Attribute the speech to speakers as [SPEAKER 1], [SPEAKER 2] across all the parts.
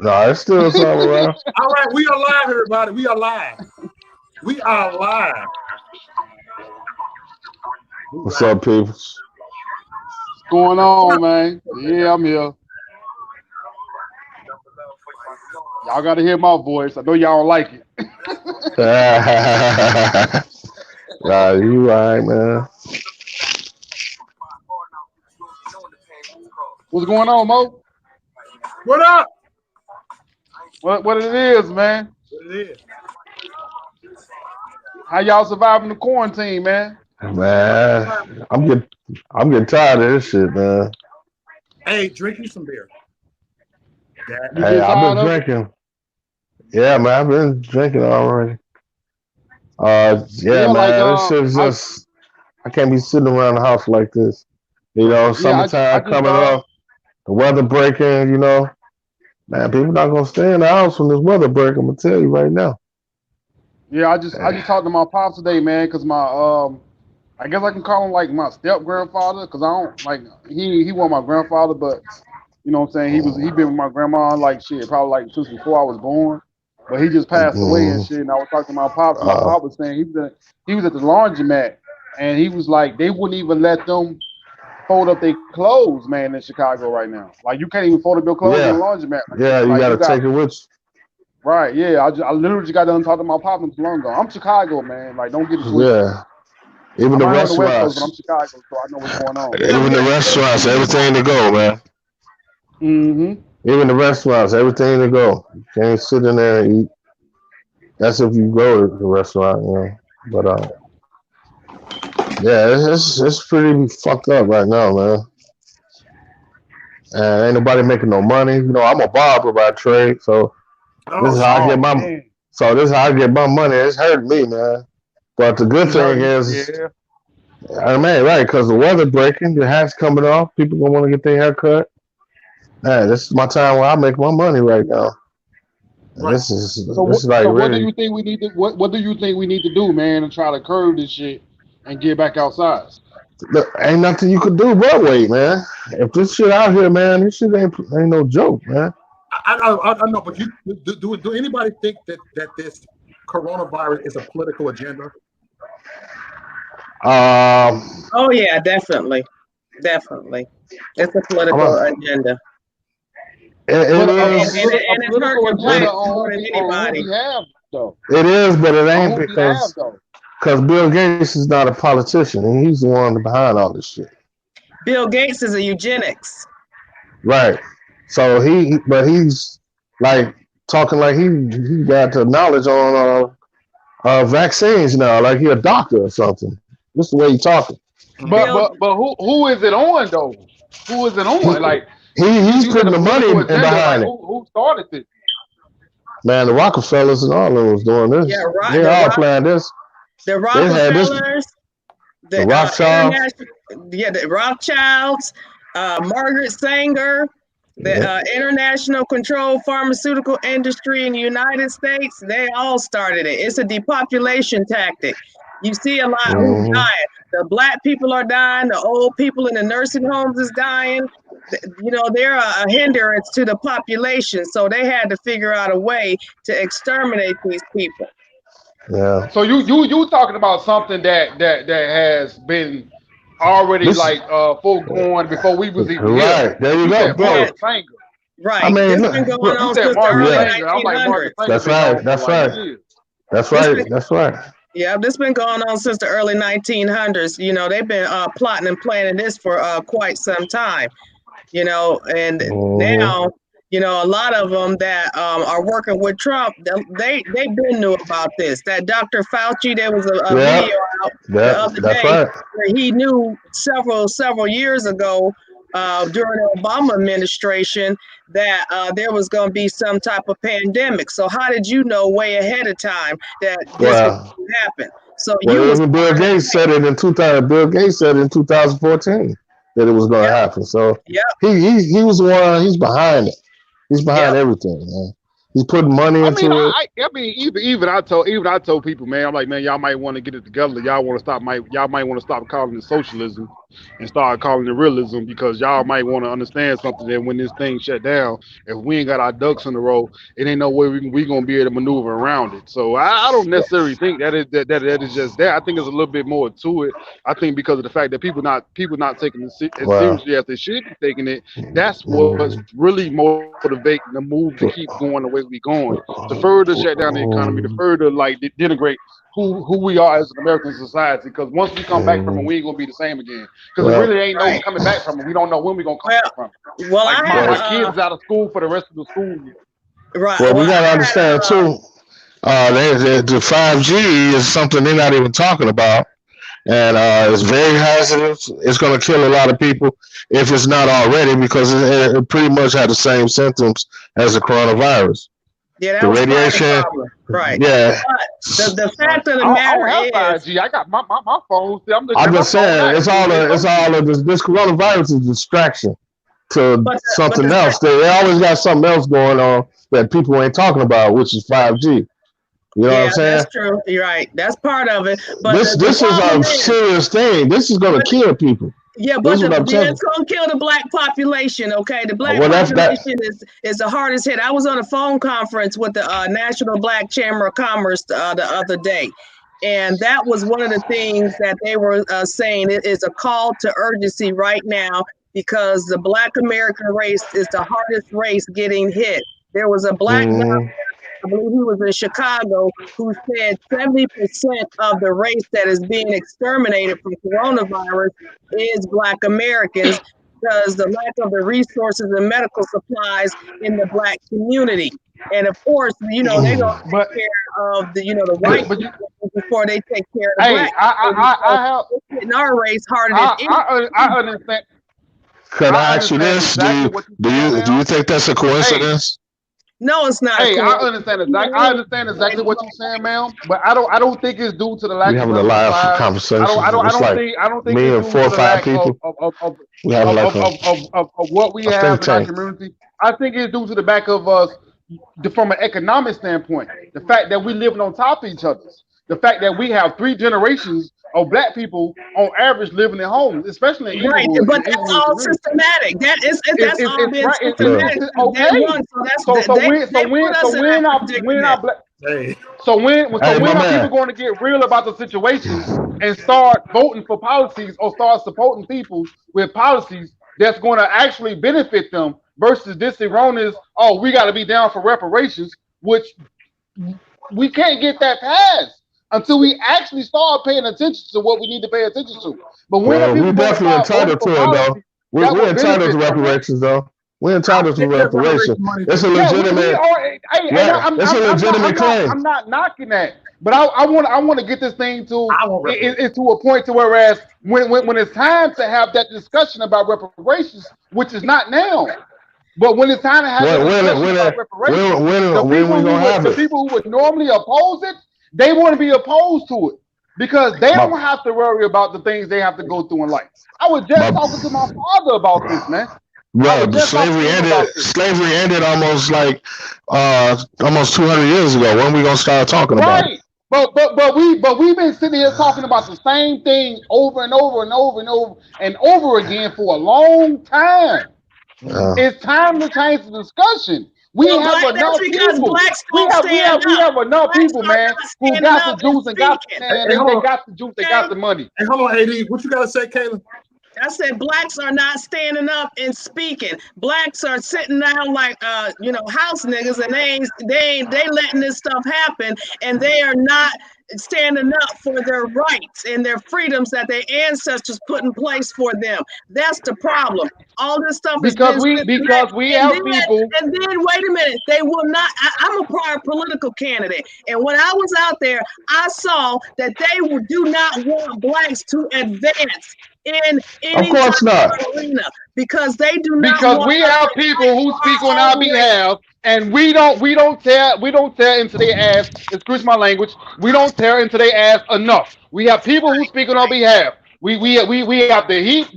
[SPEAKER 1] No, it's still some around.
[SPEAKER 2] All right, we are live, everybody. We are live. We are live. We
[SPEAKER 1] What's
[SPEAKER 2] live.
[SPEAKER 1] up, people?
[SPEAKER 3] What's going on, man? Yeah, I'm here. Y'all got to hear my voice. I know y'all don't like it.
[SPEAKER 1] Nah, you right, man.
[SPEAKER 3] What's going on, Mo?
[SPEAKER 2] What up?
[SPEAKER 3] What it is, man?
[SPEAKER 2] What it is?
[SPEAKER 3] How y'all surviving the quarantine, man?
[SPEAKER 1] Man, I'm getting tired of this shit, man.
[SPEAKER 2] Hey, drink you some beer.
[SPEAKER 3] You
[SPEAKER 1] Hey,
[SPEAKER 3] get
[SPEAKER 1] I've been
[SPEAKER 3] tired of it?
[SPEAKER 1] drinking. Yeah, man, I've been drinking already. Yeah,
[SPEAKER 3] Yeah, like
[SPEAKER 1] man, this shit's just I can't be sitting around the house like this. You know,
[SPEAKER 3] yeah, I
[SPEAKER 1] summertime
[SPEAKER 3] just
[SPEAKER 1] coming up, the weather breaking. You know, man, people not gonna stay in the house when this weather break. I'm gonna tell you right now.
[SPEAKER 3] yeah, I just talked to my pops today, man, because my I guess I can call him like my step grandfather, because I don't like he wasn't my grandfather, but you know what I'm saying, he been with my grandma like shit, probably like since before I was born. But he just passed away and
[SPEAKER 1] Mm,
[SPEAKER 3] shit. And I was talking to my pops, and my
[SPEAKER 1] uh,
[SPEAKER 3] pop was saying he was at the laundromat, and he was like they wouldn't even let them fold up their clothes, man, in Chicago right now. Like you can't even fold up your clothes in the
[SPEAKER 1] yeah,
[SPEAKER 3] laundromat. Like
[SPEAKER 1] yeah, you
[SPEAKER 3] like you
[SPEAKER 1] gotta
[SPEAKER 3] got
[SPEAKER 1] take it with
[SPEAKER 3] right, yeah. I literally just got done talking to my pop not too long ago. I'm Chicago, man. Like don't get it
[SPEAKER 1] you.
[SPEAKER 3] twisted.
[SPEAKER 1] Yeah, even
[SPEAKER 3] I
[SPEAKER 1] the
[SPEAKER 3] might on the West Coast, but I'm
[SPEAKER 1] restaurants,
[SPEAKER 3] Chicago, so I know what's going on.
[SPEAKER 1] even the restaurants, everything to go, man.
[SPEAKER 3] Mm-hmm.
[SPEAKER 1] Even the restaurants, everything to go. You can't sit in there and eat. That's if you go to the restaurant, you know. But yeah, it's pretty fucked up right now, man. And ain't nobody making no money. You know, I'm a barber by trade, so this
[SPEAKER 2] Oh
[SPEAKER 1] is how I
[SPEAKER 2] shit.
[SPEAKER 1] get
[SPEAKER 3] Oh
[SPEAKER 1] my
[SPEAKER 3] man.
[SPEAKER 1] this is how I get my money. It's hurting me, man. But the good
[SPEAKER 3] It's
[SPEAKER 1] thing
[SPEAKER 3] hurting.
[SPEAKER 1] is,
[SPEAKER 3] Yeah.
[SPEAKER 1] I mean, right, because the weather breaking, the hat's coming off. People gonna want to get their hair cut. Man, this is my time where I make my money right now. And
[SPEAKER 2] Right.
[SPEAKER 1] this is like
[SPEAKER 3] So what do
[SPEAKER 1] really
[SPEAKER 3] you think we need to what do you think we need to do, man, to try to curb this shit and get back outside?
[SPEAKER 1] look, ain't nothing you could do but wait, man. If this shit out here, man, this shit ain't no joke, man.
[SPEAKER 2] I know, but you do anybody think that this coronavirus is a political agenda?
[SPEAKER 1] Um,
[SPEAKER 4] Oh yeah, definitely, definitely. It's a
[SPEAKER 1] I'm
[SPEAKER 4] political
[SPEAKER 1] a,
[SPEAKER 4] agenda,
[SPEAKER 1] it
[SPEAKER 3] But
[SPEAKER 4] and
[SPEAKER 1] is.
[SPEAKER 3] a
[SPEAKER 4] it's
[SPEAKER 3] political
[SPEAKER 4] hurting
[SPEAKER 3] agenda
[SPEAKER 4] blacks more than
[SPEAKER 3] on whose
[SPEAKER 4] anybody.
[SPEAKER 3] behalf though.
[SPEAKER 1] It is, but it
[SPEAKER 3] On
[SPEAKER 1] ain't
[SPEAKER 3] whose behalf
[SPEAKER 1] because
[SPEAKER 3] though.
[SPEAKER 1] Bill Gates is not a politician, and he's the one behind all this shit.
[SPEAKER 4] Bill Gates is a eugenics.
[SPEAKER 1] Right. So but he's like talking like he got the knowledge on vaccines now, like he a doctor or something. This is the way he talking.
[SPEAKER 3] But
[SPEAKER 4] Bill,
[SPEAKER 3] who is it on though? Who is it
[SPEAKER 1] He
[SPEAKER 3] on? Like
[SPEAKER 1] he's
[SPEAKER 3] you said
[SPEAKER 1] putting
[SPEAKER 3] a
[SPEAKER 1] the money
[SPEAKER 3] political
[SPEAKER 1] in
[SPEAKER 3] agenda. Like
[SPEAKER 1] behind it.
[SPEAKER 3] who started this?
[SPEAKER 1] Man, the Rockefellers and all of them was doing
[SPEAKER 4] yeah,
[SPEAKER 1] this. They
[SPEAKER 4] the
[SPEAKER 1] all planned this.
[SPEAKER 4] the
[SPEAKER 1] They had this.
[SPEAKER 4] Rockefellers,
[SPEAKER 1] The
[SPEAKER 4] the
[SPEAKER 1] Rothschilds.
[SPEAKER 4] international, yeah, the Rothschilds, Margaret Sanger, the
[SPEAKER 1] Yeah.
[SPEAKER 4] International Control Pharmaceutical Industry in the United States. They all started it. It's a depopulation tactic. You see a lot who's
[SPEAKER 1] Hmm.
[SPEAKER 4] dying. The black people are dying. The old people in the nursing homes is dying. You know, they're a hindrance to the population. So they had to figure out a way to exterminate these people.
[SPEAKER 1] Yeah.
[SPEAKER 3] So you talking about something that has been already
[SPEAKER 1] This
[SPEAKER 3] like foregone before we was even here.
[SPEAKER 1] right there you
[SPEAKER 3] You
[SPEAKER 1] go,
[SPEAKER 3] said
[SPEAKER 4] Yeah,
[SPEAKER 1] bro.
[SPEAKER 3] Margaret Sanger.
[SPEAKER 1] I
[SPEAKER 4] right.
[SPEAKER 1] mean,
[SPEAKER 4] This
[SPEAKER 1] look,
[SPEAKER 4] been going
[SPEAKER 3] You
[SPEAKER 4] on
[SPEAKER 3] said
[SPEAKER 4] since the
[SPEAKER 3] Margaret
[SPEAKER 4] early
[SPEAKER 1] yeah,
[SPEAKER 3] Sanger. I'm like Margaret
[SPEAKER 4] 1900s.
[SPEAKER 3] Sanger
[SPEAKER 1] that's
[SPEAKER 3] been gone
[SPEAKER 1] right.
[SPEAKER 3] for
[SPEAKER 1] That's
[SPEAKER 3] like
[SPEAKER 1] right.
[SPEAKER 3] years.
[SPEAKER 1] That's
[SPEAKER 4] This been
[SPEAKER 1] right. That's right.
[SPEAKER 4] Yeah, this been going on since the early 1900s. You know, they've been plotting and planning this for quite some time. You know, and
[SPEAKER 1] Hmm.
[SPEAKER 4] now, you know, a lot of them that are working with Trump, they been knew about this. That Dr. Fauci, there was a
[SPEAKER 1] Yeah.
[SPEAKER 4] video out the
[SPEAKER 1] Yeah.
[SPEAKER 4] other
[SPEAKER 1] That's
[SPEAKER 4] day
[SPEAKER 1] right.
[SPEAKER 4] where he knew several years ago during the Obama administration that there was going to be some type of pandemic. So how did you know way ahead of time that this was
[SPEAKER 1] Well,
[SPEAKER 4] going to happen? So you
[SPEAKER 1] well,
[SPEAKER 4] was
[SPEAKER 1] even Bill
[SPEAKER 4] part of
[SPEAKER 1] Gates said it in 2000. Bill Gates said it in 2014 that it was going to
[SPEAKER 4] Yep,
[SPEAKER 1] happen. So
[SPEAKER 4] yep,
[SPEAKER 1] he was the one. He's behind it. He's behind
[SPEAKER 4] yep.
[SPEAKER 1] everything, man. He's putting money
[SPEAKER 3] I
[SPEAKER 1] into
[SPEAKER 3] mean,
[SPEAKER 1] it.
[SPEAKER 3] I mean, even I told people, man, I'm like, man, y'all might want to get it together. Y'all might want to stop calling it socialism and start calling it realism, because y'all might want to understand something, that when this thing shut down, if we ain't got our ducks in a row, it ain't no way we gonna be able to maneuver around it. So I don't necessarily think that is just that. I think there's a little bit more to it. I think because of the fact that people not taking it as
[SPEAKER 1] Well,
[SPEAKER 3] seriously as they should be taking it, that's what's really motivating the move to keep going the way we going, to further shut down the economy, to further like denigrate who we are as an American society. Because once we come back from it, we ain't gonna be the same again. Because there
[SPEAKER 1] well,
[SPEAKER 3] really ain't no coming back from it. We don't know when we're gonna come
[SPEAKER 4] Well,
[SPEAKER 3] back from it.
[SPEAKER 4] well,
[SPEAKER 3] Like
[SPEAKER 4] I had
[SPEAKER 3] my kids out of school for the rest of the school year.
[SPEAKER 4] right.
[SPEAKER 1] well, we
[SPEAKER 4] Well,
[SPEAKER 1] gotta
[SPEAKER 4] I had
[SPEAKER 1] understand too. The 5G is something they're not even talking about, and it's very hazardous. It's going to kill a lot of people if it's not already, because it pretty much had the same symptoms as the coronavirus.
[SPEAKER 4] yeah, that
[SPEAKER 1] The
[SPEAKER 4] was part of the
[SPEAKER 1] radiation,
[SPEAKER 4] problem, right?
[SPEAKER 1] yeah.
[SPEAKER 4] But the fact of the
[SPEAKER 3] I don't
[SPEAKER 4] matter
[SPEAKER 3] have
[SPEAKER 4] is,
[SPEAKER 3] 5G. I got my phone. I'm looking
[SPEAKER 1] I'm
[SPEAKER 3] at my
[SPEAKER 1] just
[SPEAKER 3] phone now.
[SPEAKER 1] saying, it's all of this coronavirus is a distraction to
[SPEAKER 4] but
[SPEAKER 1] something
[SPEAKER 4] the
[SPEAKER 1] else. They always got something else going on that people ain't talking about, which is 5G. You know what
[SPEAKER 4] yeah,
[SPEAKER 1] I'm saying?
[SPEAKER 4] that's true. You're right. That's part of it. But
[SPEAKER 1] This
[SPEAKER 4] the
[SPEAKER 1] is
[SPEAKER 4] problem
[SPEAKER 1] a serious thing. This is going to kill people.
[SPEAKER 4] yeah,
[SPEAKER 1] This
[SPEAKER 4] but
[SPEAKER 1] is what I'm telling
[SPEAKER 4] it's gonna kill the black population. Okay, the black
[SPEAKER 1] Well, that's that.
[SPEAKER 4] population is the hardest hit. I was on a phone conference with the National Black Chamber of Commerce the other day, and that was one of the things that they were saying. It is a call to urgency right now, because the Black American race is the hardest race getting hit. There was a black guy,
[SPEAKER 1] Mm,
[SPEAKER 4] I believe he was in Chicago, who said 70% of the race that is being exterminated from coronavirus is Black Americans, because the lack of the resources and medical supplies in the Black community. And of course, they're going to
[SPEAKER 3] But
[SPEAKER 4] take care of the white
[SPEAKER 3] but you,
[SPEAKER 4] people before they take care of the
[SPEAKER 3] hey,
[SPEAKER 4] Black people.
[SPEAKER 3] I have
[SPEAKER 4] It's hitting our race harder than any.
[SPEAKER 3] I understand.
[SPEAKER 1] Could I
[SPEAKER 3] I
[SPEAKER 1] ask you
[SPEAKER 3] understand
[SPEAKER 1] this?
[SPEAKER 3] exactly what you're saying
[SPEAKER 1] Do
[SPEAKER 3] now.
[SPEAKER 1] you think that's a
[SPEAKER 3] Hey,
[SPEAKER 1] coincidence?
[SPEAKER 4] No, it's not.
[SPEAKER 3] hey, I
[SPEAKER 4] Correct.
[SPEAKER 3] understand exactly what you're saying, ma'am. But I don't think it's due to the
[SPEAKER 1] We
[SPEAKER 3] lack of
[SPEAKER 1] having a
[SPEAKER 3] medical
[SPEAKER 1] live
[SPEAKER 3] supplies.
[SPEAKER 1] conversation.
[SPEAKER 3] I
[SPEAKER 1] It's like
[SPEAKER 3] don't think
[SPEAKER 1] me
[SPEAKER 3] it's
[SPEAKER 1] and
[SPEAKER 3] due
[SPEAKER 1] 4
[SPEAKER 3] to
[SPEAKER 1] or
[SPEAKER 3] the
[SPEAKER 1] 5
[SPEAKER 3] lack
[SPEAKER 1] people. We having like
[SPEAKER 3] of what we
[SPEAKER 1] a
[SPEAKER 3] have
[SPEAKER 1] think
[SPEAKER 3] in our
[SPEAKER 1] tank.
[SPEAKER 3] community. I think it's due to the back of us from an economic standpoint. The fact that we living on top of each other. The fact that we have 3 generations of black people on average living at home, especially in
[SPEAKER 4] Right,
[SPEAKER 3] Inglewood,
[SPEAKER 4] but
[SPEAKER 3] in
[SPEAKER 4] that's
[SPEAKER 3] Inglewood
[SPEAKER 4] all
[SPEAKER 3] community.
[SPEAKER 4] systematic. That's all
[SPEAKER 3] It's
[SPEAKER 4] been
[SPEAKER 3] right.
[SPEAKER 4] systematic
[SPEAKER 3] It's
[SPEAKER 4] since day
[SPEAKER 3] okay.
[SPEAKER 4] one. So
[SPEAKER 3] So
[SPEAKER 4] they put us in that
[SPEAKER 3] when our
[SPEAKER 4] predicament.
[SPEAKER 3] black
[SPEAKER 2] Hey,
[SPEAKER 1] Hey, my
[SPEAKER 3] when are people
[SPEAKER 1] man.
[SPEAKER 3] going to get real about the situation and start voting for policies or start supporting people with policies that's going to actually benefit them versus this erroneous, oh, we got to be down for reparations, which we can't get that passed until we actually start paying attention to what we need to pay attention to. But when are
[SPEAKER 1] Well, we
[SPEAKER 3] people going to
[SPEAKER 1] definitely
[SPEAKER 3] start voting
[SPEAKER 1] entitled
[SPEAKER 3] for
[SPEAKER 1] to it, though.
[SPEAKER 3] policies that
[SPEAKER 1] We're
[SPEAKER 3] will
[SPEAKER 1] entitled to
[SPEAKER 3] benefit them, man?
[SPEAKER 1] reparations, though. We're
[SPEAKER 2] I'll
[SPEAKER 1] entitled to
[SPEAKER 2] take that
[SPEAKER 1] reparations.
[SPEAKER 2] reparation money
[SPEAKER 1] It's a
[SPEAKER 2] too.
[SPEAKER 3] Yeah, we
[SPEAKER 1] legitimate,
[SPEAKER 3] are. Hey, and
[SPEAKER 1] right? It's a legitimate claim.
[SPEAKER 3] I'm not knocking that, but I want to get this thing to
[SPEAKER 2] I want reparations.
[SPEAKER 3] to a point to whereas when it's time to have that discussion about reparations, which is not now, but when it's time to have that discussion about reparations,
[SPEAKER 1] When we gonna have
[SPEAKER 3] the
[SPEAKER 1] it?
[SPEAKER 3] people who would normally oppose it, they want to be opposed to it because they don't have to worry about the things they have to go through in life. I was just talking to my father about this, man.
[SPEAKER 1] Well, slavery ended almost almost 200 years ago. When we gonna start talking about it?
[SPEAKER 3] Right. But we've been sitting here talking about the same thing over and over and over and over and over again for a long time. It's time to change the discussion. We have enough people. We have enough people, man, who got the juice and got the juice, they got the money.
[SPEAKER 2] Hey, hold on, AD. What you got to say, Caleb?
[SPEAKER 4] I said blacks are not standing up and speaking. Blacks are sitting down like house niggas, and they letting this stuff happen, and they are not standing up for their rights and their freedoms that their ancestors put in place for them. That's the problem. All this stuff
[SPEAKER 3] because we have people.
[SPEAKER 4] And then wait a minute, they will not. I'm a prior political candidate, and when I was out there, I saw that they do not want blacks to advance in any arena because they do not.
[SPEAKER 3] Because we have people who speak on our behalf, and we don't tear into their ass. Excuse my language. We don't tear into their ass enough. We have people who speak on our behalf. We have the hip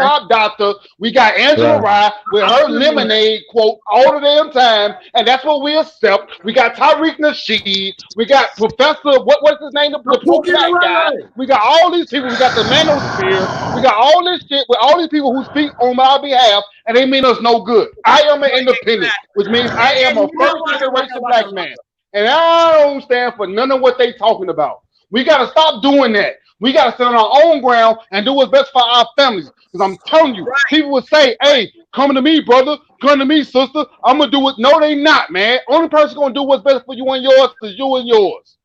[SPEAKER 3] hop doctor. We got Angela Rye with her lemonade quote all the damn time, and that's what we accept. We got Tariq Nasheed. We got Professor what's his name? The black guy. We got all these people. We got the manosphere. We got all this shit with all these people who speak on my behalf, and they mean us no good. I am an independent, which means I am a first generation black man, and I don't stand for none of what they talking about. We got to stop doing that. We got to stand on our own ground and do what's best for our families. Because I'm telling you, people would say, hey, come to me, brother. Come to me, sister. I'm going to do it. No, they not, man. Only person going to do what's best for you and yours is you and yours.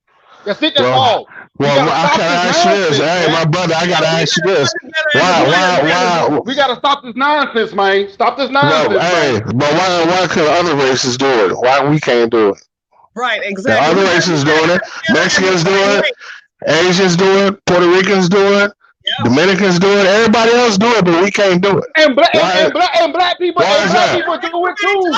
[SPEAKER 3] That's it. That's all.
[SPEAKER 1] Well, I can ask you this. Hey, my brother, I got to ask you this. Why?
[SPEAKER 3] We got to stop this nonsense, man. Stop this nonsense,
[SPEAKER 1] hey,
[SPEAKER 3] man.
[SPEAKER 1] But why can other races do it? Why we can't do it?
[SPEAKER 4] Right, exactly.
[SPEAKER 1] The other races doing it. Mexicans doing it. Asians do it, Puerto Ricans do it, Dominicans do it, everybody else do it, but we can't do it.
[SPEAKER 3] And black people do it too.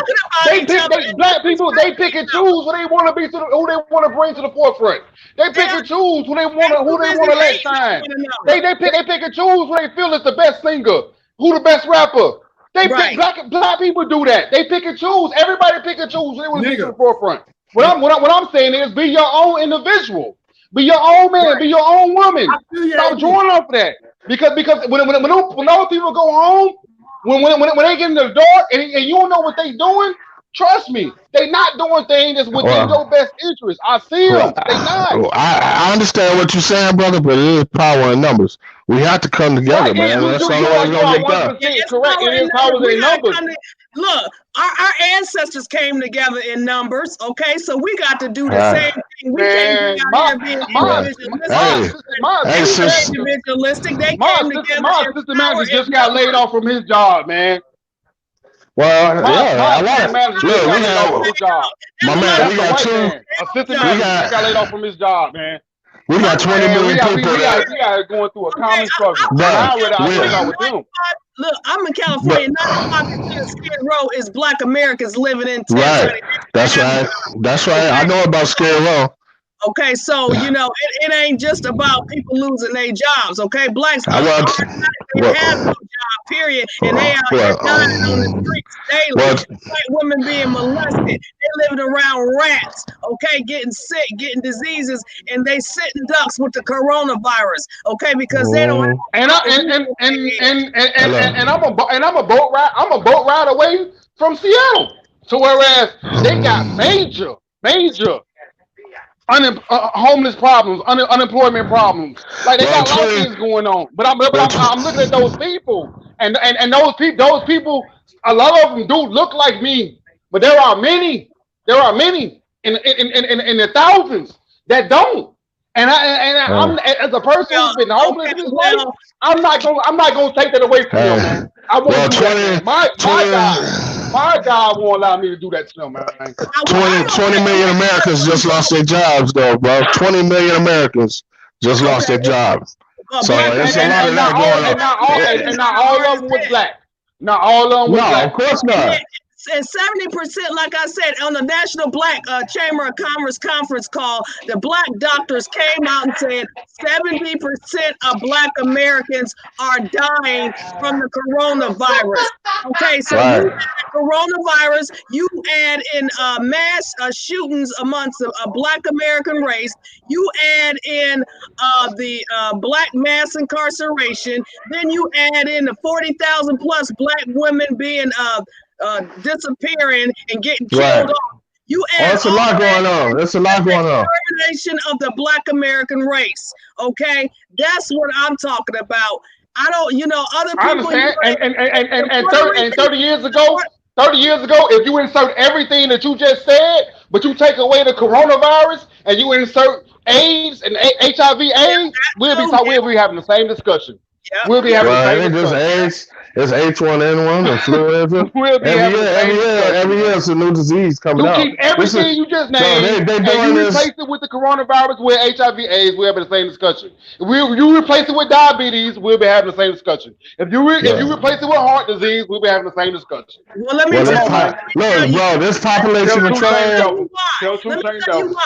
[SPEAKER 3] Black people pick and choose who they want to be who they want to bring to the forefront. They pick and choose who they want to let shine. They pick and choose who they feel is the best singer, who the best rapper. They pick black people do that. They pick and choose. Everybody pick and choose who they want to bring to the forefront. What I'm saying is be your own individual. Be your own man. Be your own woman. Stop drawing off that. Because when those people go home, when they get in the dark and you don't know what they doing, trust me, they not doing things that's within your best interest. I see them. They not.
[SPEAKER 1] I understand what you're saying, brother, but it is power in numbers. We have to come together, man. That's the only way it's gonna get done.
[SPEAKER 3] Correct. It is power in numbers.
[SPEAKER 4] Look, our ancestors came together in numbers, okay? So we got to do the same thing. We can't be out here being individualistic. They came together.
[SPEAKER 3] My sister manager just got laid off from his job, man.
[SPEAKER 1] Well,
[SPEAKER 3] we got laid off from his job, man.
[SPEAKER 1] We got 20 million people
[SPEAKER 3] that are going through a common struggle.
[SPEAKER 4] Look, I'm in California. 95% of Skid Row is Black Americans living in Texas.
[SPEAKER 1] Right. That's right. I know about Skid Row.
[SPEAKER 4] Okay, so it ain't just about people losing their jobs. Okay, blacks they have no job, period, and they out here dying on the streets daily. White women being molested, they living around rats. Okay, getting sick, getting diseases, and they sitting ducks with the coronavirus. Okay, because they don't.
[SPEAKER 3] I'm a boat ride away from Seattle. So whereas they got major homeless problems, unemployment problems, like they got a lot of things going on. But I'm looking at those people, and those people, a lot of them do look like me, but there are many in the thousands that don't. And I'm as a person who's been homeless in his life, I'm not gonna take that away from them, man. I won't do that. My God won't allow me to do that to them, man.
[SPEAKER 1] 20 million Americans just lost their jobs, though, bro. 20 million Americans just lost their jobs. So it's a lot of that going on.
[SPEAKER 3] And not all of them was black. Not all of them was black.
[SPEAKER 1] No, of course not.
[SPEAKER 4] And 70%, like I said, on the National Black Chamber of Commerce conference call, the black doctors came out and said 70% of Black Americans are dying from the coronavirus. Okay, so you add coronavirus, you add in mass shootings amongst a Black American race, you add in the Black mass incarceration, then you add in the 40,000 plus Black women being disappearing and getting killed off. You add
[SPEAKER 1] it's a lot going on. It's a lot going on.
[SPEAKER 4] Extermination of the Black American race. Okay, that's what I'm talking about. I don't, other people.
[SPEAKER 3] I understand. And 30 years ago, if you insert everything that you just said, but you take away the coronavirus and you insert AIDS and HIV/AIDS, we'll be having the same discussion. Yep. We'll be having the same discussion.
[SPEAKER 1] It's H1N1 influenza. Every year it's a new disease coming out.
[SPEAKER 3] Keep everything you just named, and you replace it with the coronavirus with HIV/AIDS, we'll have the same discussion. If you replace it with diabetes, we'll be having the same discussion. If you replace it with heart disease, we'll be having the same discussion.
[SPEAKER 4] Well, let me tell you.
[SPEAKER 1] Bro, this population control.
[SPEAKER 4] Let me tell you why.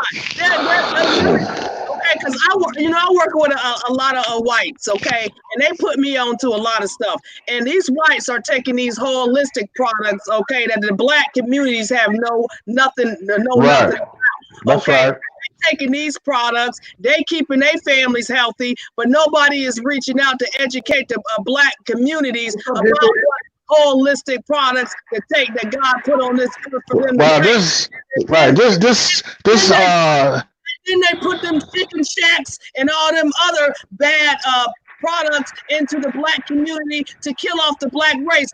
[SPEAKER 4] Okay, Okay, because I work with a lot of whites, okay, and they put me on to a lot of stuff. And these whites are taking these holistic products, okay, that the black communities have nothing.
[SPEAKER 1] Right. That's
[SPEAKER 4] Okay,
[SPEAKER 1] right.
[SPEAKER 4] they taking these products, they keeping their families healthy, but nobody is reaching out to educate the black communities about what holistic products that God put on this earth for them to
[SPEAKER 1] Well,
[SPEAKER 4] take.
[SPEAKER 1] this
[SPEAKER 4] Then they put them chicken shacks and all them other bad products into the black community to kill off the black race.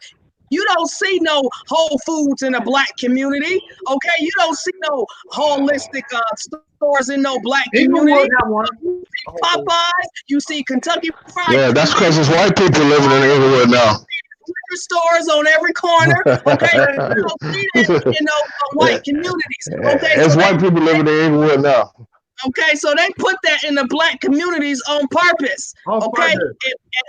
[SPEAKER 4] You don't see no Whole Foods in the black community, okay? You don't see no holistic stores in no black community. You see Popeyes, you see Kentucky Fried
[SPEAKER 1] yeah, that's because it's white people living in Inglewood now.
[SPEAKER 4] liquor stores on every corner, okay? You don't see that in those white communities, okay?
[SPEAKER 1] It's
[SPEAKER 4] So
[SPEAKER 1] white people living in Inglewood now.
[SPEAKER 4] okay, so they put that in the black communities on purpose. Okay,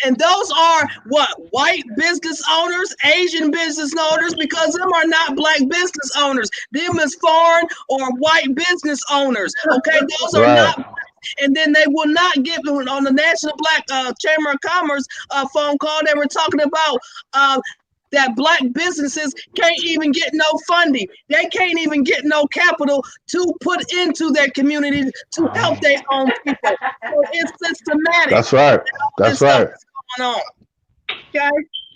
[SPEAKER 4] and those are what, white business owners, Asian business owners, because them are not black business owners. Them is foreign or white business owners. Okay, those are not. And then they will not give on the National Black Chamber of Commerce phone call. They were talking about that black businesses can't even get no funding. They can't even get no capital to put into their community to help their own people. So it's systematic.
[SPEAKER 1] That's right. That's right.
[SPEAKER 4] Going on. Okay?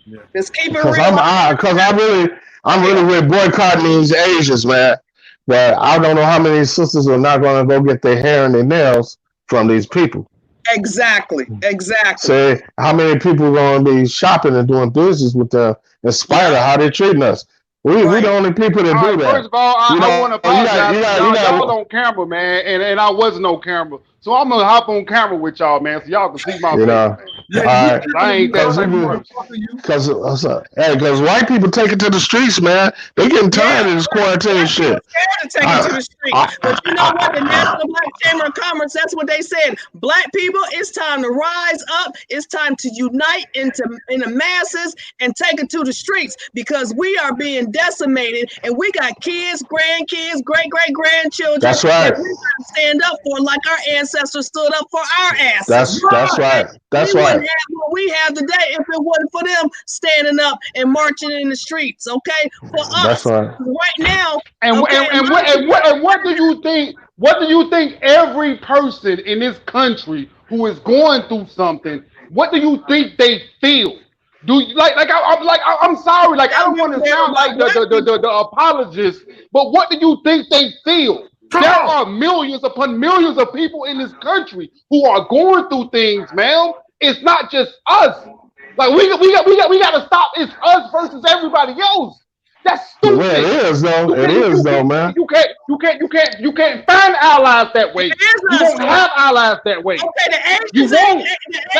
[SPEAKER 2] Yeah.
[SPEAKER 4] Just keep it
[SPEAKER 1] Because
[SPEAKER 4] real.
[SPEAKER 1] I'm really with boycotting these Asians, man. But I don't know how many sisters are not going to go get their hair and their nails from these people.
[SPEAKER 4] Exactly.
[SPEAKER 1] Say, how many people are going to be shopping and doing business with them in spite of how they're treating us? We the only people that do that.
[SPEAKER 3] First of all, I want to apologize. Y'all on camera, man, and I wasn't on camera. So I'm going to hop on camera with y'all, man, so y'all can see my face. I ain't that
[SPEAKER 1] because white people take it to the streets, man. They getting tired of this quarantine shit.
[SPEAKER 4] To take it to the street. But you know what? The National Black Chamber of Commerce, that's what they said. Black people, it's time to rise up. It's time to unite in the masses and take it to the streets because we are being decimated and we got kids, grandkids, great-great-grandchildren.
[SPEAKER 1] That's right.
[SPEAKER 4] That we got to stand up for like our ancestors stood up for our asses.
[SPEAKER 1] That's right. That's right.
[SPEAKER 4] Have what we have today if it wasn't for them standing up and marching in the streets, okay? For us,
[SPEAKER 1] that's right
[SPEAKER 4] now.
[SPEAKER 3] And what do you think? What do you think every person in this country who is going through something? What do you think they feel? Do you, I'm sorry, like I don't want to sound like the apologist, but what do you think they feel? There are millions upon millions of people in this country who are going through things, man. It's not just us. Like we got to stop. It's us versus everybody else. That's stupid.
[SPEAKER 1] Well, it is though. It is though, man.
[SPEAKER 3] You can't find allies that way. You won't have allies that way.
[SPEAKER 4] Okay, the
[SPEAKER 3] you
[SPEAKER 4] Asians
[SPEAKER 3] won't.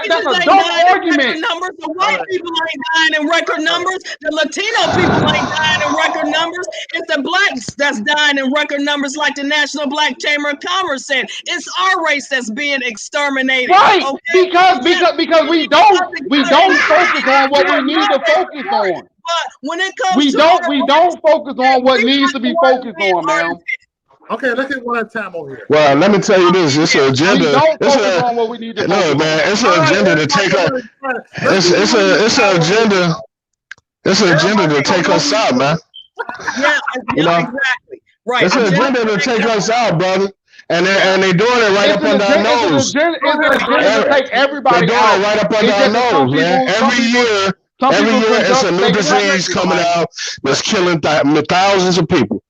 [SPEAKER 4] That's
[SPEAKER 3] a dumb argument.
[SPEAKER 4] Numbers. The white people ain't dying in record numbers. The Latino people ain't dying in record numbers. It's the blacks that's dying in record numbers, like the National Black Chamber of Commerce said. It's our race that's being exterminated.
[SPEAKER 3] Right?
[SPEAKER 4] Okay?
[SPEAKER 3] Because we don't focus on what we need to focus on.
[SPEAKER 4] But when it comes
[SPEAKER 3] we don't focus on what needs to be focused on, man.
[SPEAKER 2] Okay, let's get one at a time over here.
[SPEAKER 1] Well, let me tell you this: it's an agenda.
[SPEAKER 3] We don't focus on what we need to focus on.
[SPEAKER 1] Man, it's an agenda to take us. It's an agenda. It's an agenda to take us out, man.
[SPEAKER 4] Yeah, exactly. Right.
[SPEAKER 1] It's an agenda to take us out, brother. And they're doing it right up under our nose.
[SPEAKER 3] It's an agenda to take everybody
[SPEAKER 1] out. They're doing it right up under our nose, man. Every year it's a new disease coming out that's killing thousands of people.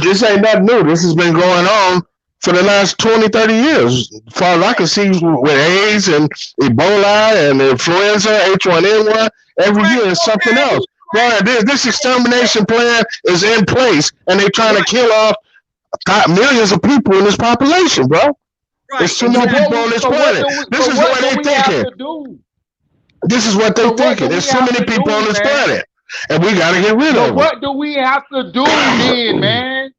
[SPEAKER 1] This ain't nothing new. This has been going on for the last 20, 30 years. As far as I can see, with AIDS and Ebola and influenza, H1N1, every year is something else. Bro, this extermination plan is in place, and they're trying to kill off millions of people in this population, bro. Right. There's too many people on this planet. This is what they're thinking. This is what they're thinking. There's so many people on this planet, and we got to get rid of them.
[SPEAKER 3] What do we have to do then, man?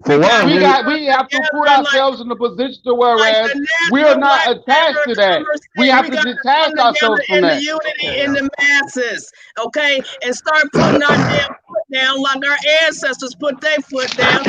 [SPEAKER 1] For what?
[SPEAKER 3] We have to put ourselves in a position to whereas we are not attached to that. We have to detach ourselves from that.
[SPEAKER 4] The unity in the masses, okay, and start putting our damn foot down like our ancestors put their foot down.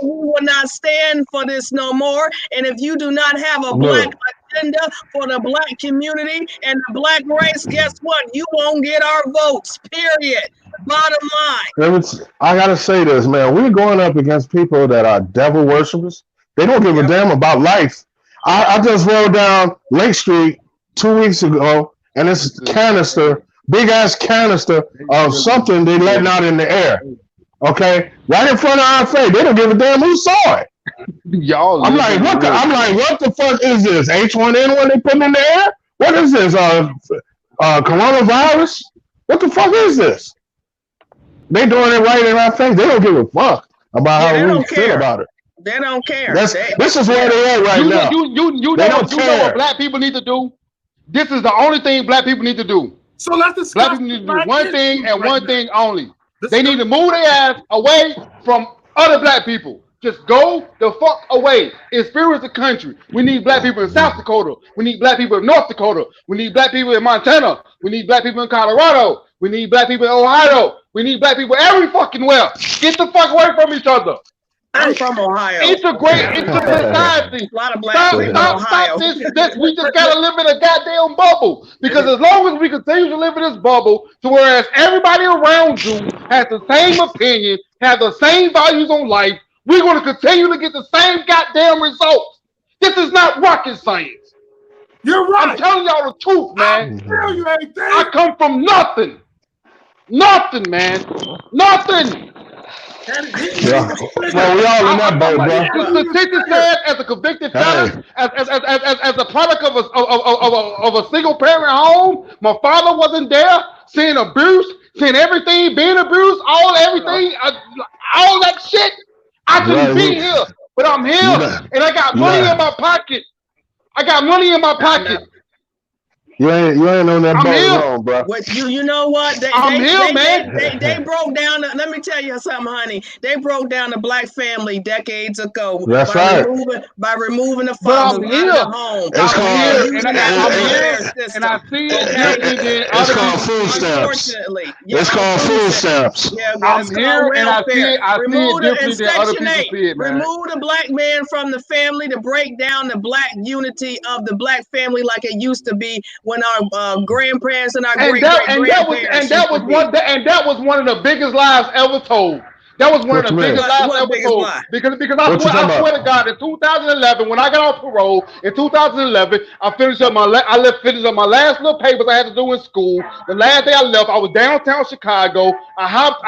[SPEAKER 4] We will not stand for this no more. And if you do not have a black agenda for the black community and the black race, guess what? You won't get our votes, period. Bottom line.
[SPEAKER 1] I gotta say this, man. We're going up against people that are devil worshippers. They don't give a damn about life. I just rode down Lake Street 2 weeks ago, and it's canister, big ass canister of something they letting out in the air. Okay, right in front of our face. They don't give a damn who saw it.
[SPEAKER 3] Y'all,
[SPEAKER 1] I'm like, what the fuck is this? H1N1 they putting in the air? What is this? Coronavirus? What the fuck is this? They doing it right in our face. They don't give a fuck about how we feel about it.
[SPEAKER 4] They don't care.
[SPEAKER 1] This is where they at right now.
[SPEAKER 3] You know what black people need to do? This is the only thing black people need to do.
[SPEAKER 2] So let's discuss.
[SPEAKER 3] Black people need to do one thing and one thing only. They need to move their ass away from other black people. Just go the fuck away. Experience the country. We need black people in South Dakota. We need black people in North Dakota. We need black people in Montana. We need black people in Colorado. We need black people in Ohio. We need black people every fucking where. Get the fuck away from each other.
[SPEAKER 4] I'm from Ohio.
[SPEAKER 3] Integrate into society.
[SPEAKER 4] A lot of black people in Ohio.
[SPEAKER 3] Stop this. We just gotta live in a goddamn bubble. Because as long as we continue to live in this bubble, to whereas everybody around you has the same opinion, has the same values on life, we're going to continue to get the same goddamn results. This is not rocket science.
[SPEAKER 2] You're right.
[SPEAKER 3] I'm telling y'all the truth, man.
[SPEAKER 2] I
[SPEAKER 3] come from nothing. Nothing, man. Nothing.
[SPEAKER 1] Yeah. Well, we all in that boat, bro.
[SPEAKER 3] The statistics said, as a convicted felon, as a product of a single parent home, my father wasn't there, seeing abuse, seeing everything, being abused, everything, all that shit. I couldn't be here, but I'm here, and I got money in my pocket.
[SPEAKER 1] You ain't on that boat alone, bro.
[SPEAKER 4] You know what? They broke down. Let me tell you something, honey. They broke down the black family decades ago.
[SPEAKER 1] That's right.
[SPEAKER 4] By removing the father out of the home.
[SPEAKER 1] It's called,
[SPEAKER 3] and I see it.
[SPEAKER 1] It's called food stamps. It's called food stamps.
[SPEAKER 4] Yeah,
[SPEAKER 3] I'm here, and I see it differently than other people see it, man.
[SPEAKER 4] Remove the black man from the family to break down the black unity of the black family like it used to be when our grandparents and our great-great-grandparents.
[SPEAKER 3] That was one of the biggest lies ever told. That was one of the biggest lies ever told. Because I swear to God, in 2011, when I got off parole, in 2011, I finished up my last little papers I had to do in school. The last day I left, I was downtown Chicago. I hopped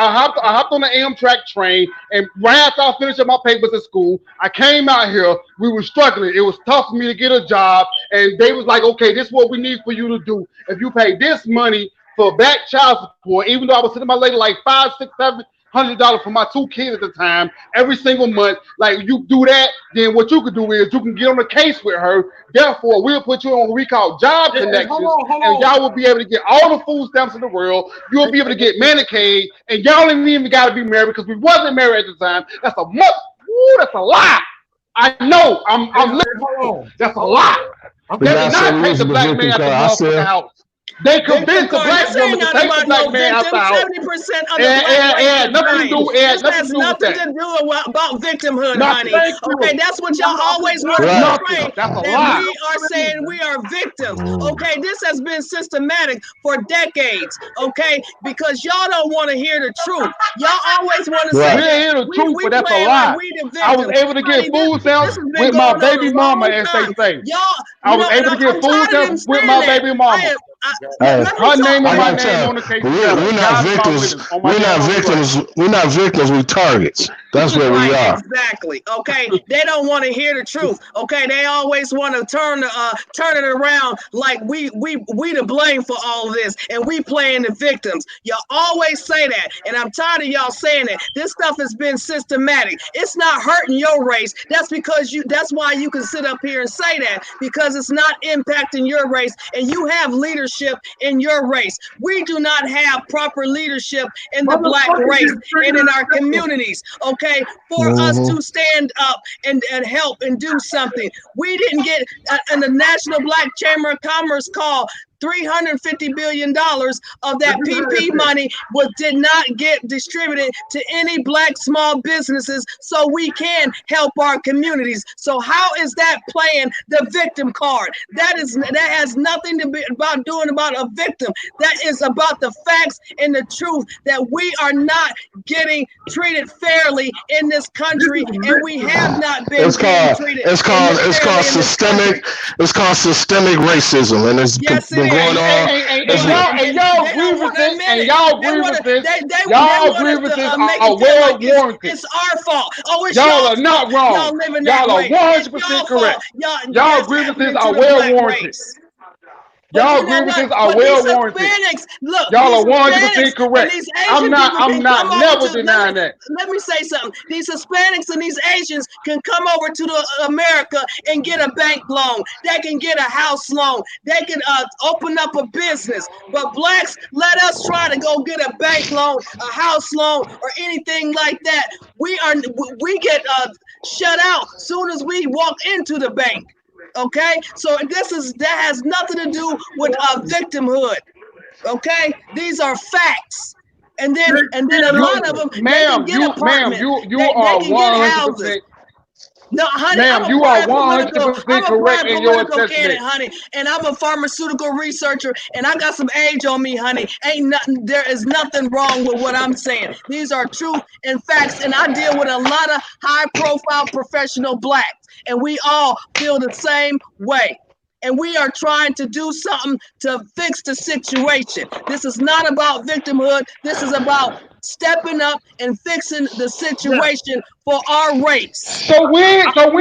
[SPEAKER 3] on the Amtrak train, and right after I finished up my papers at school, I came out here. We were struggling. It was tough for me to get a job, and they was like, "Okay, this is what we need for you to do. If you pay this money for back child support," even though I was sending my lady like $500, $600, $700 for my 2 kids at the time, every single month. Like, you do that, then what you could do is you can get on the case with her. Therefore, we'll put you on what we call job connections, and y'all will be able to get all the food stamps in the world. You'll be able to get Medicaid, and y'all ain't even got to be married because we wasn't married at the time. That's a lie. I know. I'm listening. That's a lie. They did not take the black man out the motherfucking house. They convinced the black woman to take the black man out the house.
[SPEAKER 4] 70% of the
[SPEAKER 3] nothing to do
[SPEAKER 4] about victimhood, honey. Okay, that's what y'all always want to portray. That we are saying we are victims. Okay, this has been systematic for decades. Okay, because y'all don't want to hear the truth. Y'all always want to say
[SPEAKER 3] we hear the truth, but that's a lie. I was able to get food stamps with my baby mama, as they say. I was able to get food stamps with my baby mama.
[SPEAKER 1] Her name is my name on the case. We're not victims. We're not victims. We're targets. That's where we are.
[SPEAKER 4] Exactly. Okay. They don't want to hear the truth. Okay. They always want to turn it around like we to blame for all of this, and we playing the victims. Y'all always say that, and I'm tired of y'all saying it. This stuff has been systematic. It's not hurting your race. That's why you can sit up here and say that, because it's not impacting your race, and you have leadership in your race. We do not have proper leadership in the black race and in our communities, okay, for us to stand up and help and do something. We didn't get in the National Black Chamber of Commerce call $350 billion of that PP money did not get distributed to any Black small businesses so we can help our communities. So how is that playing the victim card? That has nothing to be about doing about a victim. That is about the facts and the truth that we are not getting treated fairly in this country, and we have not been treated.
[SPEAKER 1] It's called systemic. It's called systemic racism, and it's been going on.
[SPEAKER 3] And y'all grievances are well warranted.
[SPEAKER 4] It's our fault. Oh, it's
[SPEAKER 3] y'all are not wrong. Y'all are 100% correct. Y'all grievances are well warranted. Y'all grievances are well warranted.
[SPEAKER 4] Look,
[SPEAKER 3] y'all are 100% correct. I'm not never denying that.
[SPEAKER 4] Let me say something. These Hispanics and these Asians can come over to America and get a bank loan. They can get a house loan. They can open up a business. But Blacks, let us try to go get a bank loan, a house loan, or anything like that. We get shut out soon as we walk into the bank. Okay, so that has nothing to do with victimhood. Okay, these are facts, and then a lot of them,
[SPEAKER 3] ma'am, you are 100%.
[SPEAKER 4] No, honey,
[SPEAKER 3] ma'am, you are 100% correct in your assessment,
[SPEAKER 4] honey. And I'm a pharmaceutical researcher, and I got some age on me, honey. There is nothing wrong with what I'm saying. These are truth and facts, and I deal with a lot of high-profile professional Blacks, and we all feel the same way. And we are trying to do something to fix the situation. This is not about victimhood. This is about stepping up and fixing the situation for our race.
[SPEAKER 3] So when are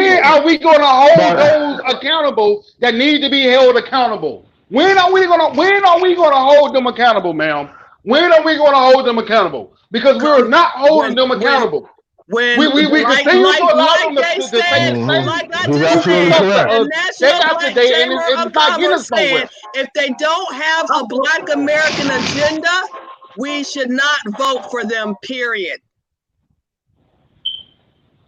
[SPEAKER 3] we going to hold those accountable that need to be held accountable? When are we going to hold them accountable, ma'am? When are we going to hold them accountable? Because we're not holding them accountable.
[SPEAKER 4] We
[SPEAKER 3] continue to allow them to say the same.
[SPEAKER 4] Like I just said, the National Black Chamber of Commerce said, if they don't have a Black American agenda, we should not vote for them, period.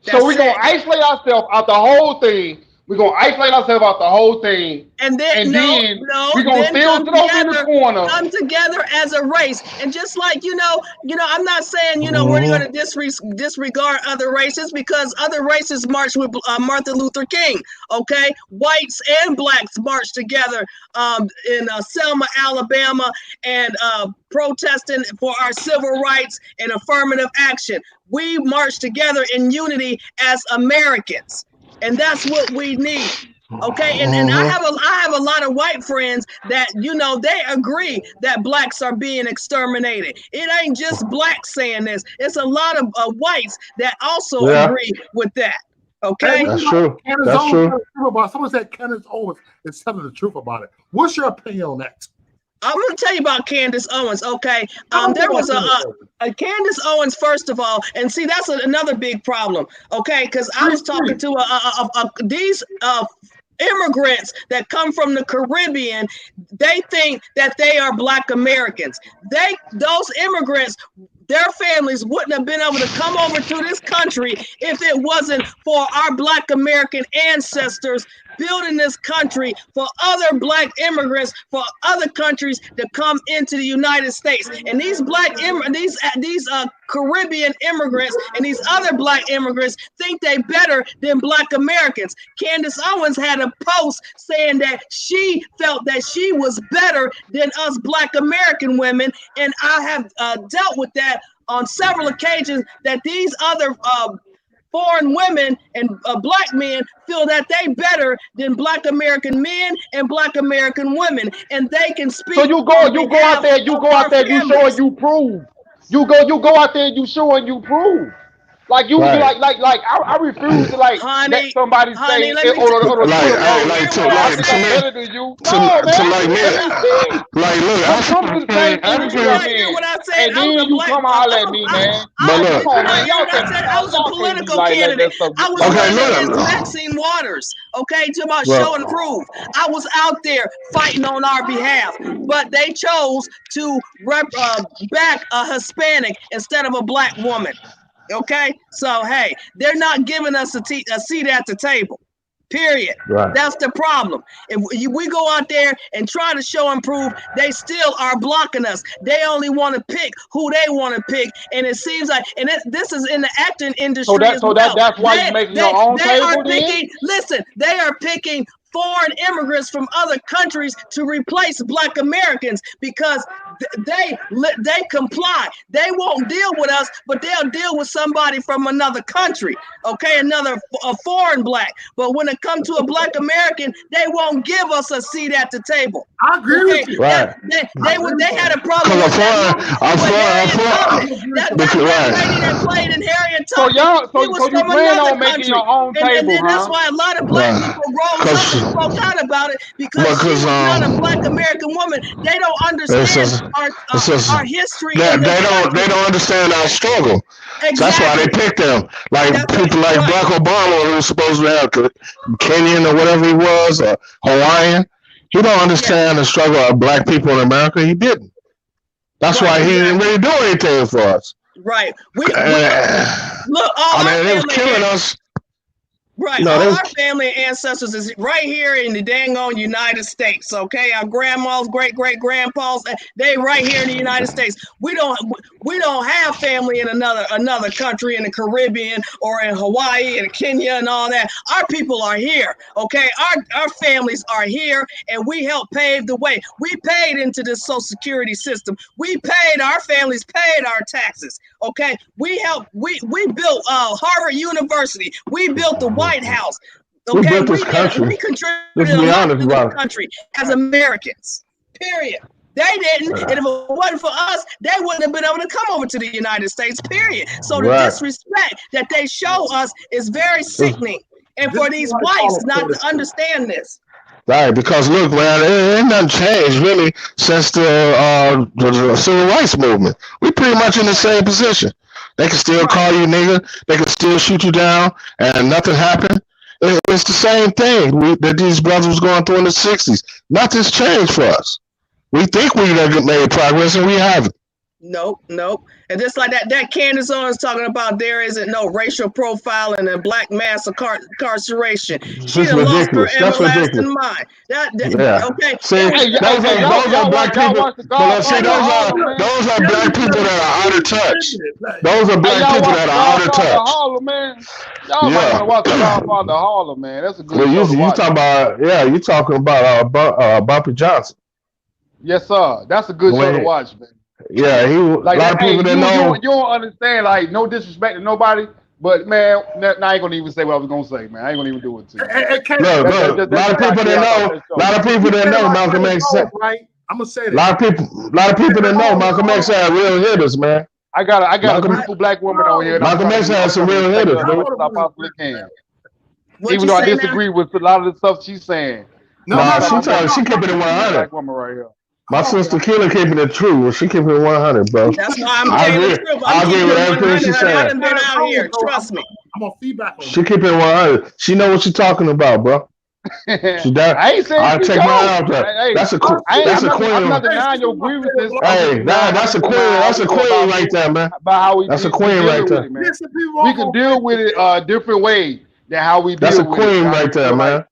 [SPEAKER 3] So we're going to isolate ourselves out the whole thing. We're going to isolate ourselves out the whole thing.
[SPEAKER 4] And then
[SPEAKER 3] we're going to fill those in the corner.
[SPEAKER 4] Come together as a race. And just like, I'm not saying, we're going to disregard other races, because other races marched with Martin Luther King, okay? Whites and Blacks marched together in Selma, Alabama, and protesting for our civil rights and affirmative action. We marched together in unity as Americans. And that's what we need. Okay. And I have a lot of white friends that, they agree that Blacks are being exterminated. It ain't just Blacks saying this. It's a lot of whites that also agree with that. Okay.
[SPEAKER 1] That's true. That's true.
[SPEAKER 2] Someone said Candace Owens is telling the truth about it. What's your opinion on that?
[SPEAKER 4] I'm going to tell you about Candace Owens, okay? There was a Candace Owens, first of all, and see, that's another big problem, okay? Because I was talking to these immigrants that come from the Caribbean. They think that they are Black Americans. Those immigrants, their families wouldn't have been able to come over to this country if it wasn't for our Black American ancestors building this country for other Black immigrants, for other countries to come into the United States. And these Caribbean immigrants and these other Black immigrants think they better than Black Americans. Candace Owens had a post saying that she felt that she was better than us Black American women, and I have dealt with that on several occasions, that these other foreign women and Black men feel that they better than Black American men and Black American women, and they can speak.
[SPEAKER 3] So you go out there, you show and you prove. You go out there and you show and you prove. Like you right. like I refuse to let somebody say come holler at me, man.
[SPEAKER 4] I was a political candidate. I was running against Maxine Waters, okay, to about show and prove. I was out there fighting on our behalf, but they chose to back a Hispanic instead of a Black woman. Okay, so hey, they're not giving us a seat at the table. Period.
[SPEAKER 1] Right.
[SPEAKER 4] That's the problem. If we go out there and try to show and prove, they still are blocking us. They only want to pick who they want to pick, and it seems like, and this is in the acting industry as well.
[SPEAKER 3] That's why you're making your own
[SPEAKER 4] they are
[SPEAKER 3] table.
[SPEAKER 4] picking. Listen, they are picking foreign immigrants from other countries to replace Black Americans because they comply. They won't deal with us, but they'll deal with somebody from another country, okay, a foreign Black. But when it comes to a Black American, they won't give us a seat at the table.
[SPEAKER 2] I agree with you.
[SPEAKER 1] Right.
[SPEAKER 4] They had a problem with that lady that played in Harriet Tubman.
[SPEAKER 3] So you plan on making your own table,
[SPEAKER 4] and that's why a lot of Black people rose up and spoke out about it because she's not a Black American woman. They don't understand our history.
[SPEAKER 1] They don't understand our struggle.
[SPEAKER 4] Exactly.
[SPEAKER 1] That's why they picked them. Like people like Barack Obama, who was supposed to have Kenyan or whatever he was, or Hawaiian. He don't understand the struggle of Black people in America. He didn't. That's why he didn't really do anything for us.
[SPEAKER 4] Right. Look,
[SPEAKER 1] it was killing us.
[SPEAKER 4] Right. All our family and ancestors is right here in the dang on United States. Okay. Our grandmas, great-great-grandpas, they right here in the United States. We don't have family in another country in the Caribbean or in Hawaii and Kenya and all that. Our people are here. Okay. Our families are here and we help pave the way. We paid into the Social Security system. Our families paid our taxes. Okay. We built Harvard University. We built the White House. Okay,
[SPEAKER 1] we built this country.
[SPEAKER 4] We contributed a lot to this country as Americans. Period. They didn't, and if it wasn't for us, they wouldn't have been able to come over to the United States. Period. So the disrespect that they show us is very sickening, and for these whites not to understand this.
[SPEAKER 1] Right, because look, man, ain't nothing changed really since the civil rights movement. We pretty much in the same position. They can still call you nigga. They can still shoot you down, and nothing happened. It's the same thing that these brothers was going through in the 60s. Nothing's changed for us. We think we made progress, and we haven't.
[SPEAKER 4] Nope. And just like that Candace Owens talking about there isn't no racial profiling and Black mass incarceration. She done lost her everlasting mind. Okay.
[SPEAKER 1] See, those are Black people. Those are Black people that are out of touch. Those are Black people that are out of touch.
[SPEAKER 3] Harlem, man. Y'all might want to watch the Godfather Harlem, man. That's a good
[SPEAKER 1] you talking about Bumpy Johnson.
[SPEAKER 3] Yes, sir. That's a good show to watch, man.
[SPEAKER 1] Yeah, a lot of people didn't know.
[SPEAKER 3] You don't understand, like, no disrespect to nobody, but man, I ain't gonna even say what I was gonna say, man. I ain't gonna even do it to you.
[SPEAKER 1] A lot of people didn't know. A lot of people didn't know Malcolm X said.
[SPEAKER 2] Right, I'm gonna say that.
[SPEAKER 1] A lot of people didn't know Malcolm X had real hitters, man.
[SPEAKER 3] I got a beautiful Black woman on here.
[SPEAKER 1] Malcolm X had some real hitters, dude.
[SPEAKER 3] I possibly can. Even though I disagree with a lot of the stuff she's saying.
[SPEAKER 1] She kept it in 100.
[SPEAKER 3] Black woman right here.
[SPEAKER 1] My sister Keela keeping it true. She keeping it 100, bro.
[SPEAKER 4] That's why I'm saying the truth.
[SPEAKER 1] I agree with everything she said.
[SPEAKER 4] I done been out here. Trust me.
[SPEAKER 2] I'm on feedback on
[SPEAKER 1] she keeping it 100. She know what she's talking about, bro.
[SPEAKER 3] I ain't saying
[SPEAKER 1] I'll take mine out there.
[SPEAKER 3] Hey,
[SPEAKER 1] that's a queen.
[SPEAKER 3] I'm not denying your grievances.
[SPEAKER 1] Hey, that's a queen. That's a queen right there, man. That's a queen right there.
[SPEAKER 3] We can deal with it a different way than how we deal with it.
[SPEAKER 1] That's a queen right there, man.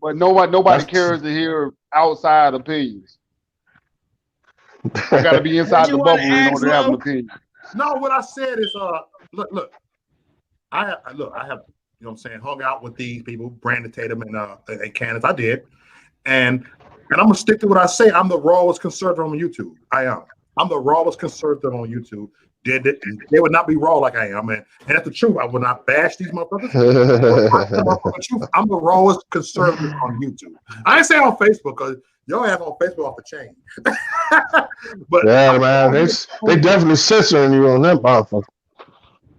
[SPEAKER 3] But nobody cares to hear outside opinions. I gotta be inside the bubble in order to have an opinion.
[SPEAKER 2] No, what I said is, look, I have, you know what I'm saying, hung out with these people, Brandon Tatum and Candace. I did, and I'm gonna stick to what I say. I'm the rawest conservative on YouTube. I am. I'm the rawest conservative on YouTube. They would not be raw like I am, and that's the truth. I would not bash these motherfuckers. I'm the rawest conservative on YouTube. I ain't say on Facebook because y'all have on Facebook off the chain. But
[SPEAKER 1] yeah, man, they definitely censoring you on that motherfucker.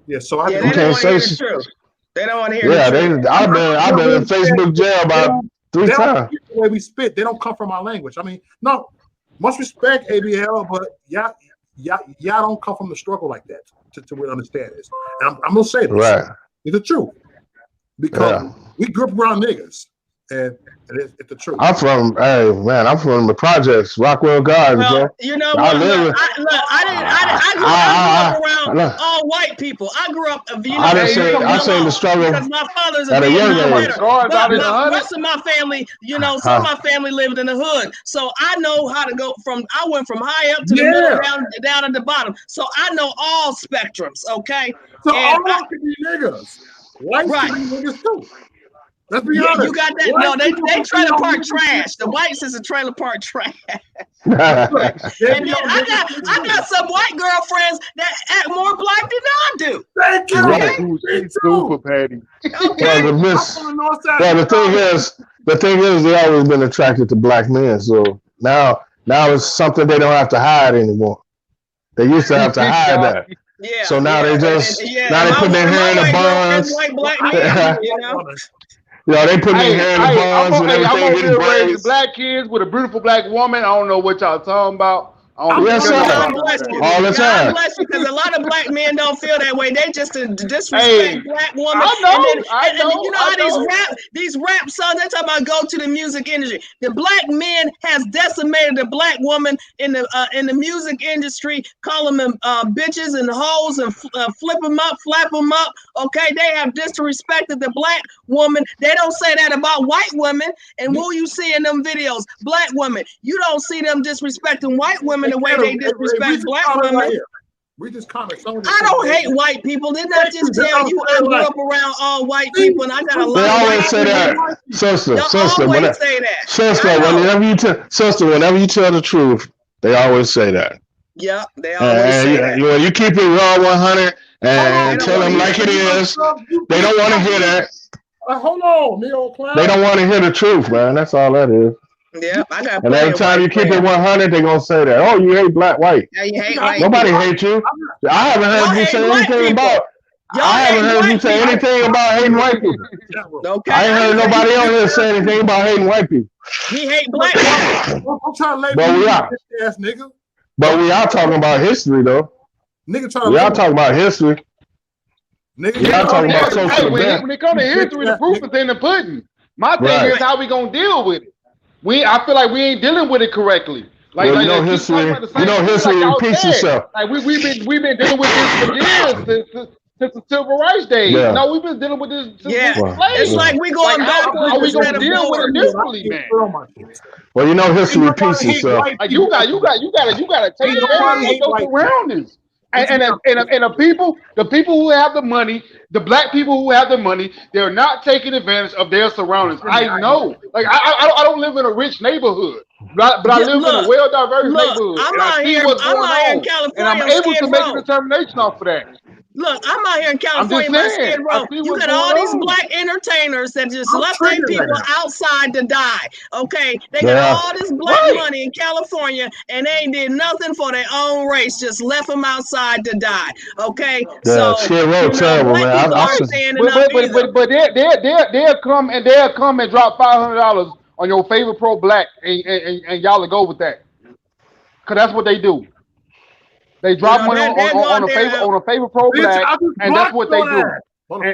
[SPEAKER 2] Yeah, so
[SPEAKER 4] they don't want to hear the truth. They don't want to hear the truth.
[SPEAKER 1] I've been in Facebook jail about 3 times.
[SPEAKER 2] The way we spit, they don't come from our language. I mean, no, much respect, ABL, but y'all don't come from the struggle like that to really understand this. And I'm gonna say this.
[SPEAKER 1] Right.
[SPEAKER 2] It's the truth. Because we grew up around niggas. and it's the truth.
[SPEAKER 1] I'm from the projects, Rockwell Gardens, bro.
[SPEAKER 4] Well, you know
[SPEAKER 1] I
[SPEAKER 4] what?
[SPEAKER 1] live
[SPEAKER 4] Look,
[SPEAKER 1] in-
[SPEAKER 4] I grew up around all white people. I grew up,
[SPEAKER 1] I done seen the struggle
[SPEAKER 4] because my father's a
[SPEAKER 1] at a young
[SPEAKER 4] Vietnam
[SPEAKER 1] age.
[SPEAKER 4] veteran. But
[SPEAKER 3] in the hood.
[SPEAKER 4] rest of my family, some of my family lived in the hood, so I know how to go from. I went from high up to the middle, down at the bottom. So I know all spectrums. Okay,
[SPEAKER 2] So
[SPEAKER 4] and
[SPEAKER 2] all can be niggas. Whites can be niggas too. Let's be honest.
[SPEAKER 4] you got that? No, they trailer park trash. The whites is a trailer park trash. And then I got some white girlfriends that act more black than I do.
[SPEAKER 2] Thank you.
[SPEAKER 1] Right.
[SPEAKER 3] She's super petty.
[SPEAKER 4] Okay.
[SPEAKER 1] The thing is, they always been attracted to black men. So now it's something they don't have to hide anymore. They used to have to hide that.
[SPEAKER 4] Yeah.
[SPEAKER 1] So now they just now they put their hair in a buns.
[SPEAKER 4] White black men,
[SPEAKER 1] They put their hair in the buns and
[SPEAKER 3] I'm
[SPEAKER 1] everything.
[SPEAKER 3] over
[SPEAKER 1] Getting
[SPEAKER 3] here raising
[SPEAKER 1] braids.
[SPEAKER 3] black kids with a beautiful black woman. I don't know what y'all talking about.
[SPEAKER 1] Yes, sir.
[SPEAKER 4] God bless you.
[SPEAKER 1] All the time.
[SPEAKER 4] God bless you, because a lot of black men don't feel that way. They just disrespect black women.
[SPEAKER 3] I know.
[SPEAKER 4] You know how these rap songs, they talk about go to the music industry. The black men has decimated the black woman in the music industry, calling them bitches and hoes and flip them up, flap them up. Okay, they have disrespected the black woman. They don't say that about white women. And who you see in them videos? Black women. You don't see them disrespecting white women the way they disrespect black women.
[SPEAKER 2] We just comment.
[SPEAKER 4] I don't hate white people. Didn't I just tell you I grew up around all white people and I got a lot
[SPEAKER 1] They
[SPEAKER 4] of
[SPEAKER 1] always
[SPEAKER 4] white
[SPEAKER 1] say
[SPEAKER 4] people?
[SPEAKER 1] that, sister.
[SPEAKER 4] Always say that.
[SPEAKER 1] Whenever you tell the truth, they always say that.
[SPEAKER 4] Yeah, they always say that.
[SPEAKER 1] When you keep it raw 100 and tell them like it is, they don't want to hear that.
[SPEAKER 2] Hold on, Neo Clown.
[SPEAKER 1] They don't want to hear the truth, man. That's all that is.
[SPEAKER 4] Yeah, I got.
[SPEAKER 1] And every time you keep it 100, they're gonna say that. Oh, you hate black, white.
[SPEAKER 4] Yeah, you hate white.
[SPEAKER 1] Nobody hates you. I haven't heard you say anything about. I haven't heard you say anything about hating white people.
[SPEAKER 4] Okay.
[SPEAKER 1] I ain't heard nobody else here say anything about hating white people.
[SPEAKER 4] He hate black people.
[SPEAKER 2] I'm trying to let
[SPEAKER 1] But we are.
[SPEAKER 2] Ass nigga.
[SPEAKER 1] But we are talking about history, though.
[SPEAKER 2] Nigga trying to.
[SPEAKER 1] We are talking about history.
[SPEAKER 2] Nigga,
[SPEAKER 1] we are talking about social events.
[SPEAKER 3] When it comes to history, the proof is in the pudding. My thing is how we gonna deal with it. I feel like we ain't dealing with it correctly.
[SPEAKER 1] History repeats itself.
[SPEAKER 3] Like we've been dealing with this for years since the civil rights days.
[SPEAKER 1] Yeah.
[SPEAKER 3] No, we've been dealing with this since
[SPEAKER 4] It's like we going backwards.
[SPEAKER 3] How we gonna deal with it differently, man?
[SPEAKER 1] Well, history repeats itself.
[SPEAKER 3] Like you gotta take advantage of your surroundings. And the people who have the money, the black people who have the money, they're not taking advantage of their surroundings. I know. Like I don't live in a rich neighborhood, but I live in a well-diverse neighborhood.
[SPEAKER 4] I'm out here in California,
[SPEAKER 3] and I'm able to make a determination off of that.
[SPEAKER 4] Look, I'm out here in California by Skid Row. You got all these black entertainers that just left their people outside to die. Okay, they got all this black money in California, and they ain't did nothing for their own race. Just left them outside to die. Okay, so
[SPEAKER 1] Skid Row terrible, man.
[SPEAKER 3] But they'll come and drop $500 on your favorite pro-black, and y'all will go with that, cause that's what they do. They drop money on a favorite pro-black, and that's what they do. And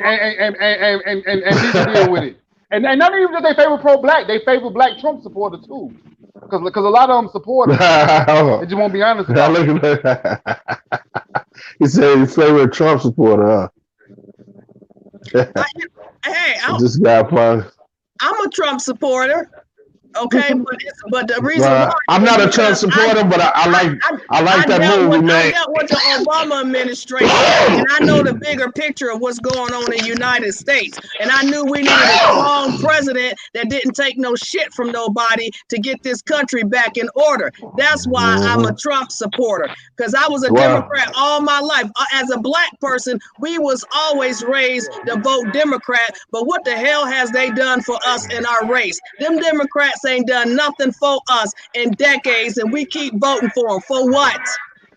[SPEAKER 3] people deal with it. And not even just they favor pro-black, they favor black Trump supporter too, because a lot of them support him. They just won't be honest about it.
[SPEAKER 1] He said his favorite Trump supporter, huh?
[SPEAKER 4] Hey,
[SPEAKER 1] this guy probably.
[SPEAKER 4] I'm a Trump supporter. Okay, but the reason why
[SPEAKER 1] I'm not a Trump supporter, but I like that move we made.
[SPEAKER 4] I dealt with the Obama administration, and I know the bigger picture of what's going on in the United States. And I knew we needed a strong president that didn't take no shit from nobody to get this country back in order. That's why I'm a Trump supporter, because I was a Democrat all my life. As a black person, we was always raised to vote Democrat. But what the hell has they done for us in our race? Them Democrats ain't done nothing for us in decades, and we keep voting for them. For what?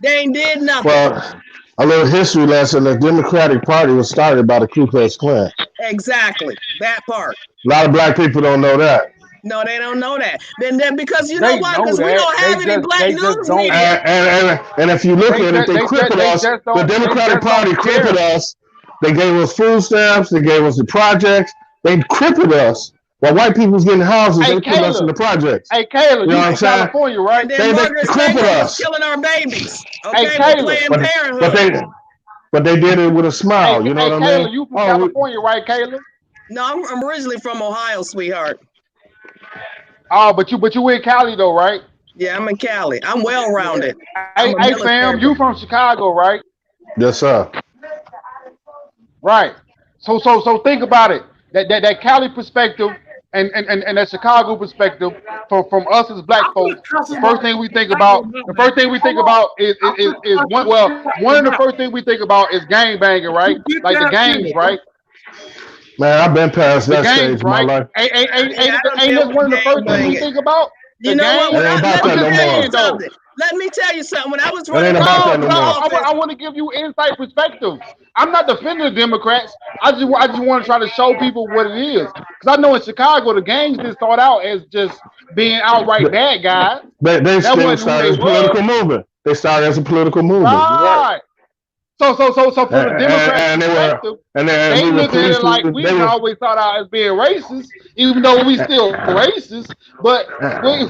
[SPEAKER 4] They ain't did nothing.
[SPEAKER 1] Well, a little history lesson: the Democratic Party was started by the Ku Klux Klan.
[SPEAKER 4] Exactly, that part.
[SPEAKER 1] A lot of black people don't know that.
[SPEAKER 4] No, they don't know that. Then because you know why? Because we don't have any black news media.
[SPEAKER 1] And if you look at it, they crippled us. The Democratic Party crippled us. They gave us food stamps. They gave us the projects. They crippled us. While white people's getting houses,
[SPEAKER 3] Hey,
[SPEAKER 1] they put us in the
[SPEAKER 3] Caleb.
[SPEAKER 1] projects.
[SPEAKER 3] Hey, Caleb,
[SPEAKER 1] You know
[SPEAKER 3] you
[SPEAKER 1] what I'm
[SPEAKER 3] from
[SPEAKER 1] saying?
[SPEAKER 3] California,
[SPEAKER 4] And
[SPEAKER 3] right?
[SPEAKER 4] then
[SPEAKER 1] They
[SPEAKER 4] Margaret
[SPEAKER 1] crippled
[SPEAKER 4] Sanger was
[SPEAKER 1] us.
[SPEAKER 4] killing our babies.
[SPEAKER 3] Hey,
[SPEAKER 4] Okay, with
[SPEAKER 3] Caleb.
[SPEAKER 4] Planned
[SPEAKER 1] But
[SPEAKER 4] Parenthood.
[SPEAKER 1] they did it with a
[SPEAKER 3] Hey,
[SPEAKER 1] smile. You know
[SPEAKER 3] hey,
[SPEAKER 1] what I
[SPEAKER 3] Caleb,
[SPEAKER 1] mean?
[SPEAKER 3] you from
[SPEAKER 1] Oh,
[SPEAKER 3] California, right, Caleb?
[SPEAKER 4] No, I'm originally from Ohio, sweetheart.
[SPEAKER 3] Oh, but you in Cali though, right?
[SPEAKER 4] Yeah, I'm in Cali. I'm well rounded.
[SPEAKER 3] Hey,
[SPEAKER 4] I'm a
[SPEAKER 3] hey, fam,
[SPEAKER 4] military.
[SPEAKER 3] you from Chicago, right?
[SPEAKER 1] yes, sir.
[SPEAKER 3] Right. So think about it. That Cali perspective and that Chicago perspective from us as black
[SPEAKER 2] I'm
[SPEAKER 3] folks.
[SPEAKER 2] gonna cuss
[SPEAKER 3] The
[SPEAKER 2] him
[SPEAKER 3] first
[SPEAKER 2] out.
[SPEAKER 3] thing we think
[SPEAKER 2] Hold
[SPEAKER 3] about,
[SPEAKER 2] on.
[SPEAKER 3] the first thing we think about is one. Well, one of the first things we think about is gang banging, right? Like the gangs, right?
[SPEAKER 1] Man, I've been past
[SPEAKER 3] The
[SPEAKER 1] that stage
[SPEAKER 3] gangs,
[SPEAKER 1] in my
[SPEAKER 3] right?
[SPEAKER 1] life.
[SPEAKER 3] Ain't this one of the first things we think about?
[SPEAKER 4] You know what?
[SPEAKER 1] It ain't about
[SPEAKER 4] Let
[SPEAKER 1] that
[SPEAKER 4] me
[SPEAKER 1] no
[SPEAKER 4] tell you
[SPEAKER 1] more.
[SPEAKER 4] something. Let me tell you something. When I was
[SPEAKER 1] It
[SPEAKER 4] running
[SPEAKER 1] ain't
[SPEAKER 4] for
[SPEAKER 1] about that no more.
[SPEAKER 4] office,
[SPEAKER 3] I want to give you insight perspective. I'm not defending the Democrats. I just want to try to show people what it is. Because I know in Chicago, the gangs didn't start out as just being outright bad guys.
[SPEAKER 1] They
[SPEAKER 3] That wasn't who
[SPEAKER 1] started
[SPEAKER 3] they
[SPEAKER 1] as a political
[SPEAKER 3] was.
[SPEAKER 1] movement. They started as a political movement. You're right.
[SPEAKER 3] Right. So from the Democrats'
[SPEAKER 1] And
[SPEAKER 3] perspective,
[SPEAKER 1] we
[SPEAKER 3] they
[SPEAKER 1] were
[SPEAKER 3] look at
[SPEAKER 1] police.
[SPEAKER 3] it like we
[SPEAKER 1] They were,
[SPEAKER 3] always thought out as being racist, even though we still racist. But we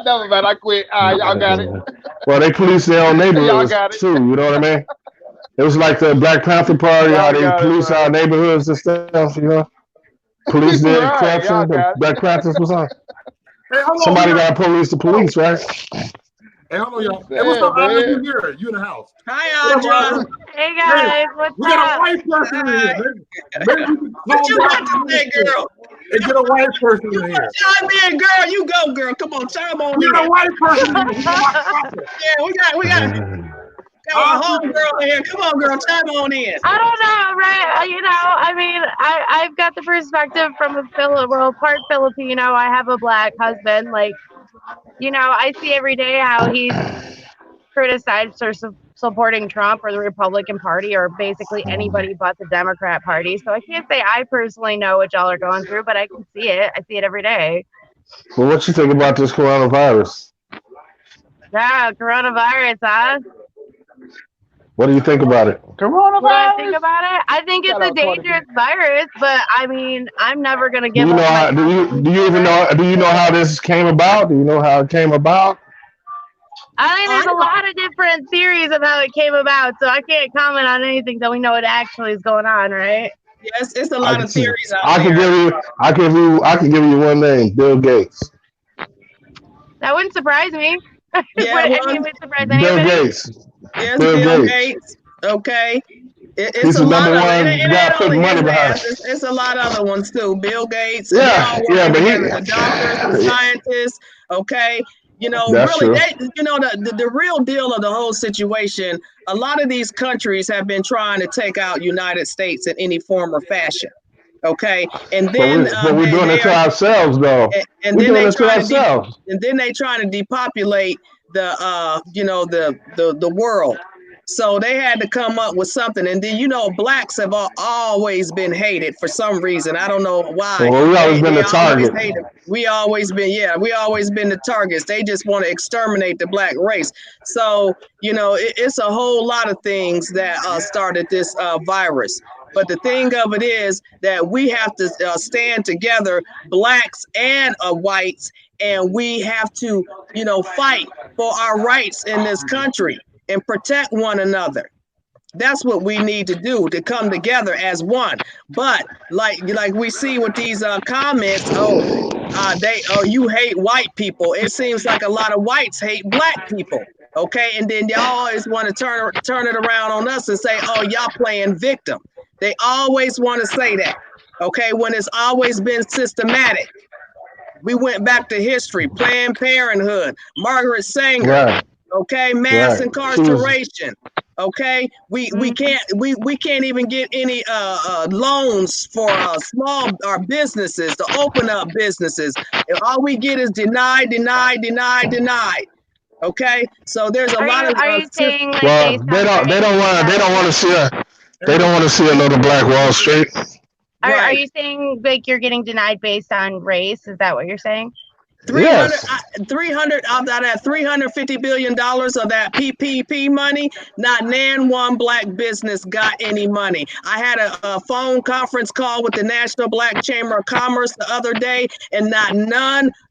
[SPEAKER 3] never mind. I quit. Y'all got it.
[SPEAKER 1] well, they police their own
[SPEAKER 3] Y'all
[SPEAKER 1] neighborhoods
[SPEAKER 3] got it.
[SPEAKER 1] too. You know what I mean? It was like the Black Panther Party, how
[SPEAKER 3] Y'all
[SPEAKER 1] they
[SPEAKER 3] got it,
[SPEAKER 1] police
[SPEAKER 3] man.
[SPEAKER 1] our neighborhoods and stuff. You know, police their
[SPEAKER 3] Right, y'all
[SPEAKER 1] corruption. The
[SPEAKER 3] got it.
[SPEAKER 1] Black Panthers was on.
[SPEAKER 2] Hey, hold on.
[SPEAKER 1] Somebody
[SPEAKER 2] y'all.
[SPEAKER 1] got police the police, right?
[SPEAKER 2] Hey, hold on, y'all. Hey, what's
[SPEAKER 3] Yeah,
[SPEAKER 2] up, Audra?
[SPEAKER 3] man.
[SPEAKER 2] You here? You in the house?
[SPEAKER 4] hi,
[SPEAKER 2] What's up,
[SPEAKER 4] Audra.
[SPEAKER 2] Audra?
[SPEAKER 5] Hey guys, what's
[SPEAKER 2] We got a
[SPEAKER 5] up?
[SPEAKER 2] white person in here. Maybe we can
[SPEAKER 4] What
[SPEAKER 2] calm
[SPEAKER 4] you
[SPEAKER 2] down
[SPEAKER 4] got to
[SPEAKER 2] a
[SPEAKER 4] say,
[SPEAKER 2] little bit
[SPEAKER 4] girl?
[SPEAKER 2] and get a white person in here.
[SPEAKER 4] Chime in, girl. You go, girl. Come on, chime on
[SPEAKER 2] We
[SPEAKER 4] in.
[SPEAKER 2] got a white person in here. We got a
[SPEAKER 4] Yeah, we got a home girl in here. Come on, girl. Chime on in.
[SPEAKER 5] I don't know, right? You know, I mean, I've got the perspective from a part Filipino. I have a black husband. Like, you know, I see every day how he's criticized for supporting Trump or the Republican Party or basically anybody but the Democrat Party. So I can't say I personally know what y'all are going through, but I can see it. I see it every day.
[SPEAKER 1] Well, what you think about this coronavirus?
[SPEAKER 5] Yeah, coronavirus, huh?
[SPEAKER 1] What do you think about it?
[SPEAKER 5] What do I think about it? I think it's a dangerous virus, but I mean, I'm never gonna
[SPEAKER 1] Do
[SPEAKER 5] give
[SPEAKER 1] you know
[SPEAKER 5] up
[SPEAKER 1] how?
[SPEAKER 5] my
[SPEAKER 1] Do you even know? Do you know how this came about? Do you know how it came about?
[SPEAKER 5] I mean, there's a lot of different theories of how it came about, so I can't comment on anything until we know what actually is going on, right?
[SPEAKER 4] Yes, it's a lot of theories out
[SPEAKER 1] I can
[SPEAKER 4] there.
[SPEAKER 1] I can give you one name, Bill Gates.
[SPEAKER 5] That wouldn't surprise me.
[SPEAKER 4] Yeah,
[SPEAKER 5] I
[SPEAKER 4] well,
[SPEAKER 5] mean, it would surprise
[SPEAKER 1] Bill
[SPEAKER 5] anybody.
[SPEAKER 1] Gates.
[SPEAKER 4] yes,
[SPEAKER 1] Bill
[SPEAKER 4] Bill
[SPEAKER 1] Gates.
[SPEAKER 4] Gates. Okay. It's
[SPEAKER 1] He's
[SPEAKER 4] a
[SPEAKER 1] the
[SPEAKER 4] lot
[SPEAKER 1] number
[SPEAKER 4] of
[SPEAKER 1] one
[SPEAKER 4] it. It
[SPEAKER 1] guy
[SPEAKER 4] ain't
[SPEAKER 1] putting
[SPEAKER 4] only
[SPEAKER 1] money
[SPEAKER 4] his
[SPEAKER 1] behind
[SPEAKER 4] ass.
[SPEAKER 1] it.
[SPEAKER 4] It's a lot of other ones too. Bill Gates.
[SPEAKER 1] Yeah,
[SPEAKER 4] They all working
[SPEAKER 1] yeah, but
[SPEAKER 4] together. The doctors, the scientists. Okay. You know,
[SPEAKER 1] That's
[SPEAKER 4] really,
[SPEAKER 1] true.
[SPEAKER 4] the real deal of the whole situation. A lot of these countries have been trying to take out United States in any form or fashion. Okay, and then
[SPEAKER 1] But we're doing it to ourselves, though.
[SPEAKER 4] and
[SPEAKER 1] We're
[SPEAKER 4] then
[SPEAKER 1] doing
[SPEAKER 4] they
[SPEAKER 1] it to
[SPEAKER 4] trying to
[SPEAKER 1] ourselves.
[SPEAKER 4] and then they trying to depopulate the the world. So they had to come up with something, and then blacks have always been hated for some reason. I don't know why.
[SPEAKER 1] Well, we always been
[SPEAKER 4] They
[SPEAKER 1] the
[SPEAKER 4] always
[SPEAKER 1] target.
[SPEAKER 4] hated. We always been the targets. They just want to exterminate the black race. So it's a whole lot of things that started this virus. But the thing of it is that we have to stand together, blacks and whites, and we have to, fight for our rights in this country and protect one another. That's what we need to do, to come together as one. But like we see with these comments, you hate white people. It seems like a lot of whites hate black people. Okay, and then y'all always want to turn it around on us and say, "Oh, y'all playing victim." They always want to say that. Okay, when it's always been systematic. We went back to history, Planned Parenthood, Margaret Sanger.
[SPEAKER 1] Right.
[SPEAKER 4] Okay, mass incarceration. Okay, we can't even get any loans for our businesses to open up businesses. And all we get is denied. Okay, so there's a lot of.
[SPEAKER 5] Are you saying like
[SPEAKER 1] Well, they don't want to see another Black Wall Street.
[SPEAKER 5] Are you saying like you're getting denied based on race? Is that what you're saying?
[SPEAKER 1] Yes.
[SPEAKER 4] 300 of that $350 billion of that PPP money, not one black business got any money. I had a phone conference call with the National Black Chamber of Commerce the other day, and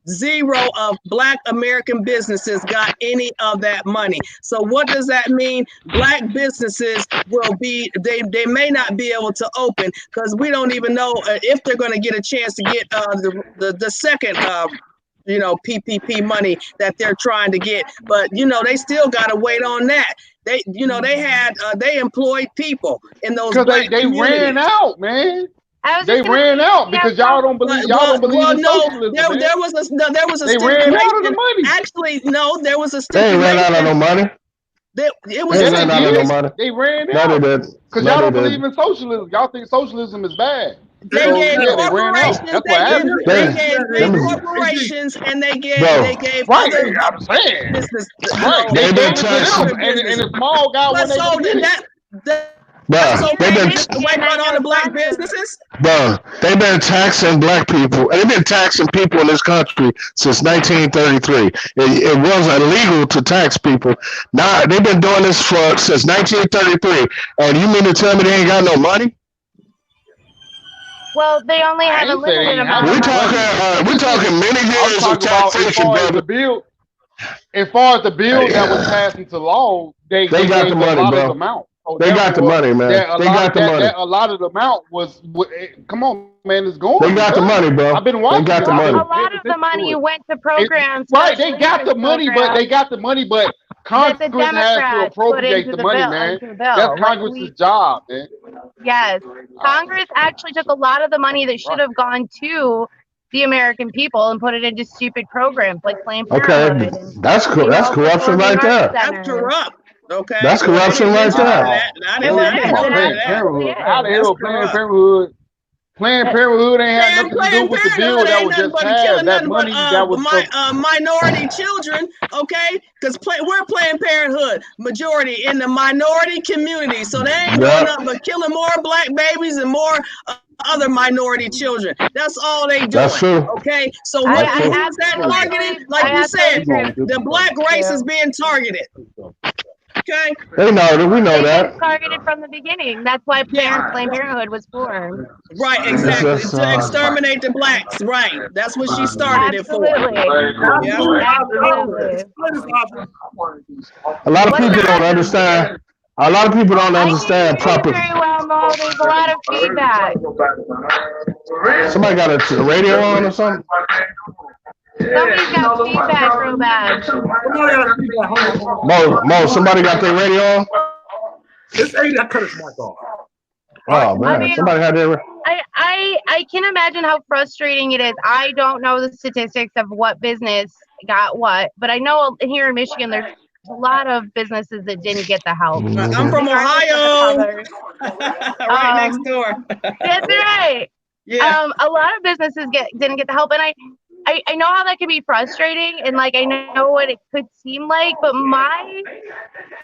[SPEAKER 4] zero of black American businesses got any of that money. So what does that mean? Black businesses they may not be able to open because we don't even know if they're going to get a chance to get the second PPP money that they're trying to get, but they still got to wait on that. They employed people in those
[SPEAKER 3] because they ran out, man. They ran out because y'all don't believe in socialism.
[SPEAKER 4] There was a
[SPEAKER 3] they
[SPEAKER 4] stipulation.
[SPEAKER 3] ran out of the money.
[SPEAKER 4] Actually, no, there was a
[SPEAKER 1] They
[SPEAKER 4] stipulation.
[SPEAKER 1] ain't ran out of no money.
[SPEAKER 4] It was
[SPEAKER 1] They ran out of no money.
[SPEAKER 3] They ran
[SPEAKER 1] No,
[SPEAKER 3] out
[SPEAKER 1] they didn't.
[SPEAKER 3] because
[SPEAKER 1] No,
[SPEAKER 3] y'all don't
[SPEAKER 1] they
[SPEAKER 3] believe
[SPEAKER 1] didn't.
[SPEAKER 3] in socialism. Y'all think socialism is bad.
[SPEAKER 4] They
[SPEAKER 3] So,
[SPEAKER 4] gave
[SPEAKER 3] yeah, they ran out.
[SPEAKER 4] corporations.
[SPEAKER 3] That's what happened.
[SPEAKER 4] They gave big
[SPEAKER 1] Them-
[SPEAKER 4] corporations, and they gave
[SPEAKER 3] Right,
[SPEAKER 4] other
[SPEAKER 3] I'm saying.
[SPEAKER 4] business.
[SPEAKER 3] Right,
[SPEAKER 1] They
[SPEAKER 3] they
[SPEAKER 1] been
[SPEAKER 3] gave it to them, and the small guy
[SPEAKER 4] But
[SPEAKER 3] when they
[SPEAKER 4] so
[SPEAKER 3] did it.
[SPEAKER 1] Bruh,
[SPEAKER 4] so
[SPEAKER 1] they been
[SPEAKER 4] just wait on all the black businesses.
[SPEAKER 1] They've been taxing black people, and they've been taxing people in this country since 1933. It was illegal to tax people. Now they've been doing this since 1933, and you mean to tell me they ain't got no money?
[SPEAKER 5] Well, they only
[SPEAKER 3] I
[SPEAKER 5] have a
[SPEAKER 3] ain't saying
[SPEAKER 5] limited
[SPEAKER 3] they
[SPEAKER 5] amount
[SPEAKER 3] have
[SPEAKER 5] of
[SPEAKER 3] no
[SPEAKER 5] money.
[SPEAKER 1] We're talking many
[SPEAKER 3] I'm
[SPEAKER 1] years of
[SPEAKER 3] talking about
[SPEAKER 1] taxation, brother.
[SPEAKER 3] as far as the bill that was passed into law, they
[SPEAKER 1] They got
[SPEAKER 3] gave
[SPEAKER 1] the
[SPEAKER 3] a
[SPEAKER 1] money,
[SPEAKER 3] lot
[SPEAKER 1] bro.
[SPEAKER 3] of the amount. So
[SPEAKER 1] They got the money, man. They got the money.
[SPEAKER 3] A lot of the amount was. Come on, man, it's going.
[SPEAKER 1] They got the money, bro.
[SPEAKER 3] I've been watching.
[SPEAKER 1] They got the
[SPEAKER 5] Well,
[SPEAKER 1] money.
[SPEAKER 5] a lot of the money went to programs.
[SPEAKER 3] Right, they got the money, but Congress has to
[SPEAKER 5] Democrats put
[SPEAKER 3] appropriate
[SPEAKER 5] into
[SPEAKER 3] the
[SPEAKER 5] the
[SPEAKER 3] money,
[SPEAKER 5] bill-
[SPEAKER 3] man.
[SPEAKER 5] into the bill.
[SPEAKER 3] That's
[SPEAKER 5] Like,
[SPEAKER 3] Congress's job, man.
[SPEAKER 5] Yes, Congress actually took a lot of the money that should have gone to the American people and put it into stupid programs like Planned Parenthood.
[SPEAKER 1] Okay, that's
[SPEAKER 5] and,
[SPEAKER 1] corruption right there.
[SPEAKER 4] That's corrupt. Okay,
[SPEAKER 1] That's corruption right there.
[SPEAKER 4] I didn't know
[SPEAKER 3] Planned
[SPEAKER 4] that.
[SPEAKER 3] Parenthood. How the hell Planned Parenthood? Planned Parenthood ain't had nothing to do with the bill that was just passed. That money that was
[SPEAKER 4] minority children, okay? Because we're Planned Parenthood majority in the minority community, so they ain't doing nothing but killing more black babies and more other minority children. That's all they doing.
[SPEAKER 1] That's true.
[SPEAKER 4] Okay, so what is that targeted? Like you said, the black race is being targeted. Okay.
[SPEAKER 1] They know that. We know
[SPEAKER 5] They
[SPEAKER 1] that.
[SPEAKER 5] were targeted from the beginning. That's why Planned Parenthood was formed.
[SPEAKER 4] Right, exactly. To exterminate the blacks. Right. That's what she started
[SPEAKER 5] Absolutely.
[SPEAKER 4] it for. Yeah.
[SPEAKER 5] Absolutely.
[SPEAKER 1] A lot of people don't understand. A lot of people don't understand
[SPEAKER 5] I
[SPEAKER 1] proper.
[SPEAKER 5] very well know there's a lot of feedback.
[SPEAKER 1] Somebody got a radio on or something?
[SPEAKER 5] Somebody's got feedback real bad.
[SPEAKER 1] Mo, somebody got their radio on?
[SPEAKER 2] This ain't I cut his mic off.
[SPEAKER 1] Oh man,
[SPEAKER 5] I mean,
[SPEAKER 1] somebody had their.
[SPEAKER 5] I can imagine how frustrating it is. I don't know the statistics of what business got what, but I know here in Michigan there's a lot of businesses that didn't get the help.
[SPEAKER 4] I'm from Ohio. Right next door.
[SPEAKER 5] That's right.
[SPEAKER 4] Yeah.
[SPEAKER 5] A lot of businesses didn't get the help, and I know how that can be frustrating, and like I know what it could seem like, but my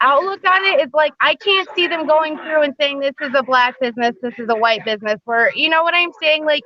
[SPEAKER 5] outlook on it is like I can't see them going through and saying this is a black business, this is a white business, where you know what I'm saying? Like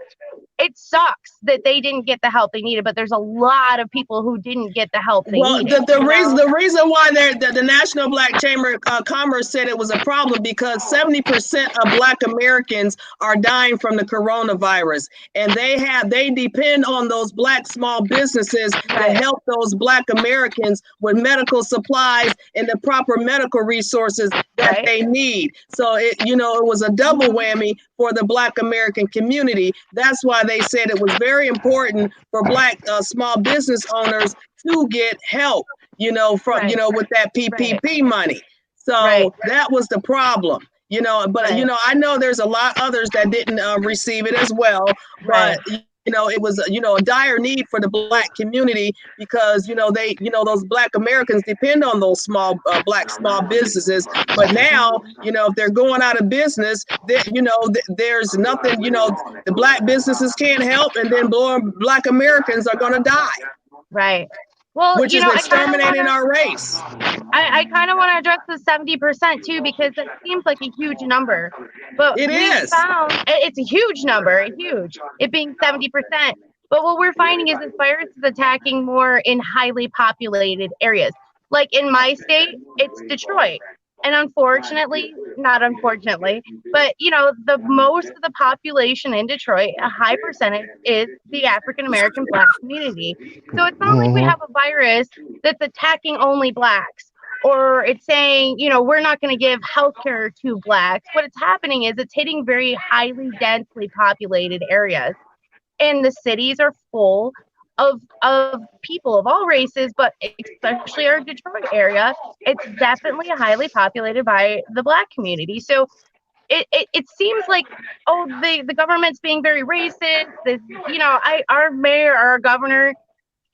[SPEAKER 5] it sucks that they didn't get the help they needed, but there's a lot of people who didn't get the help they needed.
[SPEAKER 4] The reason why the National Black Chamber of Commerce said it was a problem because 70% of Black Americans are dying from the coronavirus, and they depend on those Black small businesses to help those Black Americans with medical supplies and the proper medical resources that they need. So it was a double whammy for the Black American community. That's why they said it was very important for Black small business owners to get help, with that PPP money. So that was the problem, but I know there's a lot others that didn't receive it as well, but it was a dire need for the Black community because those Black Americans depend on those Black small businesses. But now if they're going out of business, there's nothing. The Black businesses can't help, and then Black Americans are going to die.
[SPEAKER 5] Right. Well,
[SPEAKER 4] which is exterminating our race.
[SPEAKER 5] I kind of want to address the 70% too, because it seems like a huge number, but
[SPEAKER 4] it's a
[SPEAKER 5] huge number, huge. It being 70%, But what we're finding is this virus is attacking more in highly populated areas. Like in my state, it's Detroit. And unfortunately, not unfortunately, but the most of the population in Detroit, a high percentage, is the African American Black community. So it's not like we have a virus that's attacking only Blacks, or it's saying, we're not going to give healthcare to Blacks. What it's happening is it's hitting very highly densely populated areas. And the cities are full of people of all races, but especially our Detroit area, it's definitely highly populated by the Black community. So it seems like, the government's being very racist. Our mayor, our governor,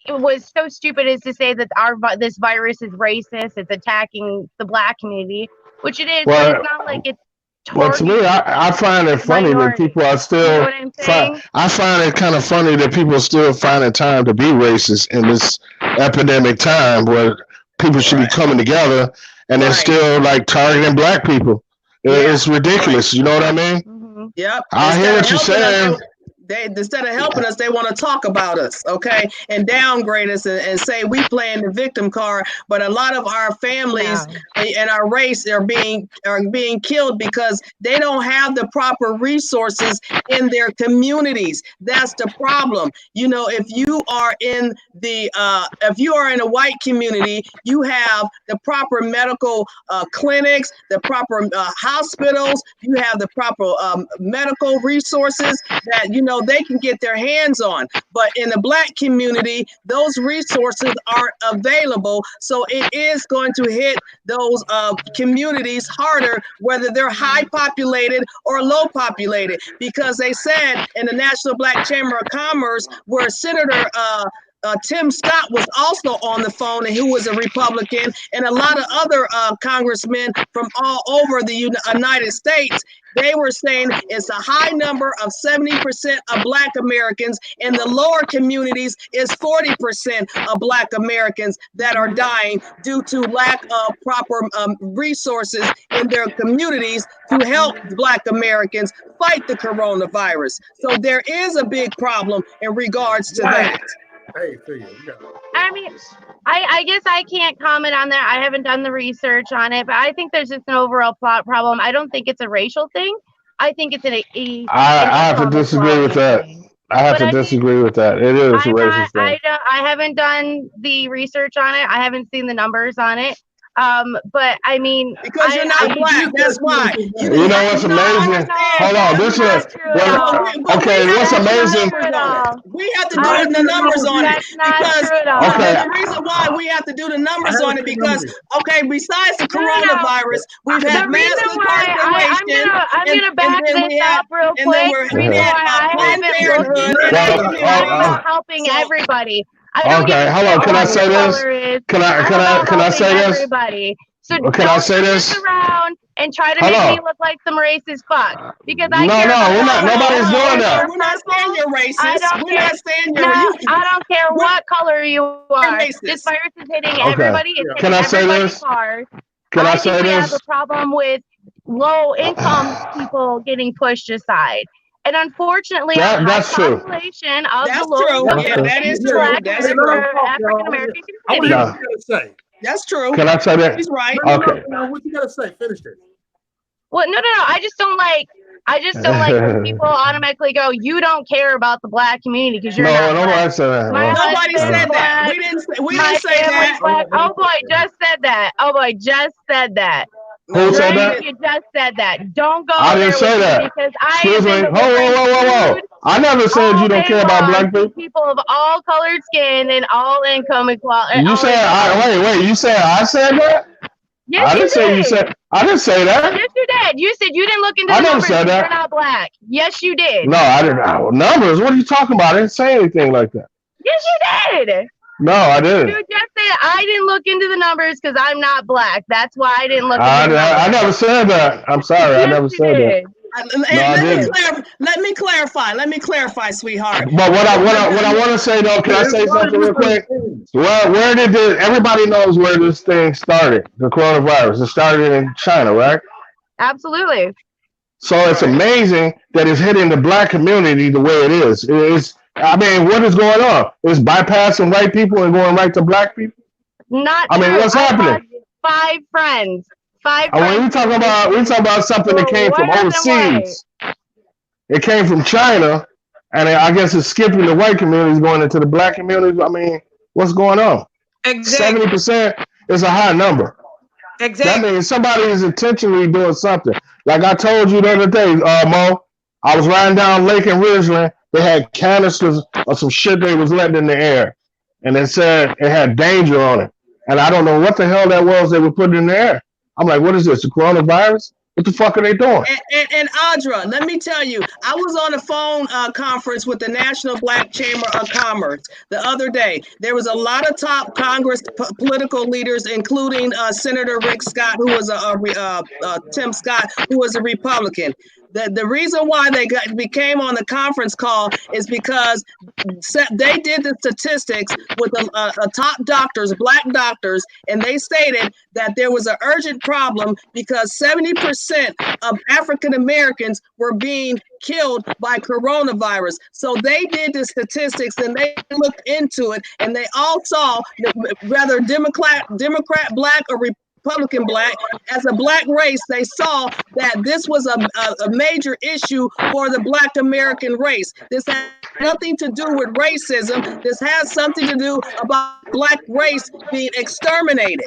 [SPEAKER 5] was so stupid as to say that this virus is racist. It's attacking the Black community, which it is.
[SPEAKER 1] Well,
[SPEAKER 5] but it's not like it's.
[SPEAKER 1] Well, to me, I find it funny that people are still. I find it kind of funny that people are still finding time to be racist in this epidemic time, where people should be coming together, and they're still like targeting Black people. It's ridiculous. You know what I mean?
[SPEAKER 4] Mm-hmm. Yep.
[SPEAKER 1] I hear what you're saying.
[SPEAKER 4] They instead of helping us, they want to talk about us, okay, and downgrade us and say we playing the victim card. But a lot of our families and our race are being killed because they don't have the proper resources in their communities. That's the problem. If you are in a white community, you have the proper medical clinics, the proper hospitals, you have the proper medical resources that they can get their hands on. But in the Black community, those resources aren't available. So it is going to hit those communities harder, whether they're high populated or low populated, because they said in the National Black Chamber of Commerce, where Senator Tim Scott was also on the phone, and who was a Republican, and a lot of other congressmen from all over the United States. They were saying it's a high number of 70% of Black Americans. In the lower communities is 40% of Black Americans that are dying due to lack of proper resources in their communities to help Black Americans fight the coronavirus. So there is a big problem in regards to that.
[SPEAKER 2] Hey,
[SPEAKER 5] I mean, I guess I can't comment on that. I haven't done the research on it, but I think there's just an overall plot problem. I don't think it's a racial thing. I think it's
[SPEAKER 1] I have to disagree with that. I have to disagree with that. It is a racist thing.
[SPEAKER 5] I haven't done the research on it. I haven't seen the numbers on it. But I mean,
[SPEAKER 4] because you're not Black, that's why.
[SPEAKER 1] You know what's amazing? Hold on, this is okay. What's amazing?
[SPEAKER 4] We have to do the numbers on it because the reason why we have to do the numbers on it because besides the coronavirus, we've had mass incarceration.
[SPEAKER 5] I'm gonna back this up real quick. Helping everybody.
[SPEAKER 1] Okay, hold on. Can I say this? Can I say this?
[SPEAKER 5] Everybody. So
[SPEAKER 1] can I say this?
[SPEAKER 5] Around and try to make me look like some racist fuck because I
[SPEAKER 1] we're not. Nobody's doing that.
[SPEAKER 4] We're not saying you're racist. We're not saying you're.
[SPEAKER 5] I don't care what color you are. This virus is hitting everybody. It's
[SPEAKER 1] can I say this? Can I say this?
[SPEAKER 5] We have a problem with low-income people getting pushed aside. And unfortunately,
[SPEAKER 1] that's true.
[SPEAKER 5] Population of
[SPEAKER 4] that's
[SPEAKER 5] the
[SPEAKER 4] true. Yeah, that is true. That's true.
[SPEAKER 5] African American community.
[SPEAKER 2] What you gotta say?
[SPEAKER 4] That's true.
[SPEAKER 1] Can I say that?
[SPEAKER 4] He's right.
[SPEAKER 1] Okay.
[SPEAKER 2] What you gotta say? Finish it.
[SPEAKER 5] Well, no. I just don't like when people automatically go, "You don't care about the Black community because you're not."
[SPEAKER 1] Nobody said that.
[SPEAKER 4] Nobody said that. We didn't say that.
[SPEAKER 5] Black. Oh boy, just said that.
[SPEAKER 1] Who said that?
[SPEAKER 5] You just said that. Don't go.
[SPEAKER 1] I didn't say that.
[SPEAKER 5] Because
[SPEAKER 1] Excuse me. Whoa. I never said you don't care about Black people.
[SPEAKER 5] People of all colored skin and all income equality.
[SPEAKER 1] You said wait. You said I said that?
[SPEAKER 5] Yes,
[SPEAKER 1] I didn't say you said. I didn't say that.
[SPEAKER 5] Yes, you did. You said you didn't look into the
[SPEAKER 1] numbers. I
[SPEAKER 5] never
[SPEAKER 1] said that.
[SPEAKER 5] You're not Black. Yes, you did.
[SPEAKER 1] No, I didn't. Numbers? What are you talking about? I didn't say anything like that.
[SPEAKER 5] Yes, you did.
[SPEAKER 1] No, I didn't.
[SPEAKER 5] You just said I didn't look into the numbers because I'm not Black. That's why I didn't look into the numbers.
[SPEAKER 1] I never said that. I'm sorry.
[SPEAKER 5] Yes,
[SPEAKER 1] I never said that.
[SPEAKER 4] Let me clarify, sweetheart.
[SPEAKER 1] But what I want to say though, can I say something real quick? Where did everybody knows where this thing started? The coronavirus. It started in China, right?
[SPEAKER 5] Absolutely.
[SPEAKER 1] So it's amazing that it's hitting the Black community the way it is. I mean, what is going on? It's bypassing white people and going right to black people.
[SPEAKER 5] Not
[SPEAKER 1] I mean,
[SPEAKER 5] true.
[SPEAKER 1] what's
[SPEAKER 5] I
[SPEAKER 1] happening?
[SPEAKER 5] lost 5 friends. Five
[SPEAKER 1] And when
[SPEAKER 5] friends.
[SPEAKER 1] we talk about something that
[SPEAKER 5] who
[SPEAKER 1] came
[SPEAKER 5] were
[SPEAKER 1] from
[SPEAKER 5] whiter than white.
[SPEAKER 1] overseas. It came from China, and I guess it's skipping the white communities going into the black communities. I mean, what's going on?
[SPEAKER 6] Exactly.
[SPEAKER 1] 70% is a high number. That
[SPEAKER 6] Exactly.
[SPEAKER 1] means somebody is intentionally doing something. Like I told you the other day, Mo, I was riding down Lake in Ridgeland. They had canisters of some shit they was letting in the air, and it said it had danger on it. And I don't know what the hell that was they were putting in the air. I'm like, what is this? The coronavirus? What the fuck are they doing?
[SPEAKER 6] And Audra, let me tell you, I was on a phone conference with the National Black Chamber of Commerce the other day. There was a lot of top Congress political leaders, including Senator Rick Scott, who was Tim Scott, who was a Republican. The reason why they became on the conference call is because they did the statistics with top doctors, black doctors, and they stated that there was an urgent problem because 70% of African Americans were being killed by coronavirus. So they did the statistics and they looked into it, and they all saw whether Democrat black or Republican black, as a black race, they saw that this was a major issue for the Black American race. This has nothing to do with racism. This has something to do about black race being exterminated.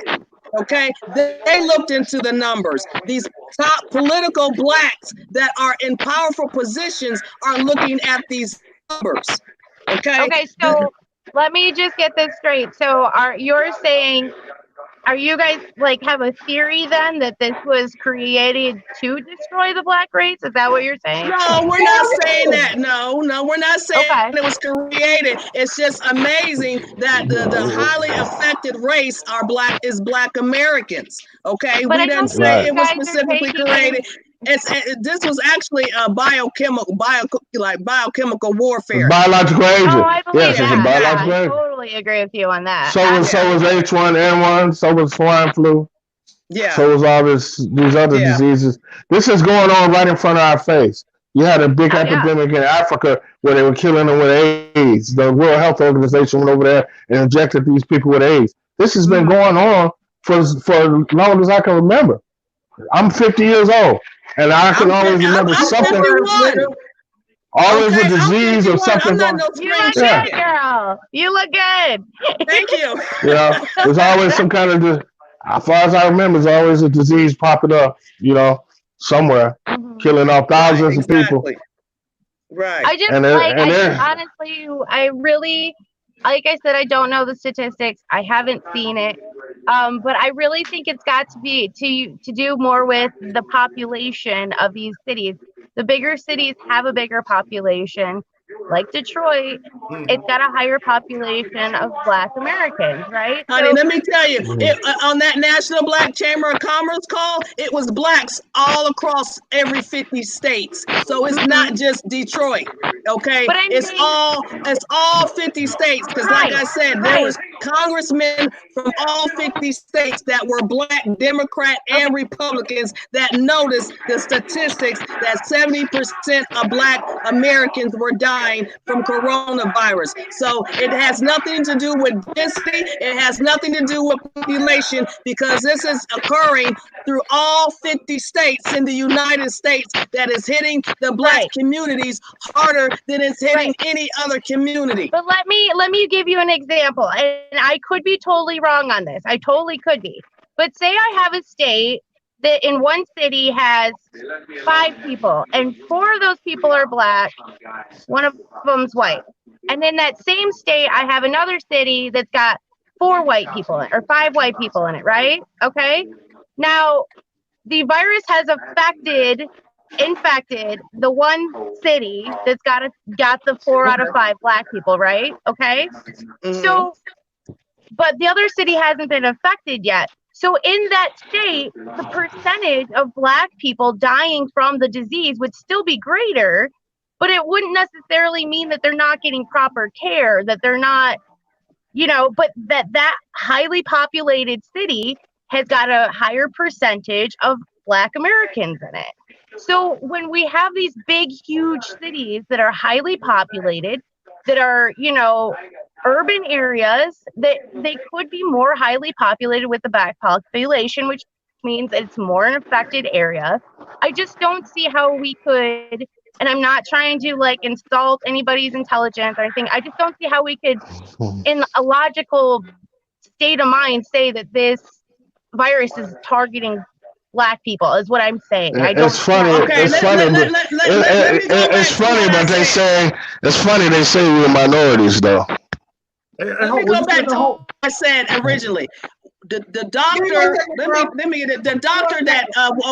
[SPEAKER 6] Okay, they looked into the numbers. These top political blacks that are in powerful positions are looking at these numbers. Okay.
[SPEAKER 5] Okay, so let me just get this straight. So you're saying, are you guys like have a theory then that this was created to destroy the black race? Is that what you're saying?
[SPEAKER 6] No, we're not saying that. No, we're not saying
[SPEAKER 5] Okay.
[SPEAKER 6] it was created. It's just amazing that the highly affected race is Black Americans. Okay,
[SPEAKER 5] But
[SPEAKER 6] we
[SPEAKER 5] I
[SPEAKER 6] didn't
[SPEAKER 5] don't
[SPEAKER 6] say
[SPEAKER 1] Right.
[SPEAKER 6] it was
[SPEAKER 5] think you guys are
[SPEAKER 6] specifically
[SPEAKER 5] taking
[SPEAKER 6] created. This was actually a biochemical warfare.
[SPEAKER 1] Biological agent.
[SPEAKER 5] Oh, I believe
[SPEAKER 1] Yes, it's a
[SPEAKER 5] that.
[SPEAKER 1] biological
[SPEAKER 5] I
[SPEAKER 1] agent.
[SPEAKER 5] totally agree with you on that.
[SPEAKER 1] So was H1N1. So was swine flu.
[SPEAKER 6] Yeah,
[SPEAKER 1] So was all these other
[SPEAKER 6] Yeah.
[SPEAKER 1] diseases. This is going on right in front of our face. You had a big
[SPEAKER 5] Oh, yeah.
[SPEAKER 1] epidemic in Africa where they were killing them with AIDS. The World Health Organization went over there and injected these people with AIDS. This has been going on for as long as I can remember. I'm 50 years old, and I can always remember
[SPEAKER 6] I'm
[SPEAKER 1] something.
[SPEAKER 6] 51.
[SPEAKER 1] Always
[SPEAKER 6] Okay,
[SPEAKER 1] a disease or
[SPEAKER 6] 51.
[SPEAKER 1] something
[SPEAKER 6] I'm not
[SPEAKER 1] going.
[SPEAKER 6] no
[SPEAKER 5] You
[SPEAKER 6] spring
[SPEAKER 5] look
[SPEAKER 1] Yeah.
[SPEAKER 5] good,
[SPEAKER 6] chicken.
[SPEAKER 5] girl. You look good.
[SPEAKER 6] Thank you.
[SPEAKER 1] You know, there's always some kind of, as far as I remember, there's always a disease popping up. You know, somewhere, killing off thousands of people.
[SPEAKER 6] Exactly. Right.
[SPEAKER 5] I just
[SPEAKER 1] And
[SPEAKER 5] honestly, I really, like I said, I don't know the statistics. I haven't seen it. But I really think it's got to be to do more with the population of these cities. The bigger cities have a bigger population. Like Detroit, it's got a higher population of Black Americans, right?
[SPEAKER 6] Honey,
[SPEAKER 5] So
[SPEAKER 6] let me tell you, on that National Black Chamber of Commerce call, it was blacks all across every 50 states. So it's not just Detroit, okay?
[SPEAKER 5] But I
[SPEAKER 6] It's
[SPEAKER 5] mean-
[SPEAKER 6] all 50 states. Because like I said, there was congressmen from all 50 states that were black, Democrat, and Republicans that noticed the statistics that 70% of Black Americans were dying from coronavirus. So it has nothing to do with density. It has nothing to do with population, because this is occurring through all 50 states in the United States that is hitting the Black communities harder than it's hitting any other community.
[SPEAKER 5] But let me give you an example, and I could be totally wrong on this. I totally could be. But say I have a state that in one city has 5 people, and 4 of those people are Black, one of them's white. And in that same state, I have another city that's got 4 white people in it, or 5 white people in it, right? Okay. Now, the virus has infected the one city that's got the 4 out of 5 Black people, right? Okay. So, but the other city hasn't been affected yet. So in that state, the percentage of Black people dying from the disease would still be greater, but it wouldn't necessarily mean that they're not getting proper care, that they're not, but that highly populated city has got a higher percentage of Black Americans in it. So when we have these big, huge cities that are highly populated, that are, urban areas that they could be more highly populated with the black population, which means it's more an affected area. I just don't see how we could, and I'm not trying to like insult anybody's intelligence or anything. I just don't see how we could, in a logical state of mind, say that this virus is targeting black people is what I'm saying. I don't.
[SPEAKER 1] It's funny.
[SPEAKER 6] Okay,
[SPEAKER 1] It's funny.
[SPEAKER 6] let me go back
[SPEAKER 1] It's
[SPEAKER 6] to
[SPEAKER 1] funny,
[SPEAKER 6] what I
[SPEAKER 1] but they
[SPEAKER 6] said.
[SPEAKER 1] say it's funny. They say we're minorities, though.
[SPEAKER 6] Let me go back to what I said originally. The doctor, the doctor that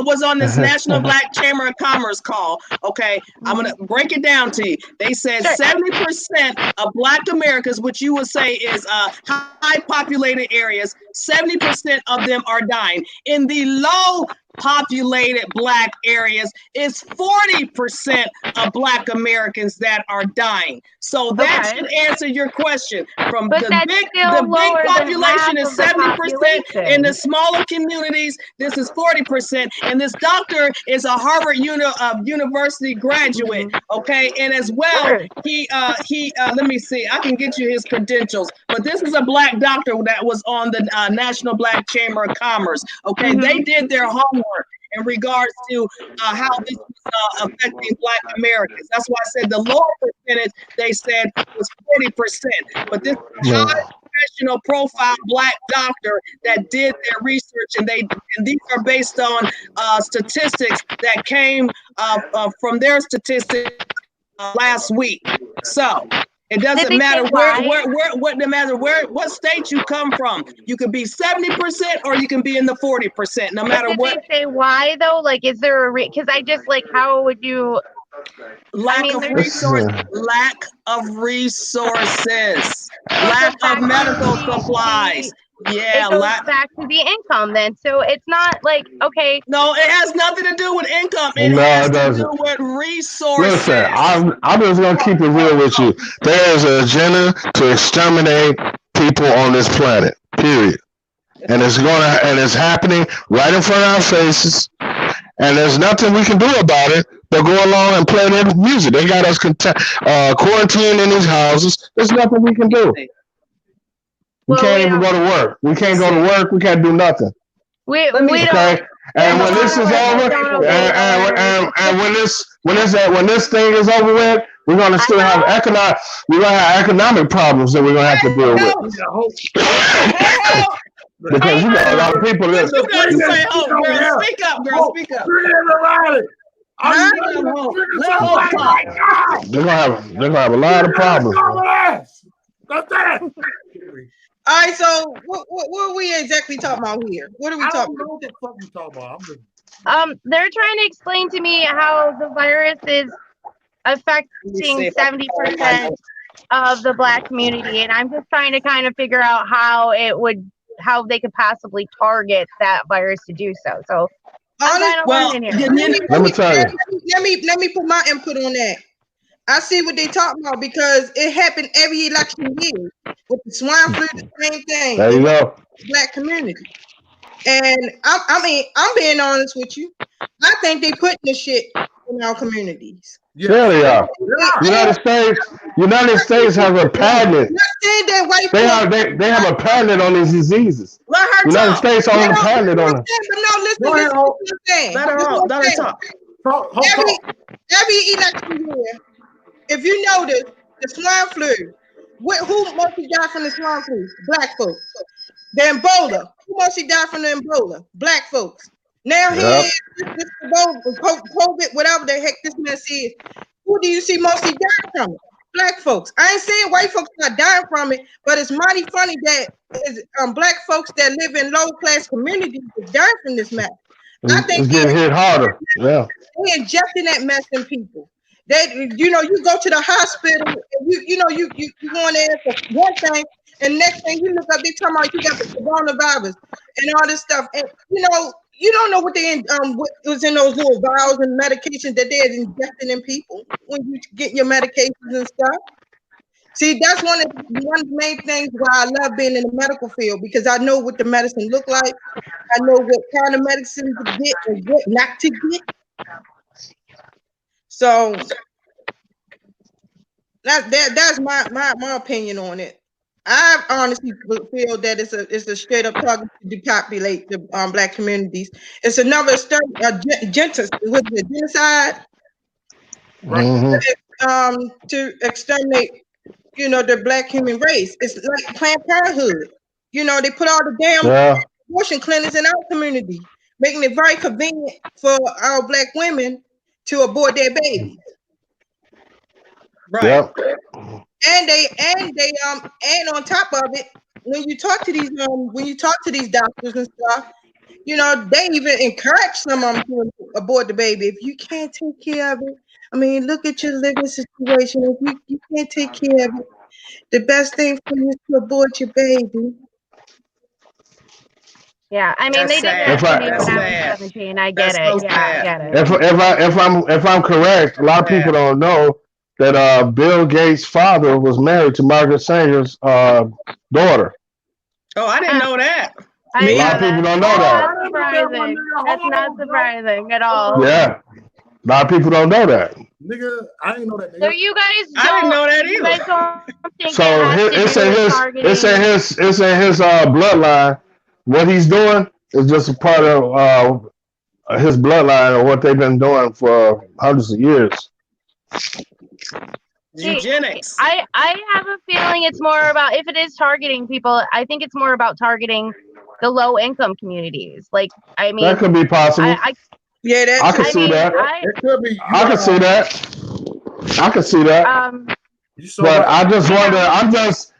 [SPEAKER 6] was on this National Black Chamber of Commerce call. Okay, I'm gonna break it down to you. They said 70% of Black Americans, which you would say is high populated areas, 70% of them are dying. In the low populated Black areas, it's 40% of Black Americans that are dying. So that should answer your question. From the big population is 70%. In the smaller communities, this is 40%. And this doctor is a Harvard University graduate. Okay, and as well, he let me see, I can get you his credentials. But this is a Black doctor that was on the National Black Chamber of Commerce. Okay, they did their homework in regards to how this was affecting Black Americans. That's why I said the lower percentage, they said, was 40%. But this high professional profile Black doctor that did their research, and these are based on statistics that came from their statistics last week. So it doesn't matter what state you come from. You could be 70% or you can be in the 40%. No matter what.
[SPEAKER 5] Did they say why though? Like, is there a because I just like how would you?
[SPEAKER 6] Lack of resources. Lack of medical supplies. Yeah,
[SPEAKER 5] it goes back to the income then. So it's not like, okay.
[SPEAKER 6] No, it has nothing to do with income. It has to do with resources.
[SPEAKER 1] Listen, I'm just gonna keep it real with you. There is an agenda to exterminate people on this planet. Period. And it's happening right in front of our faces. And there's nothing we can do about it but go along and play their music. They got us quarantined in these houses. There's nothing we can do. We can't even go to work. We can't go to work. We can't do nothing.
[SPEAKER 5] We don't.
[SPEAKER 1] And when this is over, and when this thing is over with, we're gonna still have economic problems that we're gonna have to deal with. Because you got a lot of people that.
[SPEAKER 6] Girl, speak up, girl. Speak up.
[SPEAKER 1] They're gonna have a lot of problems.
[SPEAKER 7] All right, so what are we exactly talking about here? What are we talking about?
[SPEAKER 2] What the fuck you talking about?
[SPEAKER 5] They're trying to explain to me how the virus is affecting 70% of the Black community, and I'm just trying to kind of figure out how they could possibly target that virus to do so. So I'm kind of learning here.
[SPEAKER 1] Let me tell you.
[SPEAKER 7] Let me put my input on that. I see what they talking about because it happened every election year with the swine flu, the same thing.
[SPEAKER 1] There you go.
[SPEAKER 7] Black community. And I'm being honest with you. I think they putting this shit in our communities.
[SPEAKER 1] Yeah, they are. United States has a patent. They have a patent on these diseases. United States owns a patent on it.
[SPEAKER 7] But no, listen.
[SPEAKER 6] Let her talk.
[SPEAKER 7] Every election year, if you notice, the swine flu, who mostly died from the swine flu? Black folks. The Ebola, who mostly died from the Ebola? Black folks. Now here, this COVID, whatever the heck this mess is, who do you see mostly dying from it? Black folks. I ain't saying white folks not dying from it, but it's mighty funny that Black folks that live in low class communities is dying from this mess. I think
[SPEAKER 1] it's getting hit harder. Yeah,
[SPEAKER 7] they're injecting that mess in people. They, you go to the hospital, and you go in there for one thing, and next thing you look up, they talking about you got the coronavirus and all this stuff, and you don't know what what was in those little vials and medications that they're injecting in people when you get your medications and stuff. See, that's one of the main things why I love being in the medical field, because I know what the medicine look like. I know what kind of medicine to get and what not to get. So That's my opinion on it. I honestly feel that it's a straight up target to depopulate the black communities. It's another genocide
[SPEAKER 1] Mhm.
[SPEAKER 7] to exterminate, the black human race. It's like Planned Parenthood. They put all the damn
[SPEAKER 1] Yeah.
[SPEAKER 7] abortion clinics in our community, making it very convenient for our black women to abort their babies.
[SPEAKER 6] Right.
[SPEAKER 1] Yep.
[SPEAKER 7] And on top of it, when you talk to these doctors and stuff, they even encourage some of them to abort the baby. If you can't take care of it, I mean, look at your living situation. If you can't take care of it, the best thing for you is to abort your baby.
[SPEAKER 5] Yeah, I mean,
[SPEAKER 6] That's
[SPEAKER 5] they did
[SPEAKER 6] sad.
[SPEAKER 5] that to me
[SPEAKER 6] That's
[SPEAKER 5] when I
[SPEAKER 6] sad.
[SPEAKER 5] was 17. I
[SPEAKER 6] That's
[SPEAKER 5] get it.
[SPEAKER 6] so
[SPEAKER 5] Yeah, I
[SPEAKER 6] sad.
[SPEAKER 5] get it.
[SPEAKER 1] If I'm correct, a lot of people don't know that Bill Gates' father was married to Margaret Sanger's daughter.
[SPEAKER 6] Oh, I didn't know that.
[SPEAKER 5] I
[SPEAKER 1] A
[SPEAKER 5] know
[SPEAKER 1] lot of people
[SPEAKER 5] that.
[SPEAKER 1] don't know
[SPEAKER 5] That's
[SPEAKER 1] that.
[SPEAKER 5] not surprising. That's not surprising at all.
[SPEAKER 1] Yeah, a lot of people don't know that.
[SPEAKER 2] Nigga, I didn't know that.
[SPEAKER 5] So
[SPEAKER 2] Nigga.
[SPEAKER 5] you guys
[SPEAKER 6] I didn't
[SPEAKER 5] don't.
[SPEAKER 6] know that
[SPEAKER 5] You guys
[SPEAKER 6] either.
[SPEAKER 5] don't think
[SPEAKER 1] So
[SPEAKER 5] it has to
[SPEAKER 1] it's
[SPEAKER 5] do
[SPEAKER 1] in
[SPEAKER 5] with
[SPEAKER 1] his
[SPEAKER 5] targeting?
[SPEAKER 1] it's in his bloodline. What he's doing is just a part of his bloodline or what they've been doing for hundreds of years.
[SPEAKER 6] Eugenics.
[SPEAKER 5] I have a feeling it's more about, if it is targeting people, I think it's more about targeting the low income communities. Like, I mean,
[SPEAKER 1] That could be possible.
[SPEAKER 7] Yeah,
[SPEAKER 1] I can see that.
[SPEAKER 2] It could be.
[SPEAKER 1] I can see that. I can see that.
[SPEAKER 2] You saw
[SPEAKER 1] But
[SPEAKER 2] right.
[SPEAKER 1] I just wonder.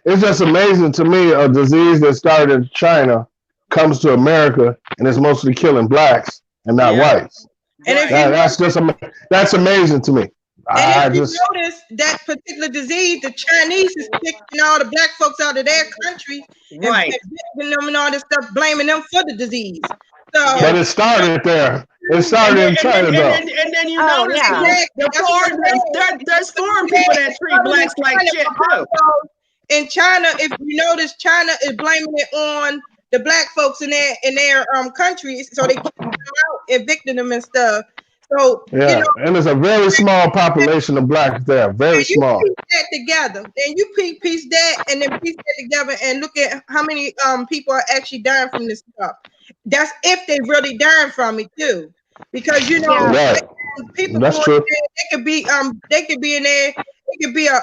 [SPEAKER 1] It's just amazing to me. A disease that started in China comes to America and is mostly killing blacks and not
[SPEAKER 6] Yeah.
[SPEAKER 1] whites.
[SPEAKER 7] And if
[SPEAKER 1] That's amazing to me.
[SPEAKER 7] And if you notice that particular disease, the Chinese is kicking all the black folks out of their country,
[SPEAKER 6] Right.
[SPEAKER 7] and them and all this stuff, blaming them for the disease. So,
[SPEAKER 1] But it started there. It started in China, though.
[SPEAKER 6] And then you notice there's foreign people that treat blacks like shit too.
[SPEAKER 7] In China, if you notice, China is blaming it on the black folks in their countries, so they kick them out, evicting them and stuff. So
[SPEAKER 1] Yeah, and there's a very small population of blacks there. Very small.
[SPEAKER 7] You piece that together, and you piece that, and then piece that together, and look at how many people are actually dying from this stuff. That's if they really dying from it too, because
[SPEAKER 1] Right.
[SPEAKER 7] people
[SPEAKER 1] That's
[SPEAKER 7] true.
[SPEAKER 1] true.
[SPEAKER 7] They could be in there. It could be a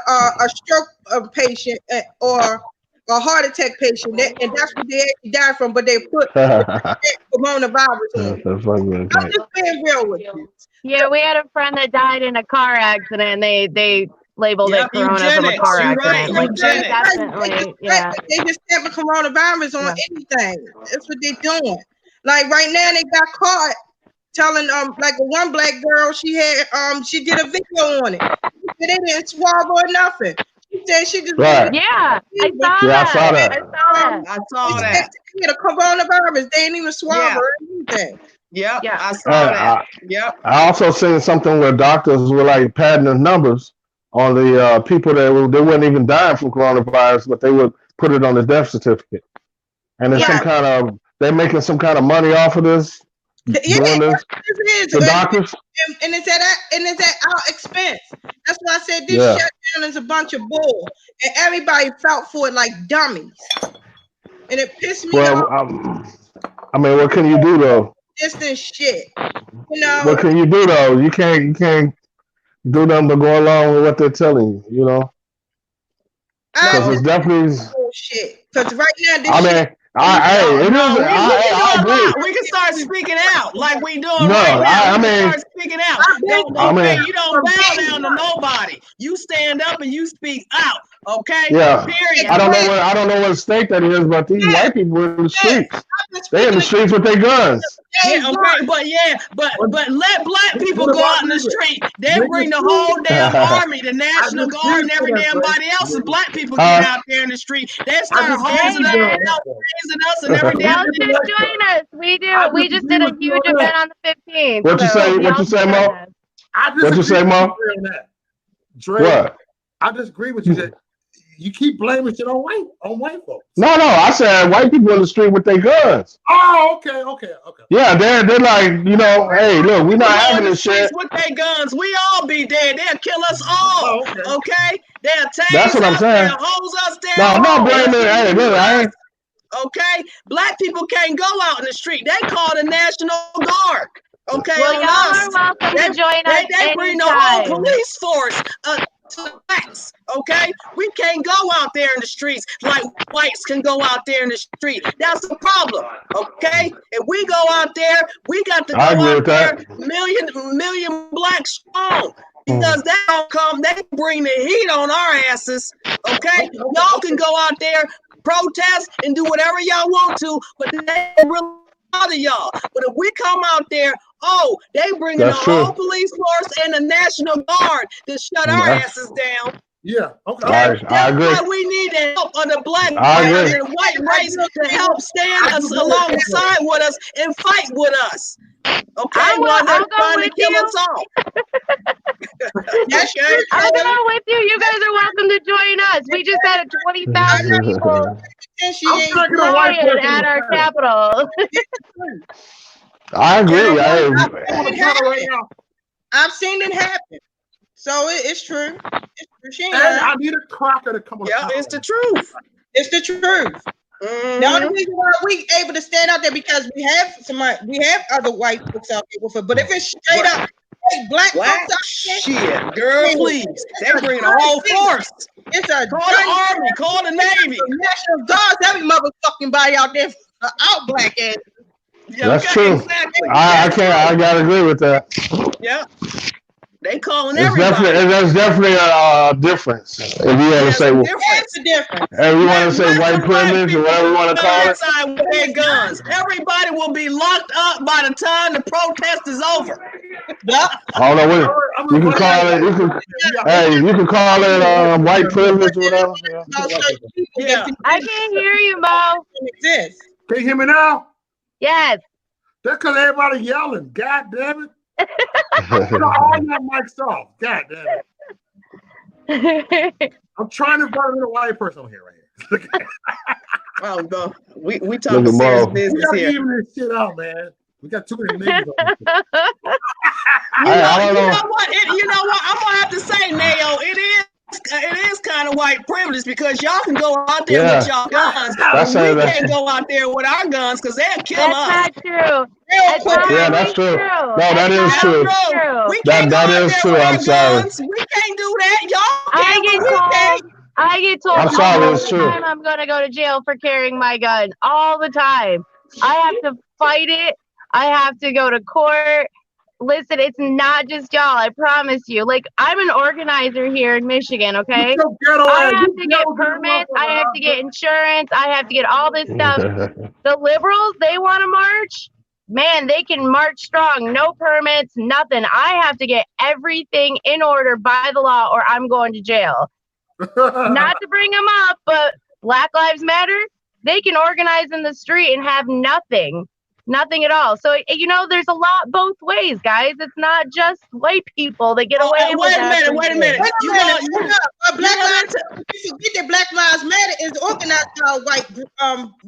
[SPEAKER 7] stroke patient or a heart attack patient, and that's what they actually die from. But they put coronavirus on. I'm just being real with you.
[SPEAKER 5] Yeah, we had a friend that died in a car accident. They labeled it corona from a car accident. Like, definitely, yeah.
[SPEAKER 7] They just have a coronavirus on anything. That's what they're doing. Like right now, they got caught telling like one black girl, she did a video on it. They didn't swab or nothing. She said she just
[SPEAKER 5] Yeah, I saw that.
[SPEAKER 6] I saw that.
[SPEAKER 7] She had a coronavirus. They didn't even swab her or anything.
[SPEAKER 6] Yep, I saw that. Yep.
[SPEAKER 1] I also seen something where doctors were like padding the numbers on the people that they weren't even dying from coronavirus, but they would put it on the death certificate. And there's some kind of, they're making some kind of money off of this. Doing this. The doctors.
[SPEAKER 7] And it's at our expense. That's why I said this shutdown is a bunch of bull, and everybody fought for it like dummies. And it pissed me off.
[SPEAKER 1] I mean, what can you do though?
[SPEAKER 7] Distant shit.
[SPEAKER 1] What can you do though? You can't do nothing but go along with what they're telling you. Because it's definitely
[SPEAKER 7] shit. Because right now, this
[SPEAKER 1] shit. I agree.
[SPEAKER 6] We can start speaking out like we doing
[SPEAKER 1] No,
[SPEAKER 6] right now.
[SPEAKER 1] start
[SPEAKER 6] speaking out. You don't bow down to nobody. You stand up and you speak out. Okay.
[SPEAKER 1] Yeah.
[SPEAKER 6] Period.
[SPEAKER 1] I don't know what state that is, but these white people are in the streets. They in the streets with their guns.
[SPEAKER 6] Yeah, okay, but let black people go out in the street. They bring the whole damn army, the National Guard, and every damn body else. And black people get out there in the street. They start hosing us and every damn
[SPEAKER 5] thing. Just join us. We just did a huge event on the 15th.
[SPEAKER 1] What you say? What you say, Mo? What you say, Mo?
[SPEAKER 2] Dre,
[SPEAKER 1] what?
[SPEAKER 2] I disagree with you that you keep blaming shit on white folks.
[SPEAKER 1] No, I said white people in the street with their guns.
[SPEAKER 2] Oh, okay.
[SPEAKER 1] Yeah, they're like, hey, look, we're not
[SPEAKER 6] People
[SPEAKER 1] having
[SPEAKER 6] in the
[SPEAKER 1] this shit.
[SPEAKER 6] streets with their guns. We all be dead. They'll kill us all.
[SPEAKER 2] Oh, okay.
[SPEAKER 6] Okay? They'll tase
[SPEAKER 1] That's what I'm
[SPEAKER 6] us.
[SPEAKER 1] saying.
[SPEAKER 6] They'll hose us
[SPEAKER 1] No,
[SPEAKER 6] down.
[SPEAKER 1] I'm not blaming. Hey, look, I ain't.
[SPEAKER 6] Okay? Black people can't go out in the street. They call the National Guard. Okay?
[SPEAKER 5] Well,
[SPEAKER 6] on
[SPEAKER 5] y'all
[SPEAKER 6] us.
[SPEAKER 5] are welcome to join us
[SPEAKER 6] They bring the whole
[SPEAKER 5] anytime.
[SPEAKER 6] police force to us, okay? We can't go out there in the streets like whites can go out there in the street. That's the problem, okay? If we go out there, we got to go
[SPEAKER 1] I agree
[SPEAKER 6] out
[SPEAKER 1] with
[SPEAKER 6] there
[SPEAKER 1] that.
[SPEAKER 6] million black strong. Because they don't come, they bring the heat on our asses, okay? Y'all can go out there, protest, and do whatever y'all want to, but they don't really bother y'all. But if we come out there, they bringing the
[SPEAKER 1] That's true.
[SPEAKER 6] whole police force and the National Guard to shut our
[SPEAKER 1] Yeah.
[SPEAKER 6] asses down.
[SPEAKER 2] Yeah. Okay.
[SPEAKER 1] I
[SPEAKER 6] That's
[SPEAKER 1] agree.
[SPEAKER 6] why we need the help of the black
[SPEAKER 1] I
[SPEAKER 6] race
[SPEAKER 1] agree.
[SPEAKER 6] and the white race to help stand us alongside with us and fight with us. Okay, while they're
[SPEAKER 5] I'll go
[SPEAKER 6] trying to
[SPEAKER 5] with
[SPEAKER 6] kill
[SPEAKER 5] you.
[SPEAKER 6] us all.
[SPEAKER 7] That's
[SPEAKER 6] Okay?
[SPEAKER 7] true.
[SPEAKER 5] I'll go with you. You guys are welcome to join us. We just had 20,000 people
[SPEAKER 7] Appreciate
[SPEAKER 2] I'm a white
[SPEAKER 5] riot
[SPEAKER 2] person.
[SPEAKER 5] at our Capitol.
[SPEAKER 1] I agree.
[SPEAKER 7] I've seen it happen. So it's true. It's true. She ain't
[SPEAKER 2] And
[SPEAKER 7] lying.
[SPEAKER 2] I need a Crocker to come on.
[SPEAKER 6] Yeah, it's the truth.
[SPEAKER 7] It's the truth. The only reason why we able to stand out there because we have other white folks out there with it. But if it's straight up black folks
[SPEAKER 6] Black
[SPEAKER 7] out there,
[SPEAKER 6] shit, girl, please. They bring the whole force.
[SPEAKER 7] it's a
[SPEAKER 6] Call the Army, call the Navy.
[SPEAKER 7] National Guards, every motherfucking body out there out black ass.
[SPEAKER 6] Yeah,
[SPEAKER 1] That's
[SPEAKER 6] okay,
[SPEAKER 1] true.
[SPEAKER 6] Exactly.
[SPEAKER 1] I can't. I gotta agree with that.
[SPEAKER 6] Yeah. They calling
[SPEAKER 1] It's
[SPEAKER 6] everybody.
[SPEAKER 1] there's definitely a difference. If you want to
[SPEAKER 6] There's
[SPEAKER 1] say,
[SPEAKER 6] a
[SPEAKER 1] if
[SPEAKER 6] difference.
[SPEAKER 7] That's the difference.
[SPEAKER 1] you want to say white privilege or whatever you want to call it.
[SPEAKER 6] Outside with their guns. Everybody will be locked up by the time the protest is over.
[SPEAKER 7] Yep.
[SPEAKER 1] I don't know what you can call it. You can call it white privilege or whatever.
[SPEAKER 6] Yeah.
[SPEAKER 5] I can't hear you, Mo.
[SPEAKER 7] Exist.
[SPEAKER 2] Can you hear me now?
[SPEAKER 5] Yes.
[SPEAKER 2] That's because everybody yelling. God damn it. All your mics off. God damn it. I'm trying to find a white person here right here.
[SPEAKER 6] Oh no. We
[SPEAKER 1] Look
[SPEAKER 6] talking
[SPEAKER 1] at
[SPEAKER 6] serious
[SPEAKER 1] Mo.
[SPEAKER 2] We
[SPEAKER 6] business
[SPEAKER 2] gotta
[SPEAKER 6] here.
[SPEAKER 2] even this shit out, man. We got too many niggas on this shit.
[SPEAKER 1] I don't
[SPEAKER 6] You
[SPEAKER 1] know.
[SPEAKER 6] know what? I'm gonna have to say, Nayo, it is kind of white privilege because y'all can go out there with y'all guns.
[SPEAKER 1] That's
[SPEAKER 6] But we
[SPEAKER 1] how-
[SPEAKER 6] can't go out there with our guns because they'll kill
[SPEAKER 5] That's
[SPEAKER 6] us.
[SPEAKER 5] not true.
[SPEAKER 7] Real
[SPEAKER 5] That's
[SPEAKER 7] quick.
[SPEAKER 5] not
[SPEAKER 1] Yeah,
[SPEAKER 5] really
[SPEAKER 1] that's true. No, that
[SPEAKER 5] That's
[SPEAKER 1] is
[SPEAKER 5] not
[SPEAKER 1] true.
[SPEAKER 5] true.
[SPEAKER 6] We can't
[SPEAKER 1] That
[SPEAKER 6] go out
[SPEAKER 1] is
[SPEAKER 6] there
[SPEAKER 1] true.
[SPEAKER 6] with
[SPEAKER 1] I'm
[SPEAKER 6] our
[SPEAKER 1] sorry.
[SPEAKER 6] guns. We can't do that. Y'all
[SPEAKER 5] I
[SPEAKER 6] can't,
[SPEAKER 5] get
[SPEAKER 6] but we can.
[SPEAKER 5] told. I get told
[SPEAKER 1] I'm sorry,
[SPEAKER 5] all
[SPEAKER 1] it's
[SPEAKER 5] the
[SPEAKER 1] true.
[SPEAKER 5] time I'm gonna go to jail for carrying my gun. All the time. I have to fight it. I have to go to court. Listen, it's not just y'all. I promise you. Like, I'm an organizer here in Michigan. Okay.
[SPEAKER 2] Get your ghetto
[SPEAKER 5] I
[SPEAKER 2] ass.
[SPEAKER 5] have
[SPEAKER 2] You
[SPEAKER 5] to get
[SPEAKER 2] ghetto
[SPEAKER 5] permits. I have to get
[SPEAKER 2] motherfucker.
[SPEAKER 5] insurance. I have to get all this stuff. The liberals, they want to march. Man, they can march strong. No permits, nothing. I have to get everything in order by the law or I'm going to jail. Not to bring them up, but Black Lives Matter, they can organize in the street and have nothing. Nothing at all. So, there's a lot both ways, guys. It's not just white people that get away with
[SPEAKER 6] Wait a
[SPEAKER 5] everything.
[SPEAKER 6] minute.
[SPEAKER 7] Wait a minute. Hold up. Black
[SPEAKER 6] know
[SPEAKER 7] Lives you forget that Black Lives Matter is organized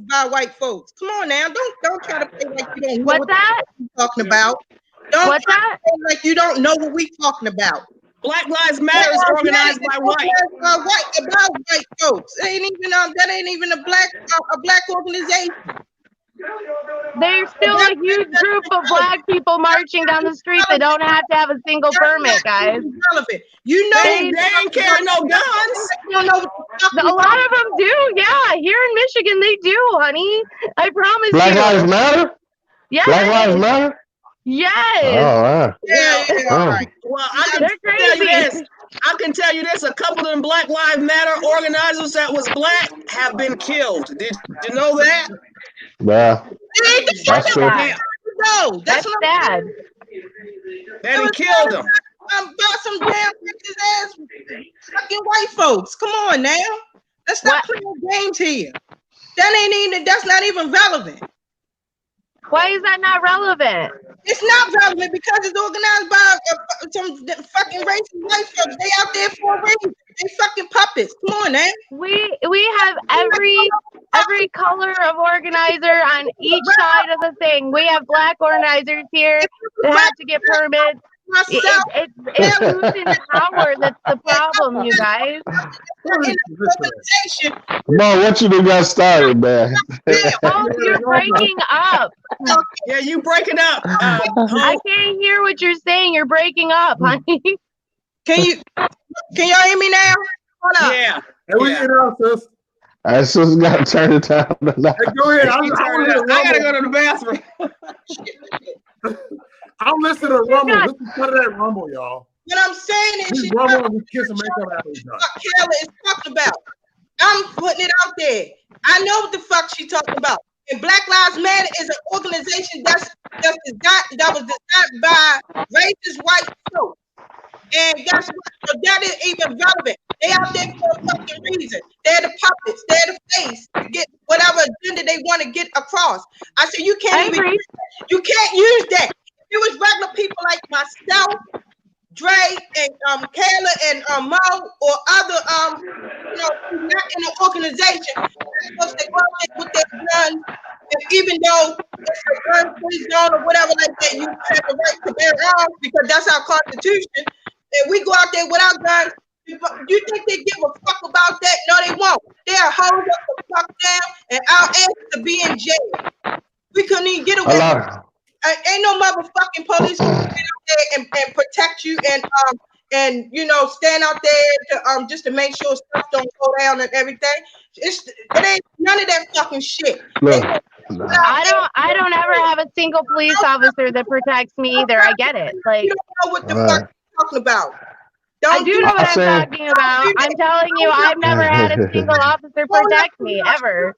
[SPEAKER 7] by white folks. Come on now. Don't try to play like you don't know
[SPEAKER 5] What's
[SPEAKER 7] what
[SPEAKER 5] that?
[SPEAKER 7] we're talking about. Don't
[SPEAKER 5] What's
[SPEAKER 7] try
[SPEAKER 5] that?
[SPEAKER 7] to play like you don't know what we're talking about.
[SPEAKER 6] Black Lives Matter is organized by white.
[SPEAKER 7] About white folks. That ain't even a black organization.
[SPEAKER 5] There's still a huge group of black people marching down the street that don't have to have a single permit, guys.
[SPEAKER 7] Relevant. You know
[SPEAKER 6] They ain't carrying no guns.
[SPEAKER 7] You don't know what you're talking
[SPEAKER 5] A lot of them do, yeah. Here in Michigan, they do, honey. I promise
[SPEAKER 1] Black
[SPEAKER 5] you.
[SPEAKER 1] Lives Matter?
[SPEAKER 5] Yes.
[SPEAKER 1] Black Lives Matter?
[SPEAKER 5] Yes.
[SPEAKER 1] Oh, wow.
[SPEAKER 7] Yeah, all right.
[SPEAKER 6] Well, I can
[SPEAKER 5] They're
[SPEAKER 6] tell you
[SPEAKER 5] crazy.
[SPEAKER 6] this. I can tell you this. A couple of them Black Lives Matter organizers that was black have been killed. Did you know that?
[SPEAKER 1] Yeah. That's true.
[SPEAKER 6] Yeah.
[SPEAKER 7] No,
[SPEAKER 5] That's
[SPEAKER 7] what I'm
[SPEAKER 5] sad.
[SPEAKER 6] They done killed them.
[SPEAKER 7] about some damn racist ass fucking white folks. Come on now. Let's stop playing games here. That's not even relevant.
[SPEAKER 5] Why is that not relevant?
[SPEAKER 7] It's not relevant because it's organized by some fucking racist white folks. They out there for a reason. They fucking puppets. Come on, man.
[SPEAKER 5] We have every color of organizer on each side of the thing. We have black organizers here that have to get permits.
[SPEAKER 7] Myself,
[SPEAKER 5] It's losing power that's the problem, you guys.
[SPEAKER 7] organization.
[SPEAKER 1] Mo, what you done got started, man?
[SPEAKER 5] Oh, you're breaking up.
[SPEAKER 6] Yeah, you breaking up.
[SPEAKER 5] I can't hear what you're saying. You're breaking up, honey.
[SPEAKER 7] Can y'all hear me now? Hold up.
[SPEAKER 6] Yeah.
[SPEAKER 2] Hey, we
[SPEAKER 6] Yeah.
[SPEAKER 2] get out, sis.
[SPEAKER 1] I just got to turn it down tonight.
[SPEAKER 2] Hey, go ahead.
[SPEAKER 6] I gotta go to the bathroom.
[SPEAKER 2] I'm listening to Rumble. Listen to that Rumble, y'all.
[SPEAKER 7] What I'm saying is,
[SPEAKER 2] We
[SPEAKER 7] she's
[SPEAKER 2] Rumble and we kiss and make up after we done.
[SPEAKER 7] what Kayla is talking about. I'm putting it out there. I know what the fuck she talking about. And Black Lives Matter is an organization that was designed by racist white folks. And guess what? So that is even relevant. They out there for a fucking reason. They're the puppets. They're the face to get whatever agenda they want to get across. I said you can't even.
[SPEAKER 5] agree.
[SPEAKER 7] You can't use that. If it was regular people like myself, Dre, and Kayla, and Mo, or other not in the organization, they're supposed to go out there with their guns. And even though it's a gun-free zone or whatever like that, you have the right to bear arms because that's our constitution. And we go out there without guns. You think they give a fuck about that? No, they won't. They'll hold us the fuck down, and our ass to be in jail. We couldn't even get away. Ain't no motherfucking police gonna get out there and protect you and stand out there to just to make sure stuff don't go down and everything. It ain't none of that fucking shit.
[SPEAKER 1] Look,
[SPEAKER 5] I don't ever have a single police officer that protects me either. I get it. Like,
[SPEAKER 7] You don't know what the fuck you're talking about.
[SPEAKER 5] I do know what I'm
[SPEAKER 1] saying-
[SPEAKER 5] talking about. I'm telling you, I've never had a single officer protect me ever.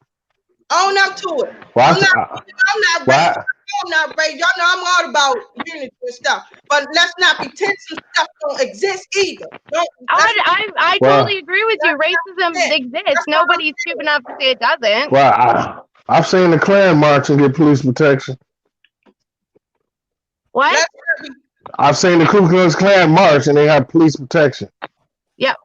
[SPEAKER 7] Own up to it.
[SPEAKER 1] Well,
[SPEAKER 7] I'm not
[SPEAKER 1] why-
[SPEAKER 7] racist. I'm not racist. Y'all know I'm all about unity and stuff. But let's not pretend some stuff don't exist either.
[SPEAKER 5] I totally agree with you. Racism exists. Nobody's stupid enough to say it doesn't.
[SPEAKER 1] Well, I've seen the Klan march and get police protection.
[SPEAKER 5] What?
[SPEAKER 1] I've seen the Ku Klux Klan march and they have police protection.
[SPEAKER 5] Yep.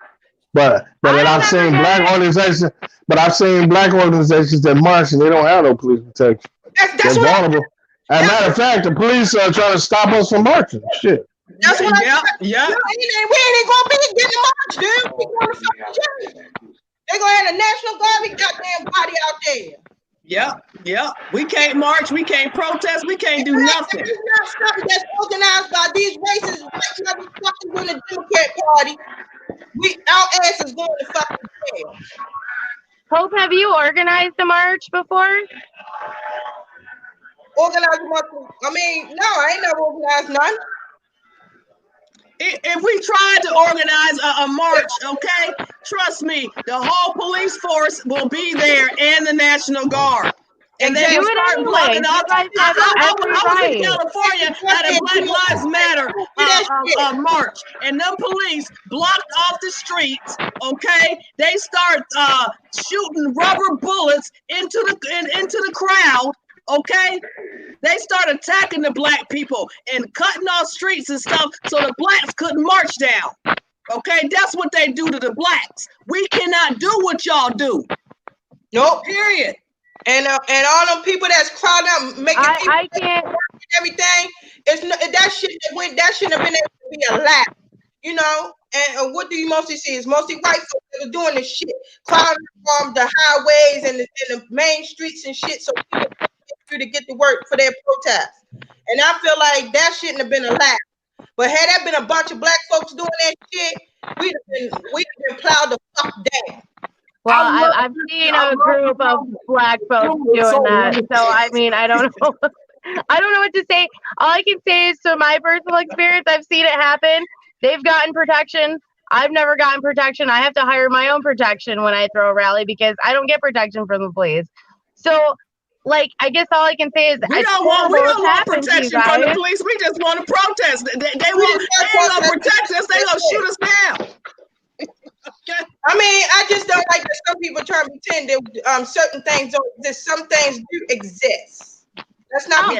[SPEAKER 1] But then I've seen black organizations. But I've seen black organizations that march and they don't have no police protection.
[SPEAKER 7] That's
[SPEAKER 1] They're
[SPEAKER 7] what
[SPEAKER 1] vulnerable. As a matter of fact, the police are trying to stop us from marching. Shit.
[SPEAKER 7] That's what
[SPEAKER 6] Yeah,
[SPEAKER 7] I'm
[SPEAKER 6] yeah.
[SPEAKER 7] We ain't gonna be getting march, dude. We going to fucking jail. They gonna have the National Guard goddamn body out there.
[SPEAKER 6] Yeah. We can't march. We can't protest. We can't do nothing.
[SPEAKER 7] It's not something that's organized by these racist white motherfuckers in the Democrat Party. Our ass is going to fucking jail.
[SPEAKER 5] Hope, have you organized a march before?
[SPEAKER 7] Organized I mean, no, I ain't never organized none.
[SPEAKER 6] If we tried to organize a march, okay, trust me, the whole police force will be there and the National Guard. And they
[SPEAKER 5] Do
[SPEAKER 6] will
[SPEAKER 5] it
[SPEAKER 6] start
[SPEAKER 5] anyway.
[SPEAKER 6] blocking off.
[SPEAKER 5] You guys have
[SPEAKER 6] I
[SPEAKER 5] every
[SPEAKER 6] was
[SPEAKER 5] right.
[SPEAKER 6] in California at a Black Lives Matter march, and them police blocked off the streets. Okay, they start shooting rubber bullets into the crowd. Okay, they start attacking the black people and cutting off streets and stuff so the blacks couldn't march down. Okay, that's what they do to the blacks. We cannot do what y'all do.
[SPEAKER 7] Nope.
[SPEAKER 6] Period.
[SPEAKER 7] And all them people that's crowding out, making people
[SPEAKER 5] I can't.
[SPEAKER 7] and everything. It's no, that shit that went. That shouldn't have been able to be allowed. You know. And what do you mostly see? It's mostly white folks that are doing this shit, crowding the highways and the main streets and shit, so people to get to work for their protest. And I feel like that shouldn't have been allowed. But had that been a bunch of black folks doing that shit, we'd have been plowed the fuck down.
[SPEAKER 5] Well, I've seen a group of black folks doing that. So, I mean, I don't know. I don't know what to say. All I can say is, from my personal experience, I've seen it happen. They've gotten protection. I've never gotten protection. I have to hire my own protection when I throw a rally because I don't get protection from the police. So, like, I guess all I can say is
[SPEAKER 6] we don't want protection from the police. We just want to protest. They ain't gonna protect us. They gonna shoot us down.
[SPEAKER 7] I mean, I just don't like that some people try to pretend that certain things don't exist. Some things do exist. That's not.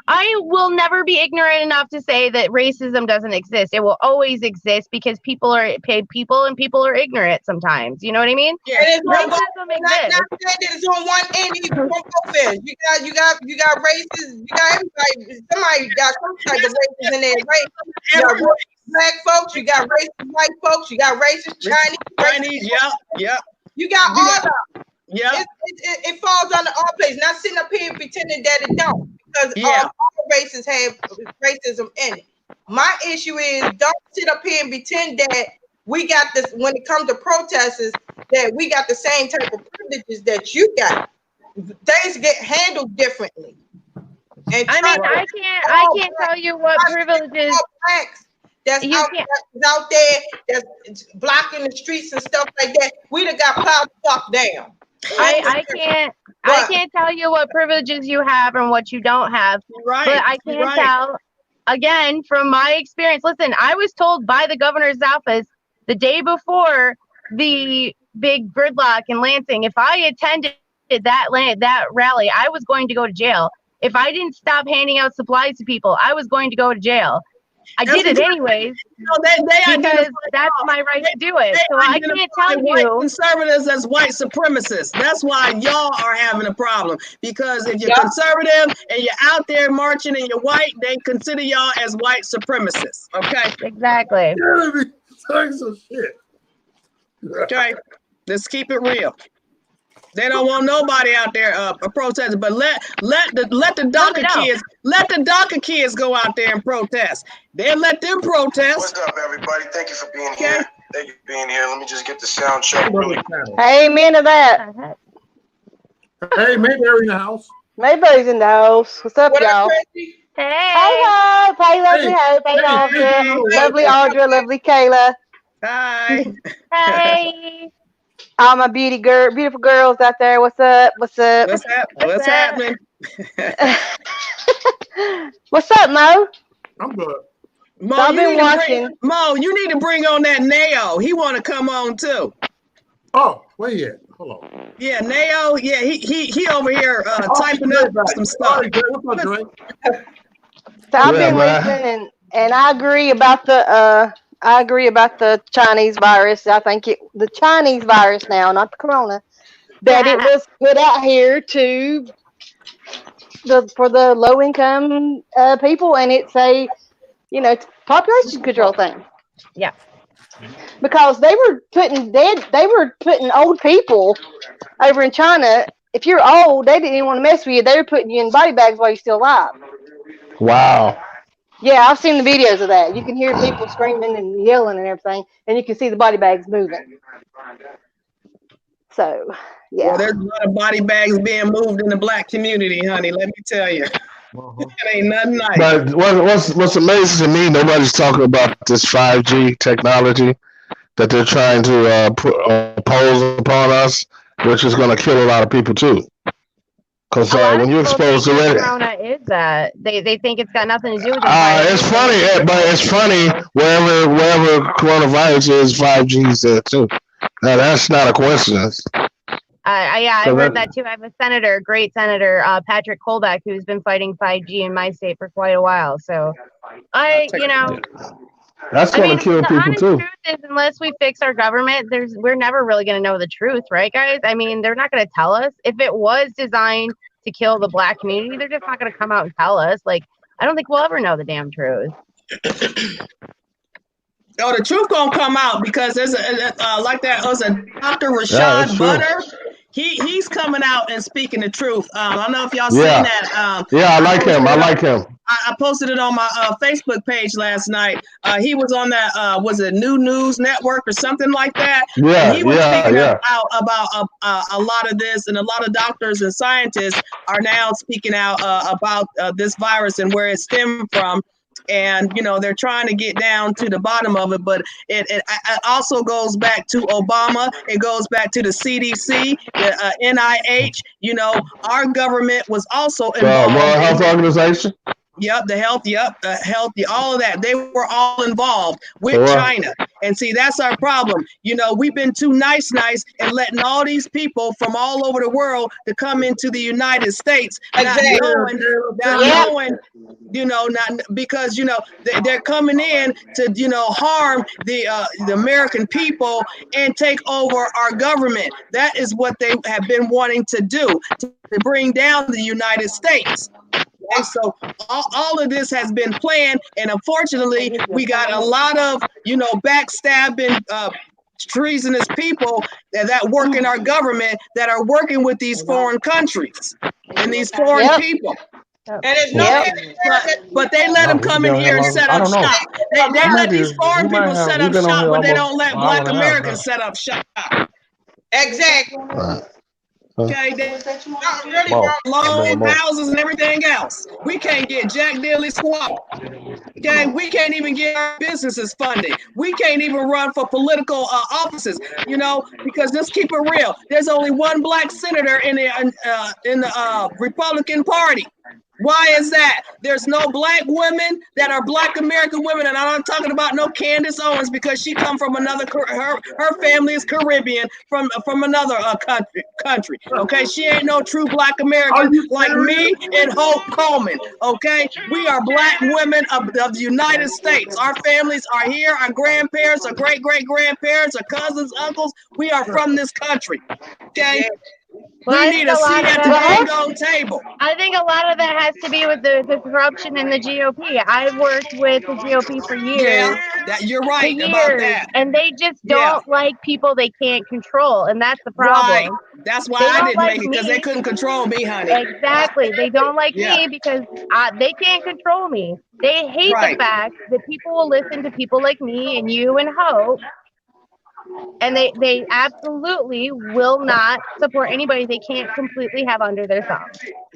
[SPEAKER 5] I will never be ignorant enough to say that racism doesn't exist. It will always exist because people are paid people and people are ignorant sometimes. You know what I mean?
[SPEAKER 6] Yeah.
[SPEAKER 7] And it's on both,
[SPEAKER 5] Racism
[SPEAKER 7] not saying
[SPEAKER 5] exists.
[SPEAKER 7] that it's on one end, it's on both ends. You got races, you got everybody, somebody got some type of races in there, right? You got racist black folks, you got racist white folks, you got racist Chinese,
[SPEAKER 6] Yep.
[SPEAKER 7] you got all of them.
[SPEAKER 6] Yep.
[SPEAKER 7] It falls under all places. Not sitting up here pretending that it don't, because all races have racism in it. My issue is don't sit up here and pretend that we got this when it comes to protesters, that we got the same type of privileges that you got. Things get handled differently. And
[SPEAKER 5] I mean, I can't tell you what privileges.
[SPEAKER 7] That's out there, that's blocking the streets and stuff like that. We done got plowed the fuck down.
[SPEAKER 5] I can't tell you what privileges you have and what you don't have.
[SPEAKER 6] Right.
[SPEAKER 5] But I can tell, again, from my experience. Listen, I was told by the governor's office the day before the big gridlock in Lansing, if I attended that rally, I was going to go to jail. If I didn't stop handing out supplies to people, I was going to go to jail. I did it anyways, because that's my right to do it. So I can't tell you.
[SPEAKER 6] Conservatives as white supremacists. That's why y'all are having a problem. Because if you're conservative and you're out there marching and you're white, they consider y'all as white supremacists. Okay?
[SPEAKER 5] Exactly.
[SPEAKER 2] Some shit.
[SPEAKER 6] Okay? Let's keep it real. They don't want nobody out there protesting, but let the DACA kids go out there and protest. They let them protest.
[SPEAKER 8] What's up, everybody? Thank you for being here. Thank you for being here. Let me just get the sound check really quick.
[SPEAKER 9] Amen to that.
[SPEAKER 2] Hey, Mayberry in the house.
[SPEAKER 9] Mayberry's in the house. What's up, y'all?
[SPEAKER 5] Hey.
[SPEAKER 9] Hey, Hope. Hey, lovely Hope. Hey, Audra. Lovely Audra. Lovely Kayla.
[SPEAKER 6] Hi.
[SPEAKER 5] Hey.
[SPEAKER 9] All my beautiful girls out there. What's up? What's up?
[SPEAKER 6] What's happening?
[SPEAKER 9] What's up, Mo?
[SPEAKER 2] I'm good.
[SPEAKER 6] Mo,
[SPEAKER 9] I've been watching.
[SPEAKER 6] Mo, you need to bring on that Nao. He want to come on too.
[SPEAKER 2] Oh, where you at? Hold on.
[SPEAKER 6] Yeah, Nao. Yeah, he over here typing up some stuff.
[SPEAKER 2] Sorry, what's up, Dre?
[SPEAKER 9] So I've been listening, and I agree about the Chinese virus. I think the Chinese virus now, not the corona, that it was put out here for the low income people, and it's a population control thing.
[SPEAKER 5] Yeah.
[SPEAKER 9] Because they were putting old people over in China. If you're old, they didn't even want to mess with you. They were putting you in body bags while you're still alive.
[SPEAKER 1] Wow.
[SPEAKER 9] Yeah, I've seen the videos of that. You can hear people screaming and yelling and everything, and you can see the body bags moving. So, yeah.
[SPEAKER 6] Well, there's a lot of body bags being moved in the black community, honey. Let me tell you. It ain't nothing nice.
[SPEAKER 1] But what's amazing to me, nobody's talking about this 5G technology that they're trying to impose upon us, which is going to kill a lot of people too. Because when you're exposed to it,
[SPEAKER 5] corona is that they think it's got nothing to do with it.
[SPEAKER 1] It's funny, but it's funny wherever coronavirus is, 5G is there too. Now that's not a coincidence.
[SPEAKER 5] I heard that too. I have a great senator, Patrick Colbeck, who's been fighting 5G in my state for quite a while. So that's
[SPEAKER 1] going to kill people too.
[SPEAKER 5] The truth is, unless we fix our government, we're never really going to know the truth, right, guys? I mean, they're not going to tell us. If it was designed to kill the black community, they're just not going to come out and tell us. Like, I don't think we'll ever know the damn truth.
[SPEAKER 6] Oh, the truth gonna come out because there's a Dr. Rashad Butter. He's coming out and speaking the truth. I don't know if y'all seen that.
[SPEAKER 1] I like him.
[SPEAKER 6] I posted it on my Facebook page last night. He was on that was it New News Network or something like that?
[SPEAKER 1] Yeah,
[SPEAKER 6] and he was speaking about a lot of this, and a lot of doctors and scientists are now speaking out about this virus and where it stemmed from. And they're trying to get down to the bottom of it, but it also goes back to Obama. It goes back to the CDC, the NIH. Our government was also involved.
[SPEAKER 1] World Health Organization.
[SPEAKER 6] Yep, the health, all of that. They were all involved with
[SPEAKER 1] Correct.
[SPEAKER 6] China. And see, that's our problem. You know, we've been too nice and letting all these people from all over the world to come into the United States,
[SPEAKER 7] Exactly.
[SPEAKER 6] not knowing, you know, not because, you know, they're coming in to, you know, harm the American people and take over our government. That is what they have been wanting to do, to bring down the United States. And so all of this has been planned, and unfortunately, we got a lot of, you know, backstabbing, treasonous people that work in our government that are working with these foreign countries and these foreign people.
[SPEAKER 7] And it's no
[SPEAKER 6] but they let them come in here and set up shop. They let these foreign people set up shop, but they don't let Black Americans set up shop.
[SPEAKER 7] Exactly.
[SPEAKER 6] Okay, loan houses and everything else. We can't get Jack Diddley squat. Okay, we can't even get our businesses funded. We can't even run for political offices. You know, because let's keep it real. There's only one Black senator in the Republican Party. Why is that? There's no Black women that are Black American women, and I'm not talking about no Candace Owens because she come from another. Her family is Caribbean from another country. Okay, she ain't no true Black American like me and Hope Coleman. Okay, we are Black women of the United States. Our families are here. Our grandparents, our great grandparents, our cousins, uncles. We are from this country. Okay.
[SPEAKER 5] Well,
[SPEAKER 6] we need a seat at the dang table.
[SPEAKER 5] I think a lot of that has to be with the corruption in the GOP. I've worked with the GOP for years.
[SPEAKER 6] Yeah, you're right about that.
[SPEAKER 5] And they just don't like people they can't control, and that's the problem.
[SPEAKER 6] Right. That's why I didn't make it, because they couldn't control me, honey.
[SPEAKER 5] Exactly. They don't like me because they can't control me. They hate the fact that people will listen to people like me and you and Hope. And they absolutely will not support anybody they can't completely have under their thumb.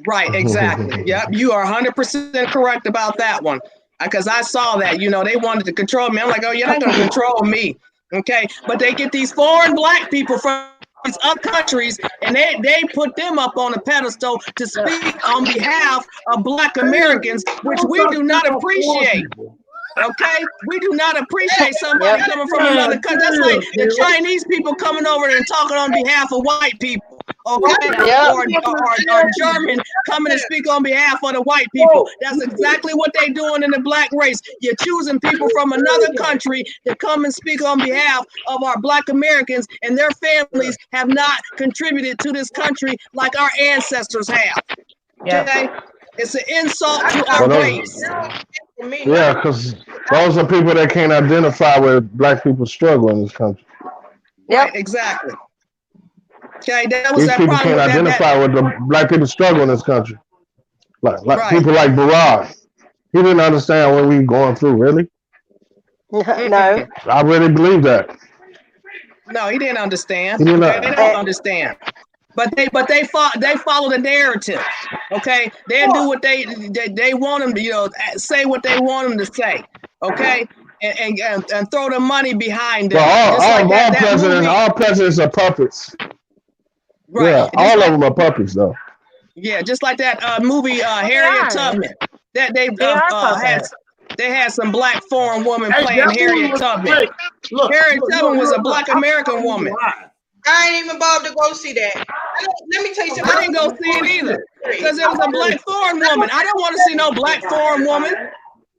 [SPEAKER 6] Right, exactly. Yep, you are 100% correct about that one. Because I saw that, you know, they wanted to control me. I'm like, oh, you're not going to control me. Okay, but they get these foreign Black people from these other countries, and they put them up on a pedestal to speak on behalf of Black Americans, which we do not appreciate. Okay, we do not appreciate somebody coming from another country. That's like the Chinese people coming over and talking on behalf of white people. Okay, or German coming to speak on behalf of the white people. That's exactly what they're doing in the Black race. You're choosing people from another country to come and speak on behalf of our Black Americans, and their families have not contributed to this country like our ancestors have. Okay. It's an insult to our race.
[SPEAKER 1] Yeah, because those are people that can't identify with Black people struggle in this country.
[SPEAKER 6] Right, exactly. Okay, that was
[SPEAKER 1] These
[SPEAKER 6] that
[SPEAKER 1] people
[SPEAKER 6] problem.
[SPEAKER 1] can't identify with the Black people struggle in this country. Like people like Barack. He didn't understand what we were going through, really.
[SPEAKER 9] No.
[SPEAKER 1] I really believe that.
[SPEAKER 6] No, he didn't understand.
[SPEAKER 1] He didn't
[SPEAKER 6] They don't understand. But they follow the narrative. Okay, they do what they want them to, you know, say what they want them to say. Okay, and throw the money behind them.
[SPEAKER 1] All presidents are puppets.
[SPEAKER 6] Right.
[SPEAKER 1] Yeah, all of them are puppets, though.
[SPEAKER 6] Yeah, just like that movie Harriet Tubman. That they had some Black foreign woman playing Harriet Tubman. Harriet Tubman was a Black American woman.
[SPEAKER 7] I ain't even bothered to go see that. Let me tell you something.
[SPEAKER 6] I didn't go see it either because it was a Black foreign woman. I don't want to see no Black foreign woman.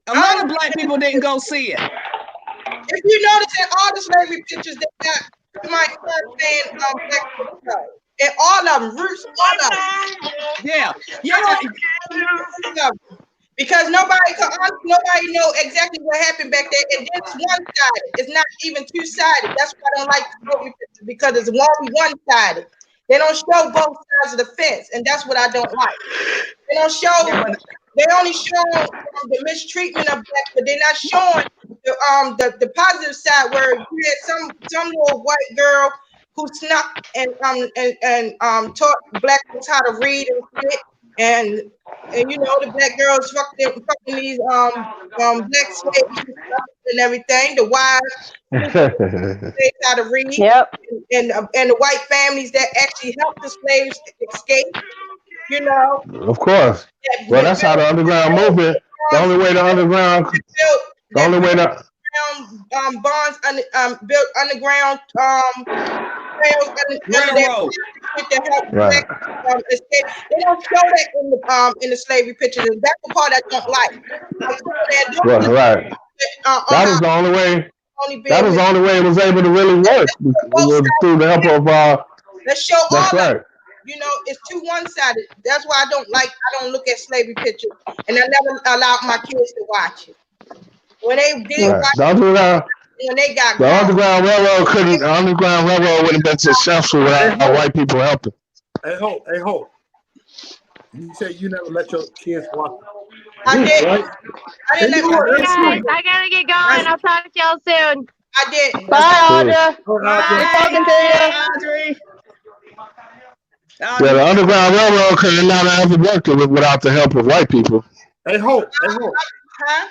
[SPEAKER 6] A lot of Black people didn't go see it.
[SPEAKER 7] If you notice in all the slavery pictures, they got my son saying Black people. And all of them, roots, all of them.
[SPEAKER 6] Yeah.
[SPEAKER 7] Because nobody know exactly what happened back there, and then it's one-sided. It's not even two-sided. That's why I don't like slavery pictures, because it's one-sided. They don't show both sides of the fence, and that's what I don't like. They don't show. They only show the mistreatment of Blacks, but they're not showing the positive side where you had some little white girl who snuck and taught Black folks how to read and shit. And you know, the Black girls fucking these Black slaves and everything. The wives how to read.
[SPEAKER 9] Yep.
[SPEAKER 7] And the white families that actually helped the slaves escape. You know.
[SPEAKER 1] Of course. Well, that's how the underground movement. the only way the underground, the only way that
[SPEAKER 7] bonds built underground trails
[SPEAKER 6] Railroad.
[SPEAKER 1] right.
[SPEAKER 7] They don't show that in the slavery pictures. And that's the part I don't like.
[SPEAKER 1] Well, right. That was the only way. That was the only way it was able to really work. Was through the help of
[SPEAKER 7] let's show
[SPEAKER 1] that's
[SPEAKER 7] all
[SPEAKER 1] right.
[SPEAKER 7] that. You know, it's too one-sided. That's why I don't look at slavery pictures, and I never allowed my kids to watch it. When they did
[SPEAKER 1] Right.
[SPEAKER 7] watch when they got
[SPEAKER 1] the Underground Railroad couldn't. The Underground Railroad wouldn't have been successful without white people helping.
[SPEAKER 2] Hey, Hope. You say you never let your kids watch.
[SPEAKER 7] I did.
[SPEAKER 2] Right?
[SPEAKER 7] I didn't let my
[SPEAKER 5] Guys, I gotta get going. I'll talk to y'all soon.
[SPEAKER 7] I did.
[SPEAKER 9] Bye, Audra.
[SPEAKER 6] Bye.
[SPEAKER 9] Talking to you.
[SPEAKER 6] Audrey.
[SPEAKER 1] Yeah, the Underground Railroad could have not ever worked without the help of white people.
[SPEAKER 2] Hey, Hope.
[SPEAKER 7] Huh?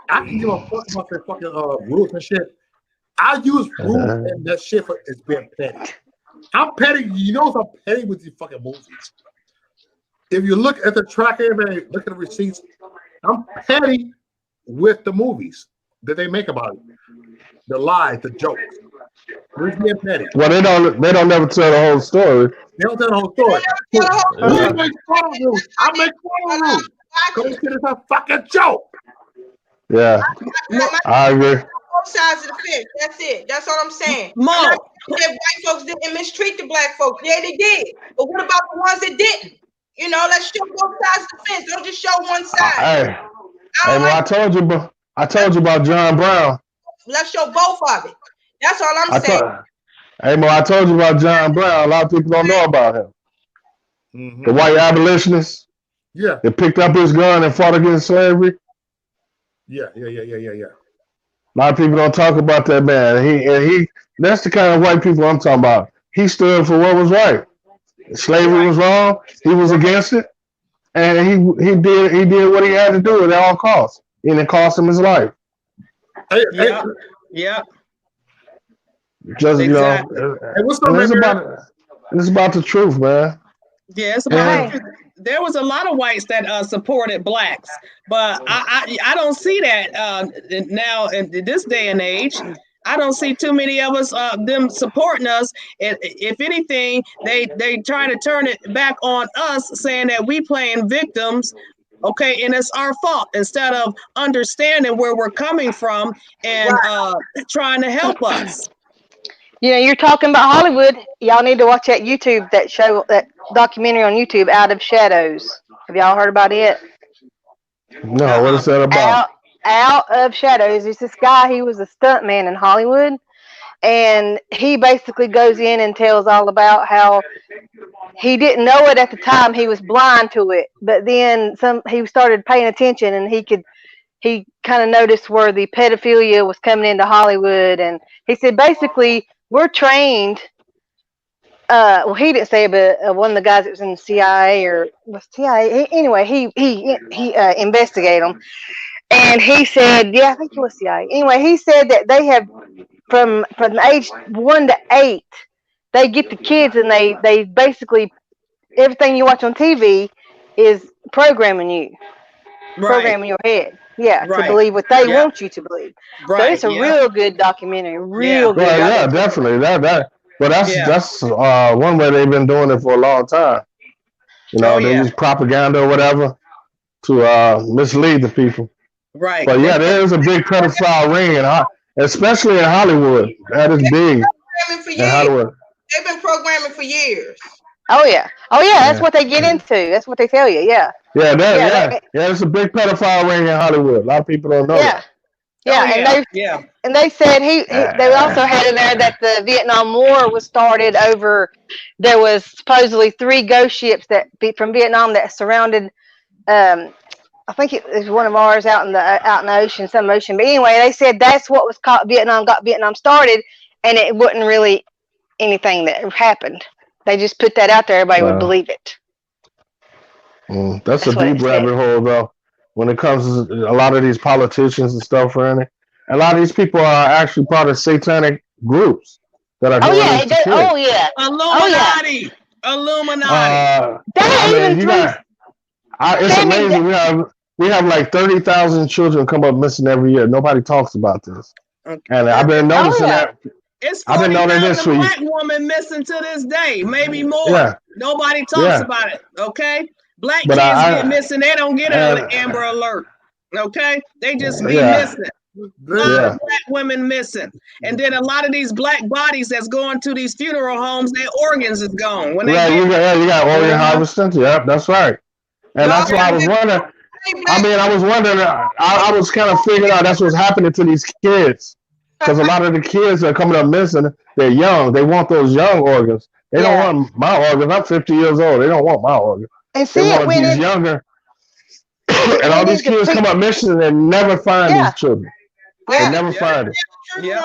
[SPEAKER 2] I can give a fuck about their fucking rules and shit. I use rules and that shit for it's being petty. I'm petty. You know I'm petty with these fucking movies. If you look at the track and look at the receipts, I'm petty with the movies that they make about it. The lies, the jokes. We're being petty.
[SPEAKER 1] Well, they don't never tell the whole story.
[SPEAKER 2] They don't tell the whole story. I make fun of rules. I make fun of rules. Because it's a fucking joke.
[SPEAKER 1] Yeah, I agree.
[SPEAKER 7] Both sides of the fence. That's it. That's all I'm saying.
[SPEAKER 6] Mo.
[SPEAKER 7] If white folks didn't mistreat the black folks, yeah, they did. But what about the ones that didn't? You know, let's show both sides of the fence. Don't just show one side.
[SPEAKER 1] I told you about John Brown.
[SPEAKER 7] Let's show both of it. That's all I'm saying.
[SPEAKER 1] I told you about John Brown. A lot of people don't know about him.
[SPEAKER 2] Mm-hmm.
[SPEAKER 1] The white abolitionist.
[SPEAKER 2] Yeah.
[SPEAKER 1] That picked up his gun and fought against slavery.
[SPEAKER 2] Yeah.
[SPEAKER 1] A lot of people don't talk about that man. He that's the kind of white people I'm talking about. He stood for what was right. Slavery was wrong. He was against it, and he did what he had to do at all costs, and it cost him his life.
[SPEAKER 6] Yeah.
[SPEAKER 1] Just
[SPEAKER 6] Exactly.
[SPEAKER 1] it's about the truth, man.
[SPEAKER 6] Yeah, it's about there was a lot of whites that supported blacks, but I don't see that now in this day and age. I don't see too many of us them supporting us. If anything, they try to turn it back on us, saying that we playing victims. Okay, and it's our fault instead of understanding where we're coming from and trying to help us.
[SPEAKER 9] You know, you're talking about Hollywood. Y'all need to watch that that documentary on YouTube, Out of Shadows. Have y'all heard about it?
[SPEAKER 1] No, what is that about?
[SPEAKER 9] Out of Shadows. It's this guy. He was a stuntman in Hollywood, and he basically goes in and tells all about how he didn't know it at the time. He was blind to it, but then he started paying attention, and he kind of noticed where the pedophilia was coming into Hollywood, and he said basically we're trained. Well, he didn't say it, but one of the guys that was in the CIA or was CIA anyway. He investigated them, and he said, yeah, I think it was CIA. Anyway, he said that they have from age 1 to 8, they get the kids and they basically everything you watch on TV is programming you, programming your head. Yeah, to believe what they want you to believe. So it's a real good documentary. Real good.
[SPEAKER 1] Yeah, definitely. But that's one way they've been doing it for a long time. You know, they use propaganda or whatever to mislead the people.
[SPEAKER 6] Right.
[SPEAKER 1] But yeah, there is a big pedophile ring, especially in Hollywood. That is big in Hollywood.
[SPEAKER 7] They've been programming for years.
[SPEAKER 9] Oh yeah. That's what they get into. That's what they tell you. Yeah.
[SPEAKER 1] Yeah, it's a big pedophile ring in Hollywood. A lot of people don't know that.
[SPEAKER 9] And they said they also had in there that the Vietnam War was started over. There was supposedly 3 ghost ships from Vietnam that surrounded. I think it was one of ours out in the ocean, some ocean. But anyway, they said that's what was called got Vietnam started, and it wasn't really anything that happened. They just put that out there. Everybody would believe it.
[SPEAKER 1] That's a deep rabbit hole, though. When it comes to a lot of these politicians and stuff, Randy, a lot of these people are actually part of satanic groups that are doing this.
[SPEAKER 6] Illuminati.
[SPEAKER 1] It's amazing. we have like 30,000 children come up missing every year. Nobody talks about this,
[SPEAKER 6] Okay.
[SPEAKER 1] and I've been noticing that.
[SPEAKER 6] It's
[SPEAKER 1] I've been noticing this
[SPEAKER 6] 40,000
[SPEAKER 1] for
[SPEAKER 6] black women missing to this day, maybe more.
[SPEAKER 1] Yeah.
[SPEAKER 6] Nobody talks
[SPEAKER 1] Yeah.
[SPEAKER 6] about it. Okay, black
[SPEAKER 1] But
[SPEAKER 6] kids get missing. They don't get an Amber Alert. Okay, they just be missing.
[SPEAKER 1] Yeah.
[SPEAKER 6] Black women missing, and then a lot of these black bodies that's going to these funeral homes, their organs is gone. When they
[SPEAKER 1] Right,
[SPEAKER 6] get,
[SPEAKER 1] you got organ harvesting. Yep, that's right. And that's why I was wondering. I was wondering. I was kind of figuring out that's what's happening to these kids, because a lot of the kids that are coming up missing, they're young. They want those young organs. They don't want my organs. I'm 50 years old. They don't want my organs.
[SPEAKER 9] And see,
[SPEAKER 1] they want these younger. And all these kids come up missing and never find these children. They never find it.
[SPEAKER 7] Real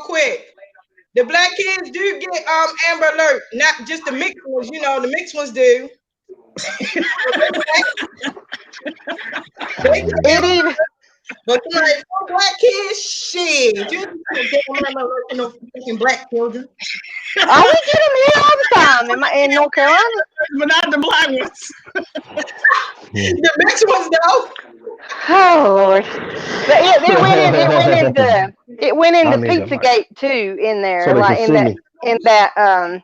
[SPEAKER 7] quick. The black kids do get Amber Alert, not just the mixed ones. You know, the mixed ones do. But like black kids, shit. You get no fucking black children.
[SPEAKER 9] Oh, we get them here all the time in North Carolina,
[SPEAKER 6] but not the black ones.
[SPEAKER 7] The mixed ones, though.
[SPEAKER 9] Oh Lord! But it went into Pizzagate too in there,
[SPEAKER 1] So
[SPEAKER 9] like in that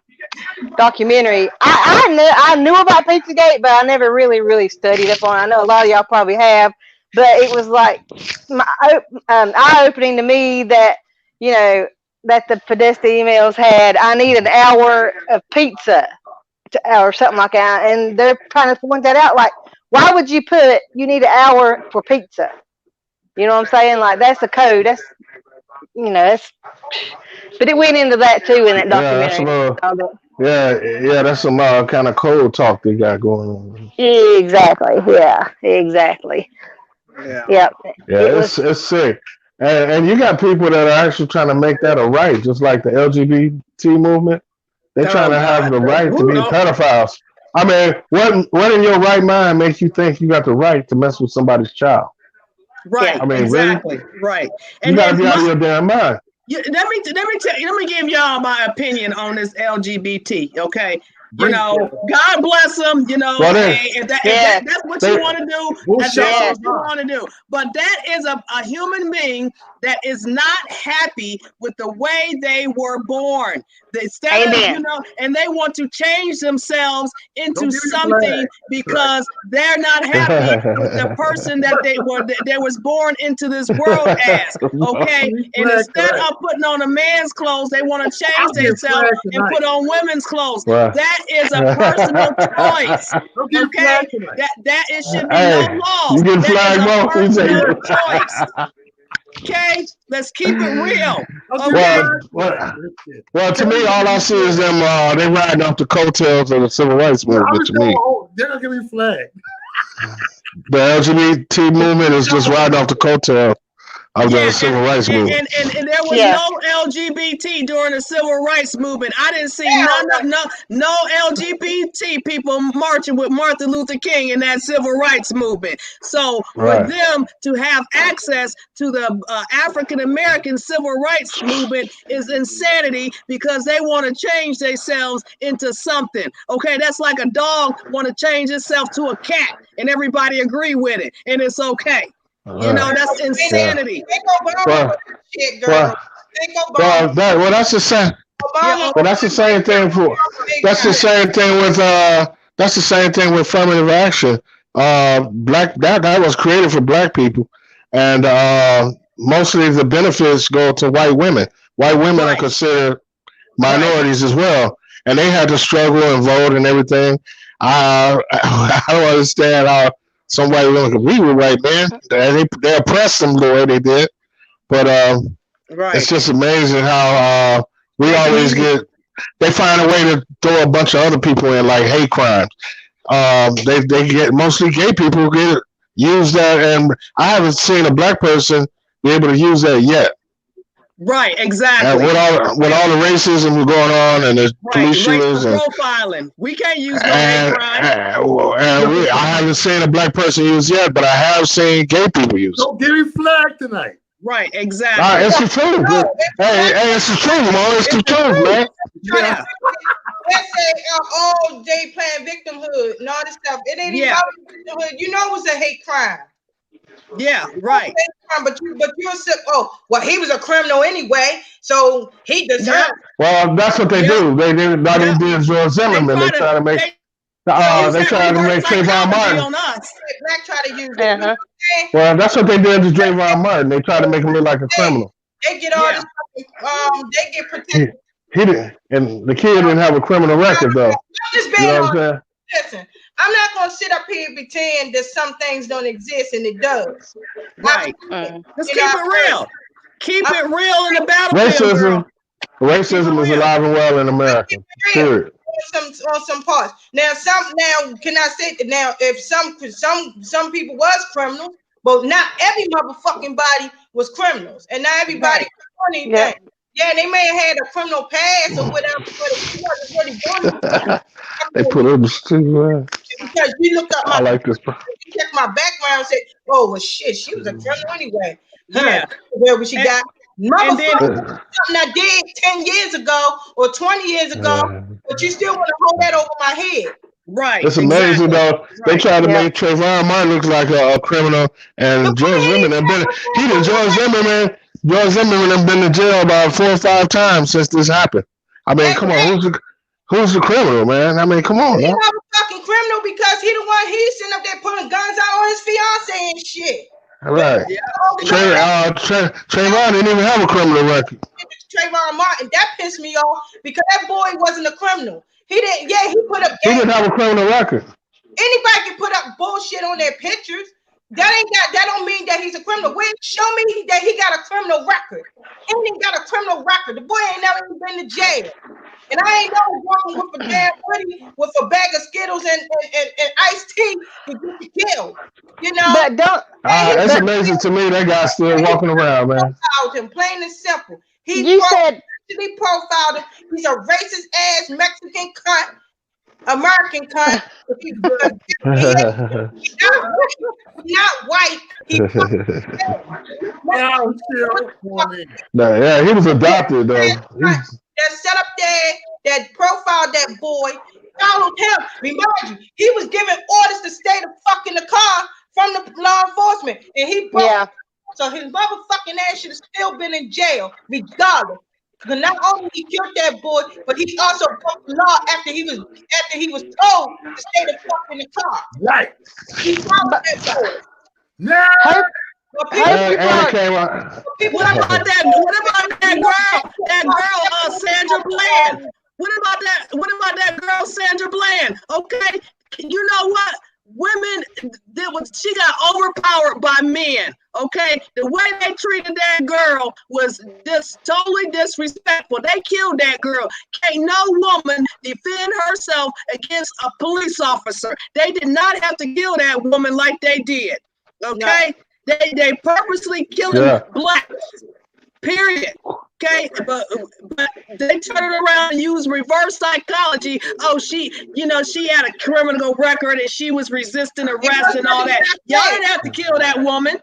[SPEAKER 9] documentary. I knew about Pizzagate, but I never really studied up on it. I know a lot of y'all probably have, but it was like eye-opening to me that, you know, that the Podesta emails had, I need an hour of pizza or something like that, and they're trying to point that out. Like, why would you put you need an hour for pizza? You know what I'm saying? Like, that's the code. That's, you know, that's. But it went into that too in that documentary.
[SPEAKER 1] That's some kind of code talk they got going on.
[SPEAKER 9] Exactly. Yeah. Exactly.
[SPEAKER 6] Yeah.
[SPEAKER 1] It's sick. And you got people that are actually trying to make that a right, just like the LGBT movement. They're trying to have the right to be pedophiles. I mean, what in your right mind makes you think you got the right to mess with somebody's child?
[SPEAKER 6] Right.
[SPEAKER 1] I mean,
[SPEAKER 6] exactly.
[SPEAKER 1] Really?
[SPEAKER 6] Right.
[SPEAKER 1] And you gotta be out of your damn mind.
[SPEAKER 6] Let me give y'all my opinion on this LGBT. Okay. You know, God bless them. You know, if that's what you want to do, that's what you want to do. But that is a human being that is not happy with the way they were born. You know, and they want to change themselves into something because they're not happy with the person that they was born into this world as. Okay, and instead of putting on a man's clothes, they want to change themselves and put on women's clothes. That is a personal choice. Okay, it should be no laws.
[SPEAKER 1] You get flagged,
[SPEAKER 6] that is a personal choice. Okay, let's keep it real. Okay.
[SPEAKER 1] Well, to me, all I see is them. They riding off the coattails of the civil rights movement. To me,
[SPEAKER 2] they're gonna give me flagged.
[SPEAKER 1] The LGBT movement is just riding off the coattails of the civil rights movement.
[SPEAKER 6] And there was no LGBT during the civil rights movement. I didn't see no LGBT people marching with Martin Luther King in that civil rights movement. So for them to have access to the African American civil rights movement is insanity because they want to change themselves into something. Okay, that's like a dog want to change itself to a cat and everybody agree with it and it's okay. You know, that's insanity.
[SPEAKER 1] That's the same. Well, that's the same thing for. That's the same thing with. That's the same thing with affirmative action. That was created for black people, and mostly the benefits go to white women. White women are considered minorities as well, and they had to struggle and vote and everything. I don't understand how some white women agree with white men. They oppressed them the way they did, but it's just amazing how we always get. They find a way to throw a bunch of other people in, like hate crimes. They get mostly gay people get use that, and I haven't seen a black person be able to use that yet.
[SPEAKER 6] Right, exactly.
[SPEAKER 1] And with all the racism going on and the police shootings and
[SPEAKER 6] profiling, we can't use no hate crime.
[SPEAKER 1] I haven't seen a black person use yet, but I have seen gay people use it.
[SPEAKER 2] Don't get me flagged tonight.
[SPEAKER 6] Right, exactly.
[SPEAKER 1] It's the truth. Hey, it's the truth, man. It's the truth, man.
[SPEAKER 7] Yeah. Let's say all day playing victimhood and all this stuff. It ain't even about victimhood. You know it's a hate crime.
[SPEAKER 6] Yeah, right.
[SPEAKER 7] But you'll say, oh, well, he was a criminal anyway, so he deserved.
[SPEAKER 1] Well, that's what they do. They did George Zimmerman. They try to make. They try to make Trayvon Martin.
[SPEAKER 6] On us.
[SPEAKER 7] Black try to use it.
[SPEAKER 1] Well, that's what they did to Trayvon Martin. They try to make him look like a criminal.
[SPEAKER 7] They get all this. They get protected.
[SPEAKER 1] He didn't, and the kid didn't have a criminal record though.
[SPEAKER 7] You know what I'm saying? Listen, I'm not gonna sit up here and pretend that some things don't exist, and it does.
[SPEAKER 6] Right. Let's keep it real. Keep it real in the battlefield.
[SPEAKER 1] Racism is alive and well in America. Period.
[SPEAKER 7] On some parts. Now, can I say that now? If some people was criminals, but not every motherfucking body was criminals, and not everybody was anything. Yeah. Yeah, they may have had a criminal past or whatever, but it wasn't really doing.
[SPEAKER 1] They put it too.
[SPEAKER 7] Because you look up
[SPEAKER 1] I like this.
[SPEAKER 7] You check my background and say, "Oh well, shit, she was a criminal anyway." Yeah, where she got. Motherfucker, something I did 10 years ago or 20 years ago, but you still want to hold that over my head.
[SPEAKER 6] Right.
[SPEAKER 1] It's amazing though. They tried to make Trayvon Martin look like a criminal, and George Zimmerman George Zimmerman have been to jail about 4 or 5 times since this happened. I mean, come on, who's the criminal, man? I mean, come on.
[SPEAKER 7] He's not a fucking criminal because he's sitting up there putting guns out on his fiance and shit.
[SPEAKER 1] All right. Trayvon didn't even have a criminal record.
[SPEAKER 7] Trayvon Martin, that pissed me off because that boy wasn't a criminal. He didn't. Yeah, he put up.
[SPEAKER 1] He didn't have a criminal record.
[SPEAKER 7] Anybody can put up bullshit on their pictures. That don't mean that he's a criminal. Show me that he got a criminal record. He ain't got a criminal record. The boy ain't never even been to jail. And I ain't never walking with a damn hoodie with a bag of Skittles and iced tea to get you killed. You know.
[SPEAKER 9] But don't.
[SPEAKER 1] It's amazing to me that guy's still walking around, man.
[SPEAKER 7] Profiled him, plain and simple. He profiled him. He's a racist ass Mexican cunt. American cunt. He's not white. He's
[SPEAKER 1] yeah, he was adopted though.
[SPEAKER 7] That set up there, that profiled that boy, followed him. Remind you, he was giving orders to stay the fuck in the car from the law enforcement, and he broke. So his motherfucking ass should have still been in jail, regardless. Because not only he killed that boy, but he also broke the law after he was told to stay the fuck in the car.
[SPEAKER 2] Right.
[SPEAKER 7] He followed that boy.
[SPEAKER 2] No.
[SPEAKER 6] What about that girl? That girl, Sandra Bland. What about that girl, Sandra Bland? Okay, you know what? Women, she got overpowered by men. Okay, the way they treated that girl was just totally disrespectful. They killed that girl. Can't no woman defend herself against a police officer. They did not have to kill that woman like they did. Okay, they purposely killed blacks. Period. Okay, but they turn it around and use reverse psychology. Oh, she had a criminal record and she was resisting arrest and all that. Y'all didn't have to kill that woman.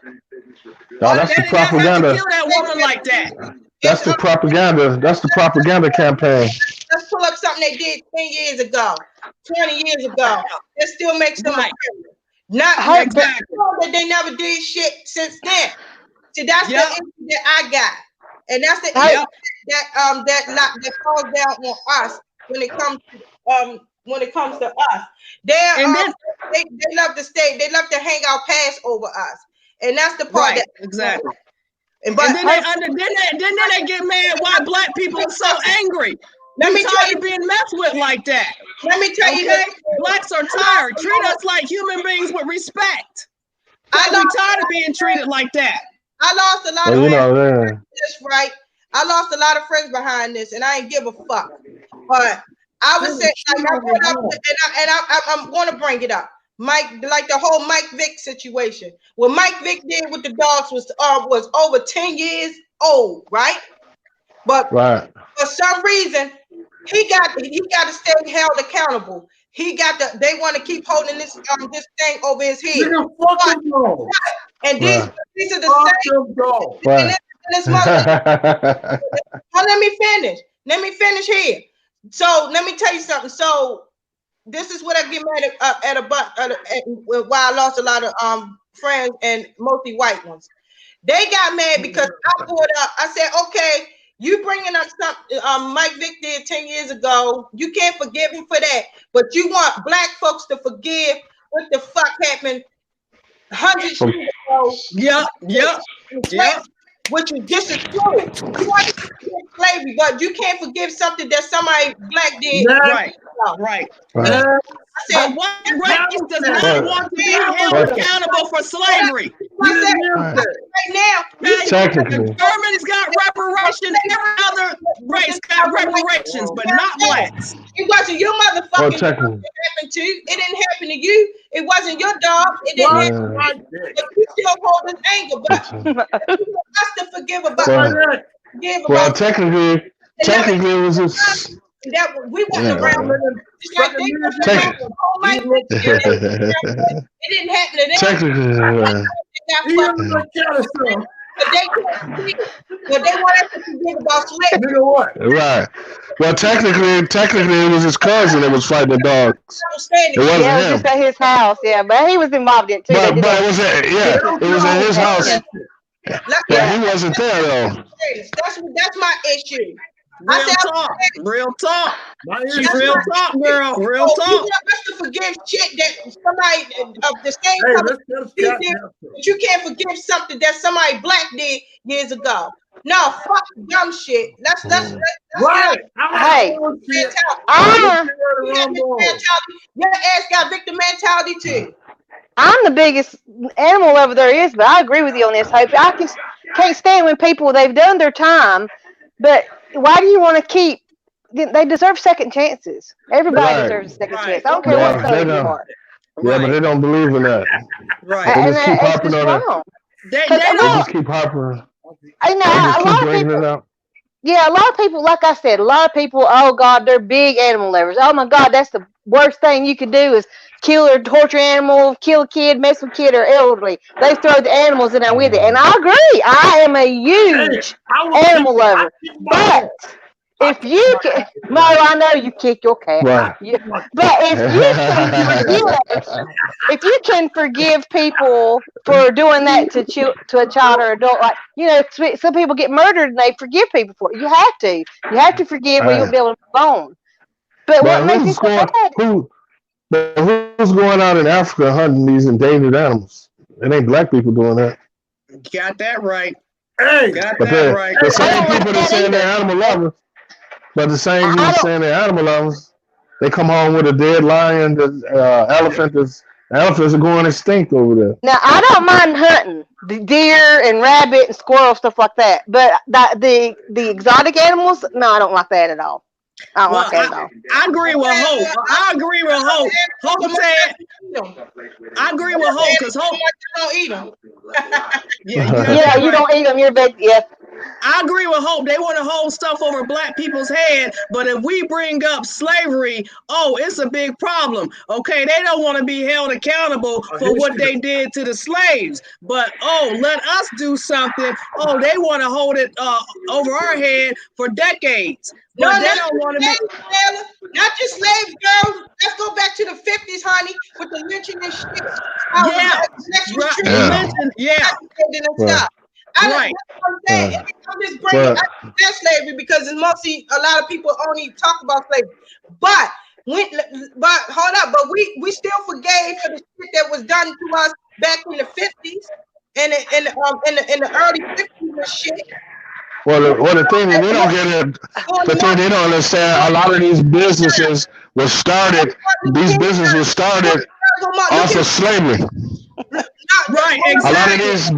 [SPEAKER 1] No, that's the propaganda.
[SPEAKER 6] Kill that woman like that.
[SPEAKER 1] That's the propaganda. That's the propaganda campaign.
[SPEAKER 7] Let's pull up something they did 10 years ago, 20 years ago. That still makes them not exactly that they never did shit since then. See, that's the issue that I got. And that's the issue that falls down on us when it comes to us. They love to stay. They love to hang out past over us, and that's the part. Right,
[SPEAKER 6] exactly. And then they get mad why black people are so angry. Let me tell you, being messed with like that.
[SPEAKER 7] Let me tell you,
[SPEAKER 6] blacks are tired. Treat us like human beings with respect. I'm tired of being treated like that.
[SPEAKER 7] I lost a lot of friends. That's right. I lost a lot of friends behind this, and I ain't give a fuck. But I would say, like, I brought up, I'm going to bring it up. Mike, like the whole Mike Vick situation. What Mike Vick did with the dogs was over 10 years old, right? But for some reason, he got to stay held accountable. They want to keep holding this thing over his head. And these are the same. Let me finish here. So let me tell you something. So this is what I get mad at why I lost a lot of friends and mostly white ones. They got mad because I brought up. I said, okay, you bringing up something Mike Vick did 10 years ago. You can't forgive him for that, but you want black folks to forgive what the fuck happened hundreds of years ago.
[SPEAKER 6] Yep.
[SPEAKER 7] Which is just as true. You want to forgive slavery, but you can't forgive something that somebody black did.
[SPEAKER 6] Right.
[SPEAKER 7] I said,
[SPEAKER 6] what race does not want to be held accountable for slavery?
[SPEAKER 7] Right now,
[SPEAKER 6] Germans got reparations. Every other race got reparations, but not blacks.
[SPEAKER 7] It wasn't your motherfucking dog that happened to you. It didn't happen to you. It wasn't your dog. It didn't happen to you. But you still hold this anger. But you want us to forgive about
[SPEAKER 1] technically, it was just.
[SPEAKER 7] That we wasn't around with them. Just like they wasn't around with whole life. It didn't happen to them.
[SPEAKER 1] Technically,
[SPEAKER 7] but they want us to forget about slavery.
[SPEAKER 1] Right. Well, technically, it was his cousin that was fighting the dogs. It wasn't
[SPEAKER 9] him.
[SPEAKER 1] It was
[SPEAKER 9] just at his house, but he was involved in it too.
[SPEAKER 1] But it was at his house. Yeah, he wasn't there though.
[SPEAKER 7] That's my issue.
[SPEAKER 6] Real talk. Real talk, girl. Real talk.
[SPEAKER 7] You want us to forgive shit that somebody of the same color did, but you can't forgive something that somebody black did years ago. No, fuck dumb shit. That's
[SPEAKER 2] right.
[SPEAKER 9] Hey,
[SPEAKER 7] your ass got victim mentality too.
[SPEAKER 9] I'm the biggest animal lover there is, but I agree with you on this, Hope. I can't stand when people, they've done their time, but why do you want to keep? They deserve second chances. Everybody deserves a second chance. I don't care what color you are.
[SPEAKER 1] Yeah, but they don't believe in that.
[SPEAKER 6] Right.
[SPEAKER 1] They just keep harping on it.
[SPEAKER 6] They
[SPEAKER 1] just keep harping.
[SPEAKER 9] I know a lot of people. Yeah, a lot of people, like I said, a lot of people, oh God, they're big animal lovers. Oh my God, that's the worst thing you could do is kill or torture animal, kill a kid, mess with a kid or elderly. They throw the animals in there with it. And I agree. I am a huge animal lover. But if you can, Mo, I know you kick your cat.
[SPEAKER 1] Right.
[SPEAKER 9] But if you can forgive people for doing that to a child or adult, like, you know, some people get murdered and they forgive people for it. You have to. You have to forgive or you'll be able to move on. But what makes me so bad?
[SPEAKER 1] Who's going out in Africa hunting these endangered animals? It ain't black people doing that.
[SPEAKER 6] Got that right.
[SPEAKER 2] Hey,
[SPEAKER 1] the same people that saying they're animal lovers, but the same people saying they're animal lovers, they come home with a dead lion. The elephants are going extinct over there.
[SPEAKER 9] Now I don't mind hunting the deer and rabbit and squirrel, stuff like that, but the exotic animals, no, I don't like that at all. I
[SPEAKER 6] agree with Hope. I agree with Hope. Hope said, I agree with Hope because Hope
[SPEAKER 7] don't eat them.
[SPEAKER 9] Yeah, you don't eat them. You're big. Yeah.
[SPEAKER 6] I agree with Hope. They want to hold stuff over black people's head, but if we bring up slavery, it's a big problem. Okay, they don't want to be held accountable for what they did to the slaves, but let us do something. They want to hold it over our head for decades. But they don't want to be.
[SPEAKER 7] Not just slaves, girls. Let's go back to the 50s, honey, with the lynching and shit.
[SPEAKER 6] Right.
[SPEAKER 7] I'm just bringing up that slavery because it's mostly a lot of people only talk about slavery. But hold up, but we still forgave for the shit that was done to us back in the 50s and in the early 60s and shit.
[SPEAKER 1] Well, the thing is, they don't get it. The thing they don't understand, a lot of these businesses were started. These businesses were started off of slavery.
[SPEAKER 6] Right, exactly.
[SPEAKER 1] A lot of these,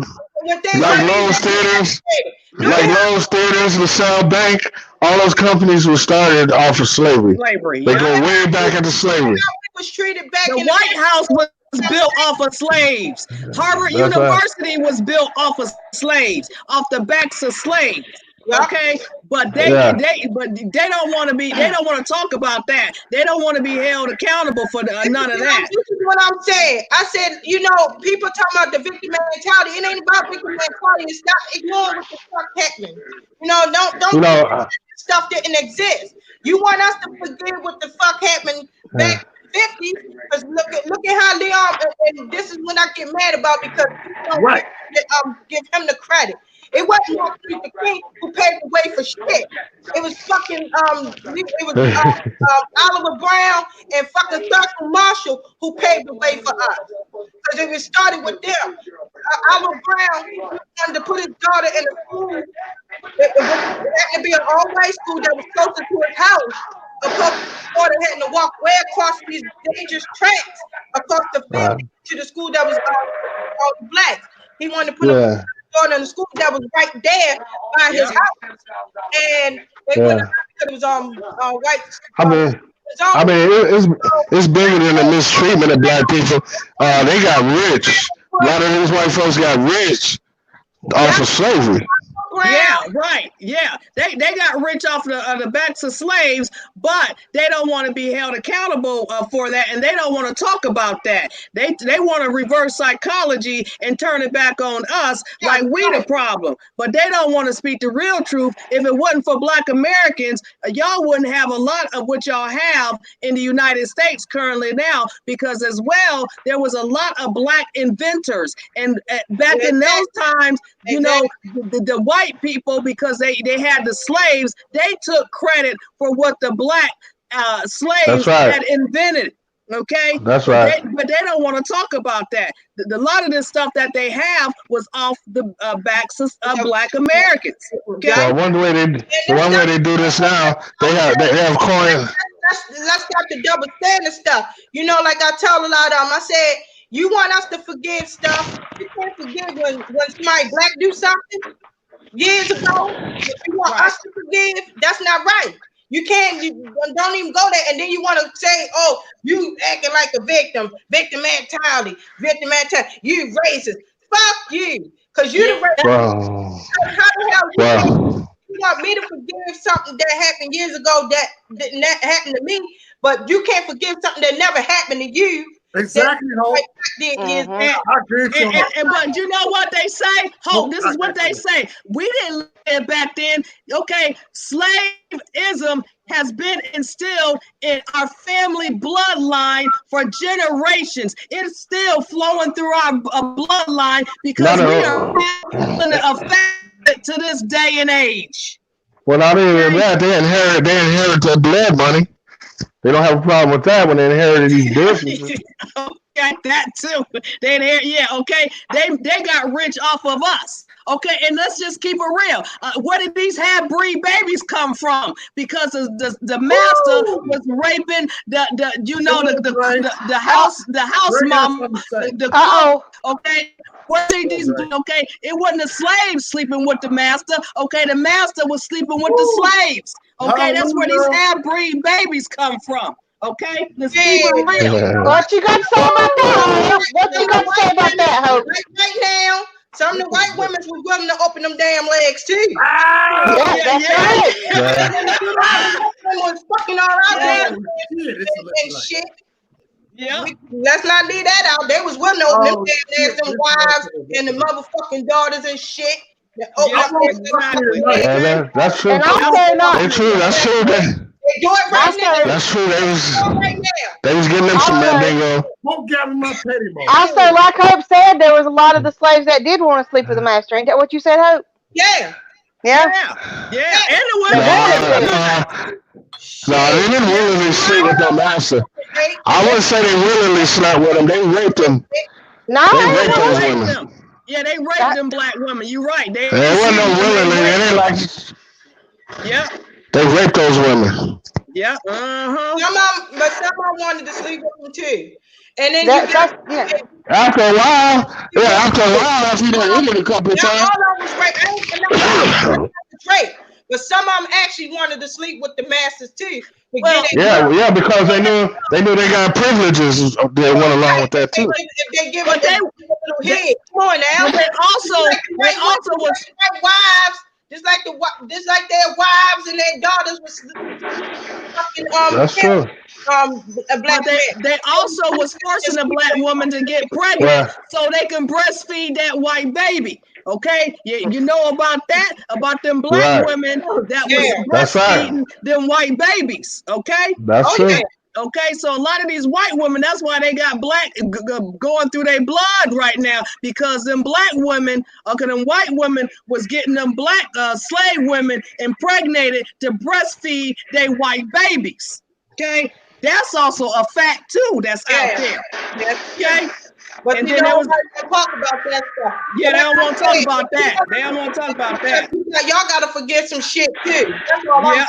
[SPEAKER 1] like Lowe's Theaters, LaSalle Bank, all those companies were started off of slavery. They go way back into slavery.
[SPEAKER 7] Was treated back
[SPEAKER 6] the White House was built off of slaves. Harvard University was built off of slaves, off the backs of slaves. Okay, but they don't want to be. They don't want to talk about that. They don't want to be held accountable for none of that.
[SPEAKER 7] This is what I'm saying. I said, people talking about the victim mentality. It ain't about victim mentality. It's not ignoring what the fuck happened. Don't stuff didn't exist. You want us to forget what the fuck happened back. 50s, because look at how Leon, and this is when I get mad about because you don't give him the credit. It wasn't Martin Luther King who paved the way for shit. It was fucking Oliver Brown and fucking Thurgood Marshall who paved the way for us. Because it was started with them. Oliver Brown wanted to put his daughter in a school. It had to be an all-white school that was closer to his house. Of course, his daughter had to walk way across these dangerous tracks across the field to the school that was all blacks. He wanted to put a daughter in the school that was right there by his house, and they went because it was white.
[SPEAKER 1] I mean, it's bigger than the mistreatment of black people. They got rich. A lot of these white folks got rich off of slavery.
[SPEAKER 6] Yeah, right. Yeah, they got rich off the backs of slaves, but they don't want to be held accountable for that, and they don't want to talk about that. They want to reverse psychology and turn it back on us like we the problem, but they don't want to speak the real truth. If it wasn't for Black Americans, y'all wouldn't have a lot of what y'all have in the United States currently now, because as well, there was a lot of Black inventors, and back in those times, you know, the white people, because they had the slaves, they took credit for what the Black slaves had invented. Okay,
[SPEAKER 1] that's right.
[SPEAKER 6] But they don't want to talk about that. A lot of this stuff that they have was off the backs of Black Americans. Okay,
[SPEAKER 1] well, one way they do this now, they have coins.
[SPEAKER 7] Let's stop the double standard stuff. You know, like I tell a lot of them, I said, you want us to forgive stuff. You can't forgive when somebody black do something years ago. If you want us to forgive, that's not right. You can't, don't even go there. And then you want to say, oh, you acting like a victim mentality. You racist. Fuck you. Because you the racist.
[SPEAKER 1] Wow.
[SPEAKER 7] How the hell you want me to forgive something that happened years ago that didn't happen to me, but you can't forgive something that never happened to you?
[SPEAKER 2] Exactly, Hope.
[SPEAKER 6] But you know what they say? Hope, this is what they say. We didn't live back then. Okay, slaveism has been instilled in our family bloodline for generations. It's still flowing through our bloodline because we are affected to this day and age.
[SPEAKER 1] Well, not even that. They inherit their blood money. They don't have a problem with that when they inherited these businesses.
[SPEAKER 6] Okay, that too. They inherit, okay. They got rich off of us. Okay, and let's just keep it real. Where did these half-breed babies come from? Because the master was raping the house mom, the cook. Okay, what did these? Okay, it wasn't the slaves sleeping with the master. Okay, the master was sleeping with the slaves. Okay, that's where these half-breed babies come from. Okay, let's keep it real.
[SPEAKER 9] What you got to say about that? What you got to say about that, Hope?
[SPEAKER 7] Right now, some of the white women were willing to open them damn legs too. Was fucking all out there and shit. Yeah, let's not leave that out. They was willing to open them damn legs, them wives and the motherfucking daughters and shit.
[SPEAKER 1] That's true.
[SPEAKER 9] And I'm saying
[SPEAKER 1] That's true. That's true.
[SPEAKER 7] They do it right now.
[SPEAKER 1] That's true. They was getting them some bingo.
[SPEAKER 2] Won't give them my petty bone.
[SPEAKER 9] Also, like Hope said, there was a lot of the slaves that did want to sleep with the master. Ain't that what you said, Hope?
[SPEAKER 7] Yeah.
[SPEAKER 9] Yeah.
[SPEAKER 6] And the women.
[SPEAKER 1] No, they didn't willingly sleep with their master. I wouldn't say they willingly slept with them. They raped them.
[SPEAKER 9] No,
[SPEAKER 1] they raped those women.
[SPEAKER 6] Yeah, they raped them black women. You're right. They
[SPEAKER 1] wasn't no willingly. They didn't like.
[SPEAKER 6] Yeah.
[SPEAKER 1] They raped those women.
[SPEAKER 6] Yeah.
[SPEAKER 7] But someone wanted to sleep with them too. And then
[SPEAKER 1] after a while, after you done eat it a couple of times.
[SPEAKER 7] All of them was rape. But some of them actually wanted to sleep with the masters too.
[SPEAKER 1] Because they knew they got privileges that went along with that too.
[SPEAKER 7] If they give it a little head, come on now.
[SPEAKER 6] But they also was
[SPEAKER 7] wives. Just like their wives and their daughters was fucking
[SPEAKER 1] That's true.
[SPEAKER 7] A black man.
[SPEAKER 6] They also was forcing a black woman to get pregnant so they can breastfeed that white baby. Okay, you know about that, about them black women that was breastfeeding them white babies. Okay,
[SPEAKER 1] that's true.
[SPEAKER 6] Okay, so a lot of these white women, that's why they got black going through their blood right now, because them black women, them white women was getting them black slave women impregnated to breastfeed their white babies. Okay, that's also a fact too. That's out there. Okay.
[SPEAKER 7] But
[SPEAKER 6] and
[SPEAKER 7] you
[SPEAKER 6] then
[SPEAKER 7] don't
[SPEAKER 6] there was,
[SPEAKER 7] talk about that stuff.
[SPEAKER 6] Yeah, they don't want to talk about that. They don't want to talk about that.
[SPEAKER 7] Y'all gotta forget some shit too. That's all
[SPEAKER 6] Yeah,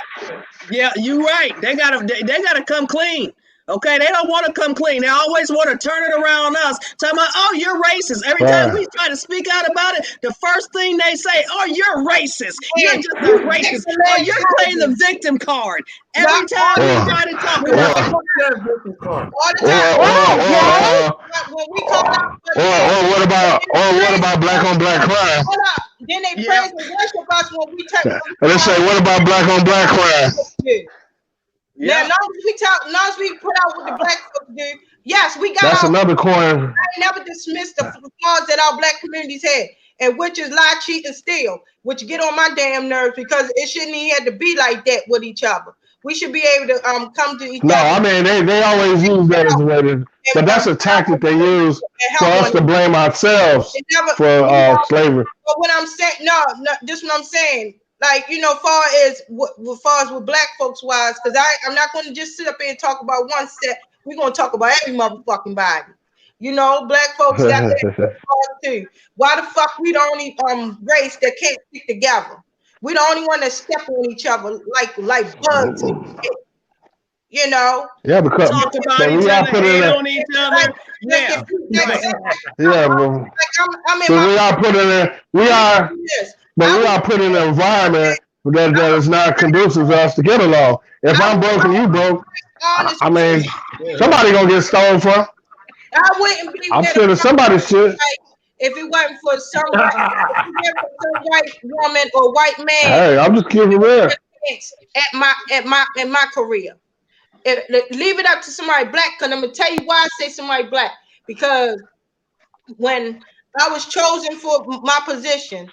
[SPEAKER 6] yeah, you right. They gotta come clean. Okay, they don't want to come clean. They always want to turn it around us. Talking about, oh, you're racist. Every time we try to speak out about it, the first thing they say, oh, you're racist. You're just a racist. Oh, you're playing the victim card. Every time we try to talk about it.
[SPEAKER 1] What about black on black crime?
[SPEAKER 7] Then they praise and worship us when we take.
[SPEAKER 1] And they say, what about black on black crime?
[SPEAKER 7] Now, long as we put out what the black folks do, yes, we got.
[SPEAKER 1] That's another coin.
[SPEAKER 7] I never dismissed the flaws that our black communities had, and which is lie, cheat, and steal, which get on my damn nerves because it shouldn't even have to be like that with each other. We should be able to come to each other.
[SPEAKER 1] No, I mean they always use that as a way to, but that's a tactic they use for us to blame ourselves for slavery.
[SPEAKER 7] But what I'm saying, no, just what I'm saying. Like, far as with black folks wise, because I'm not going to just sit up here and talk about one set. We're going to talk about every motherfucking body. Black folks got that too. Why the fuck we the only race that can't stick together? We the only one that step on each other like bugs.
[SPEAKER 1] Yeah, because
[SPEAKER 6] talk about each other, hate on each other. Yeah.
[SPEAKER 1] Yeah, bro. So we are put in a, we are put in an environment that is not conducive to us to get along. If I'm broke and you broke, I mean, somebody gonna get stolen from.
[SPEAKER 7] I wouldn't be.
[SPEAKER 1] I'm sure that somebody should.
[SPEAKER 7] If it wasn't for some white woman or white man.
[SPEAKER 1] Hey, I'm just kidding around.
[SPEAKER 7] At my career, leave it up to somebody black. Cause I'm gonna tell you why I say somebody black. Because when I was chosen for my position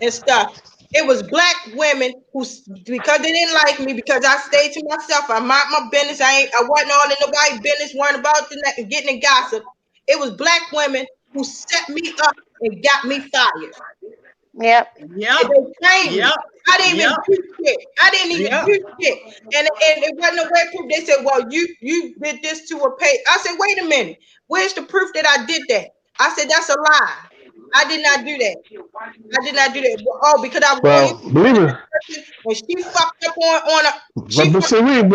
[SPEAKER 7] and stuff, it was black women who, because they didn't like me, because I stayed to myself, I mind my business. I wasn't all in nobody's business, weren't about getting in gossip. It was black women who set me up and got me fired.
[SPEAKER 9] Yep.
[SPEAKER 6] Yep.
[SPEAKER 7] Yep. I didn't even do shit. I didn't even do shit. And it wasn't no way proof. They said, well, you did this to a pay. I said, wait a minute. Where's the proof that I did that? I said, that's a lie. I did not do that. I did not do that. Oh, because I was
[SPEAKER 1] believe it.
[SPEAKER 7] When she fucked up on
[SPEAKER 1] a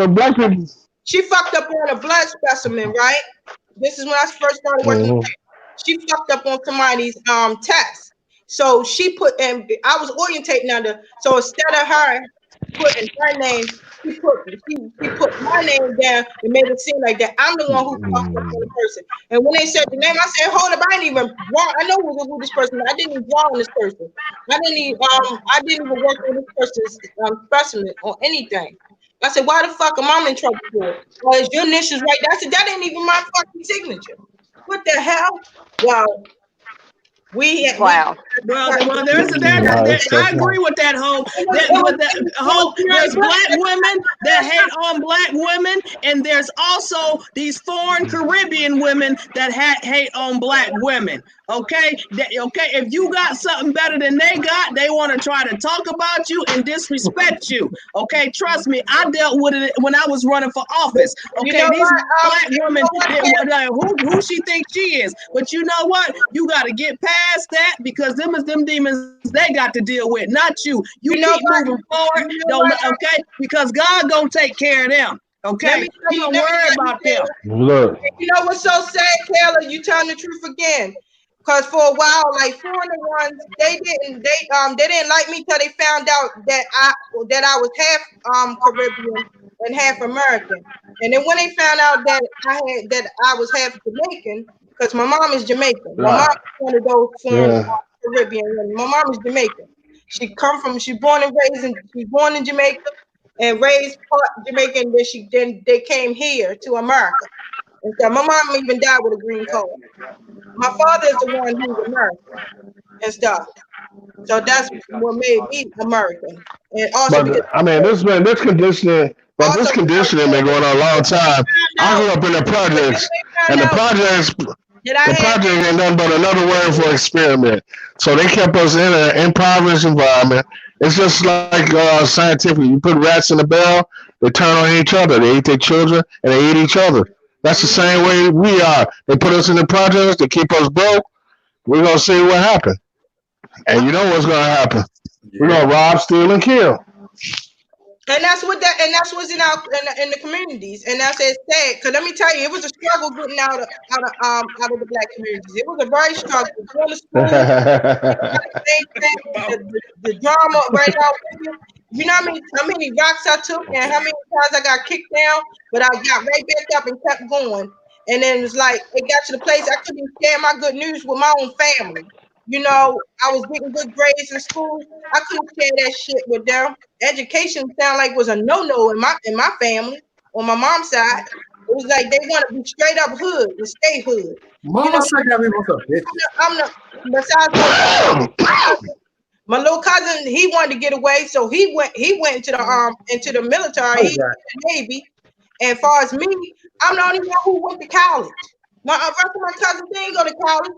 [SPEAKER 1] black people.
[SPEAKER 7] She fucked up on a blood specimen, right? This is when I first started working. She fucked up on somebody's tests. So she put, and I was orientating under. So instead of her putting her name, she put my name down and made it seem like that I'm the one who fucked up on the person. And when they said the name, I said, hold up, I didn't even wrong. I know who this person. I didn't even wrong this person. I didn't even work with this person's specimen or anything. I said, why the fuck am I in trouble for? Well, is your initials right there? I said, that ain't even my fucking signature. What the hell? Well,
[SPEAKER 9] wow.
[SPEAKER 6] Well, there's that. I agree with that whole. There's black women that hate on black women, and there's also these foreign Caribbean women that hate on black women. Okay, if you got something better than they got, they want to try to talk about you and disrespect you. Okay, trust me, I dealt with it when I was running for office. Okay, these black women, who she thinks she is, but you know what? You got to get past that because them demons they got to deal with, not you. You keep moving forward, okay? Because God gonna take care of them. Okay, don't worry about them.
[SPEAKER 1] Look.
[SPEAKER 7] You know what's so sad, Taylor? You telling the truth again. Because for a while, like foreigner ones, they didn't like me till they found out that I was half Caribbean and half American. And then when they found out that I was half Jamaican, because my mom is Jamaican. My mom is one of those foreign Caribbean women. My mom is Jamaican. She's born in Jamaica and raised part Jamaican. Then they came here to America. And so my mom even died with a green card. My father is the one who's American and stuff. So that's what made me American. And also because
[SPEAKER 1] But I mean, this conditioning, but this conditioning been going on a long time. I grew up in the projects, and the projects ain't nothing but another word for experiment. So they kept us in an impoverished environment. It's just like scientifically, you put rats in a barrel, they turn on each other. They eat their children, and they eat each other. That's the same way we are. They put us in the projects, they keep us broke. We're gonna see what happens, and you know what's gonna happen. We're gonna rob, steal, and kill.
[SPEAKER 7] And that's what's in our in the communities, and that's sad. Because let me tell you, it was a struggle getting out of the black communities. It was a very struggle. Going to school, the drama right now. You know how many rocks I took and how many times I got kicked down, but I got right back up and kept going. And then it's like it got to the place I couldn't share my good news with my own family. You know, I was getting good grades in school. I couldn't share that shit with them. Education sounded like was a no-no in my family on my mom's side. It was like they want to be straight up hood and stay hood.
[SPEAKER 2] Mama said that we was a bitch.
[SPEAKER 7] Besides my little cousin, he wanted to get away, so he went into the military, he went to the Navy. And as far as me, I'm the only one who went to college. My rest of my cousins, they ain't go to college.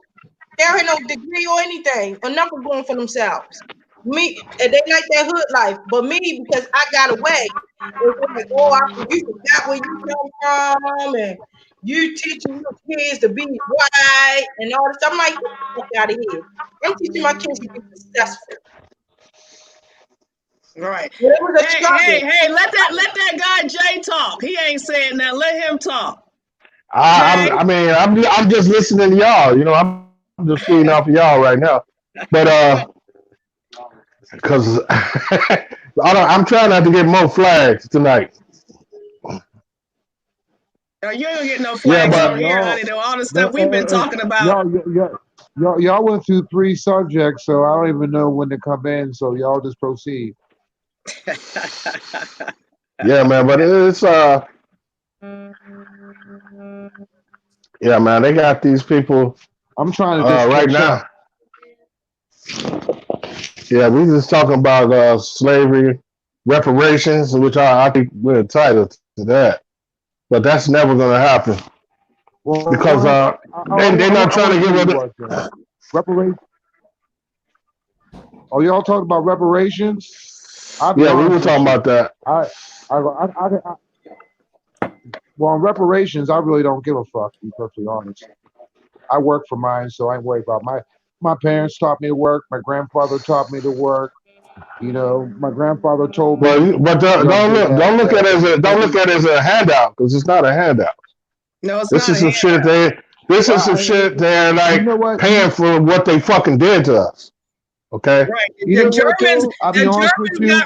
[SPEAKER 7] They had no degree or anything, or nothing going for themselves. Me, they like that hood life, but me, because I got away, it was like, you forgot where you come from, and you teaching your kids to be white and all this. I'm like, get the fuck out of here. I'm teaching my kids to be successful.
[SPEAKER 6] Right. Hey, let that guy Jay talk. He ain't saying that. Let him talk.
[SPEAKER 1] I'm just listening to y'all. You know, I'm just feeding off of y'all right now. But because I'm trying not to get more flags tonight.
[SPEAKER 6] You ain't gonna get no flags over here, honey. All the stuff we've been talking about.
[SPEAKER 10] Y'all went through 3 subjects, so I don't even know when to come in. So y'all just proceed.
[SPEAKER 1] Yeah, man, but it's yeah, man, they got these people.
[SPEAKER 10] I'm trying to
[SPEAKER 1] right now. Yeah, we just talking about slavery reparations, which I think we're entitled to that, but that's never going to happen because they're not trying to give us
[SPEAKER 10] reparations. Oh, y'all talking about reparations?
[SPEAKER 1] Yeah, we were talking about that.
[SPEAKER 10] Well, on reparations, I really don't give a fuck, to be perfectly honest. I work for mine, so I ain't worried about my parents taught me to work. My grandfather taught me to work. You know, my grandfather told me.
[SPEAKER 1] But don't look at it as a handout, because it's not a handout.
[SPEAKER 6] No, it's
[SPEAKER 1] this
[SPEAKER 6] not.
[SPEAKER 1] Is some shit this is some shit they're like paying for what they fucking did to us. Okay.
[SPEAKER 6] Right. The Germans got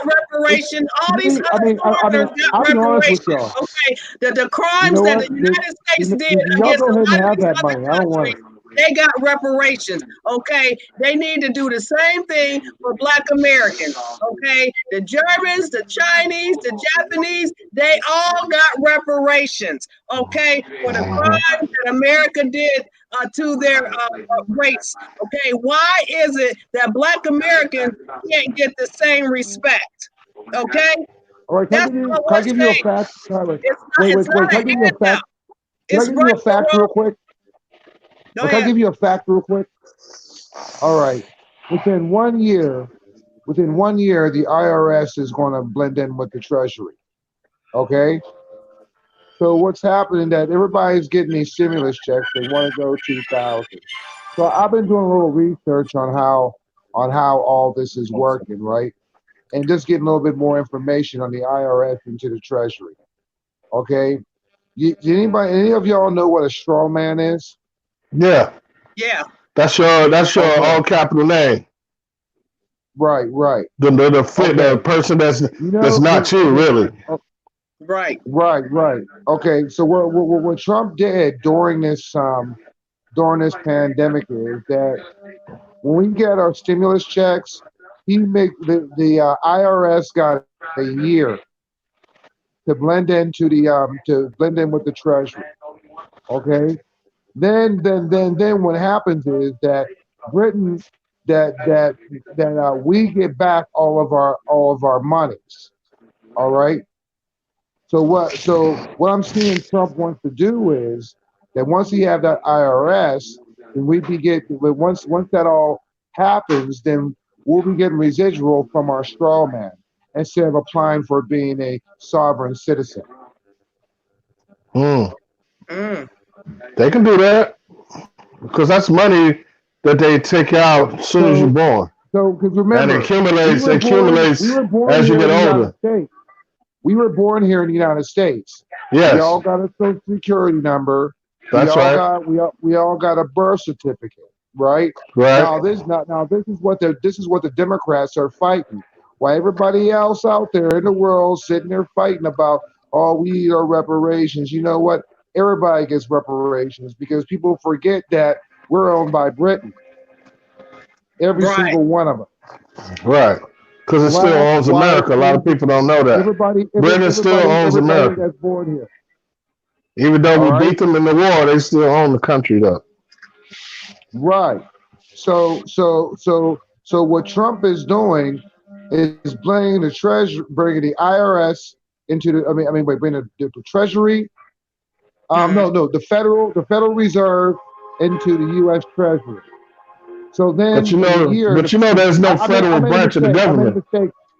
[SPEAKER 6] reparations. All these other foreigners got reparations. Okay. The crimes that the United States did against a lot of these other countries, they got reparations. Okay. They need to do the same thing for Black Americans. Okay. The Germans, the Chinese, the Japanese, they all got reparations. Okay. For the crimes that America did to their race. Okay, why is it that Black Americans can't get the same respect? Okay,
[SPEAKER 10] all right. Can I give you a fact? Wait. Can I give you a fact? Can I give you a fact real quick? Can I give you a fact real quick? All right. Within 1 year, the IRS is going to blend in with the Treasury. Okay. So what's happening that everybody's getting these stimulus checks. They want to go 2,000. So I've been doing a little research on how all this is working, right? And just getting a little bit more information on the IRS into the Treasury. Okay. Any of y'all know what a straw man is?
[SPEAKER 1] Yeah.
[SPEAKER 6] Yeah.
[SPEAKER 1] That's your all capital name.
[SPEAKER 10] Right.
[SPEAKER 1] The person that's not you, really.
[SPEAKER 6] Right.
[SPEAKER 10] Okay. So what Trump did during this pandemic is that when we get our stimulus checks, he make the IRS got a year to blend into with the Treasury. Okay. Then what happens is that Britain that we get back all of our monies. All right. So what I'm seeing Trump wants to do is that once he have that IRS, then once that all happens, then we'll be getting residual from our straw man instead of applying for being a sovereign citizen.
[SPEAKER 1] They can do that because that's money that they take out as soon as you're born.
[SPEAKER 10] So, because remember,
[SPEAKER 1] and it accumulates as you get older.
[SPEAKER 10] We were born here in the United States.
[SPEAKER 1] Yes.
[SPEAKER 10] We all got a social security number.
[SPEAKER 1] That's right.
[SPEAKER 10] We all got a birth certificate, right?
[SPEAKER 1] Right.
[SPEAKER 10] Now this is what the Democrats are fighting. While everybody else out there in the world sitting there fighting about, oh, we need our reparations. You know what? Everybody gets reparations because people forget that we're owned by Britain. Every single one of them.
[SPEAKER 1] Right. Because it still owns America. A lot of people don't know that. Britain still owns America.
[SPEAKER 10] That's born here.
[SPEAKER 1] Even though we beat them in the war, they still own the country, though.
[SPEAKER 10] Right. So what Trump is doing is bringing the IRS into bringing the Treasury. The Federal Reserve into the U.S. Treasury. So then,
[SPEAKER 1] but you know, there's no federal branch of the government.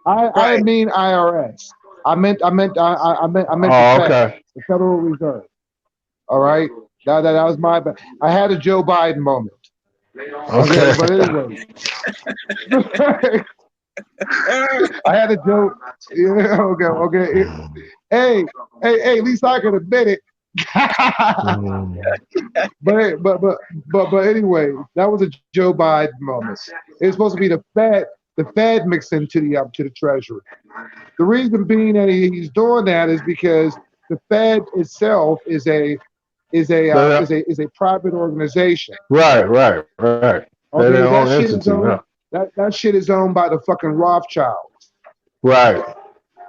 [SPEAKER 10] I mean IRS. I meant the Federal Reserve. All right, that was my bad. I had a Joe Biden moment.
[SPEAKER 1] Okay,
[SPEAKER 10] but anyway, I had a joke. Yeah, okay. Hey, at least I can admit it. but anyway, that was a Joe Biden moment. It's supposed to be the Fed mixed into the Treasury. The reason being that he's doing that is because the Fed itself is a private organization.
[SPEAKER 1] Right.
[SPEAKER 10] Okay, that shit is owned by the fucking Rothschilds.
[SPEAKER 1] Right.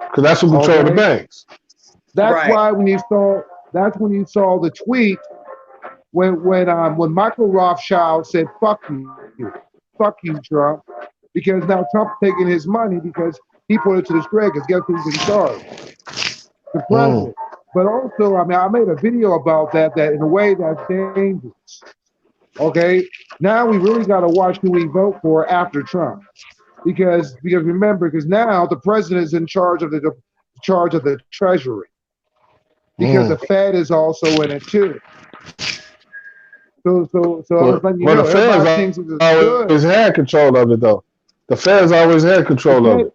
[SPEAKER 1] Because that's who control the banks.
[SPEAKER 10] That's why when you saw the tweet when Michael Rothschild said fuck you Trump, because now Trump's taking his money because he put it to the straight because guess who's in charge? The president. But also, I made a video about that in a way that's dangerous. Okay, now we really got to watch who we vote for after Trump, because remember, because now the president is in charge of the Treasury. Because the Fed is also in it too. So
[SPEAKER 1] the Fed's always had control of it, though. The Fed's always had control of it.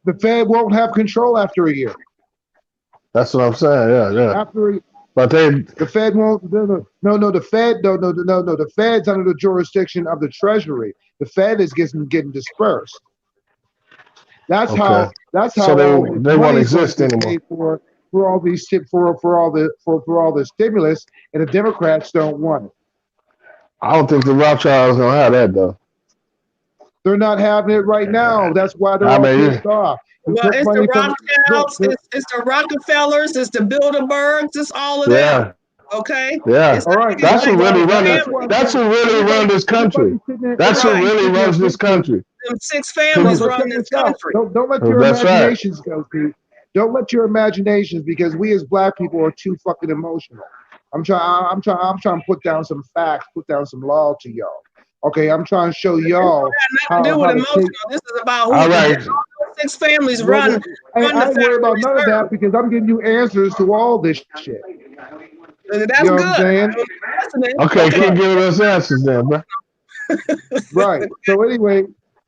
[SPEAKER 10] The Fed won't have control after a year.
[SPEAKER 1] That's what I'm saying. Yeah. But
[SPEAKER 10] the Fed won't. No. The Fed's under the jurisdiction of the Treasury. The Fed is getting dispersed. That's how.
[SPEAKER 1] So they won't exist anymore.
[SPEAKER 10] For all these for all the stimulus, and the Democrats don't want it.
[SPEAKER 1] I don't think the Rothschilds gonna have that though.
[SPEAKER 10] They're not having it right now. That's why they're all pissed off.
[SPEAKER 6] Well, it's the Rothschilds, it's the Rockefellers, it's the Bilderbergs, it's all of them. Okay.
[SPEAKER 1] Yeah. All right. That's who really run this country. That's who really runs this country.
[SPEAKER 6] Them 6 families run this country.
[SPEAKER 10] Don't let your imaginations go, Pete. Don't let your imaginations, because we as black people are too fucking emotional. I'm trying to put down some facts, put down some law to y'all. Okay, I'm trying to show y'all.
[SPEAKER 6] Nothing to do with emotional. This is about who all 6 families run.
[SPEAKER 10] I ain't worried about none of that, because I'm giving you answers to all this shit.
[SPEAKER 6] That's
[SPEAKER 10] you know
[SPEAKER 6] good.
[SPEAKER 10] What I'm saying?
[SPEAKER 1] Okay, keep giving us answers then, bro.
[SPEAKER 10] Right. So anyway.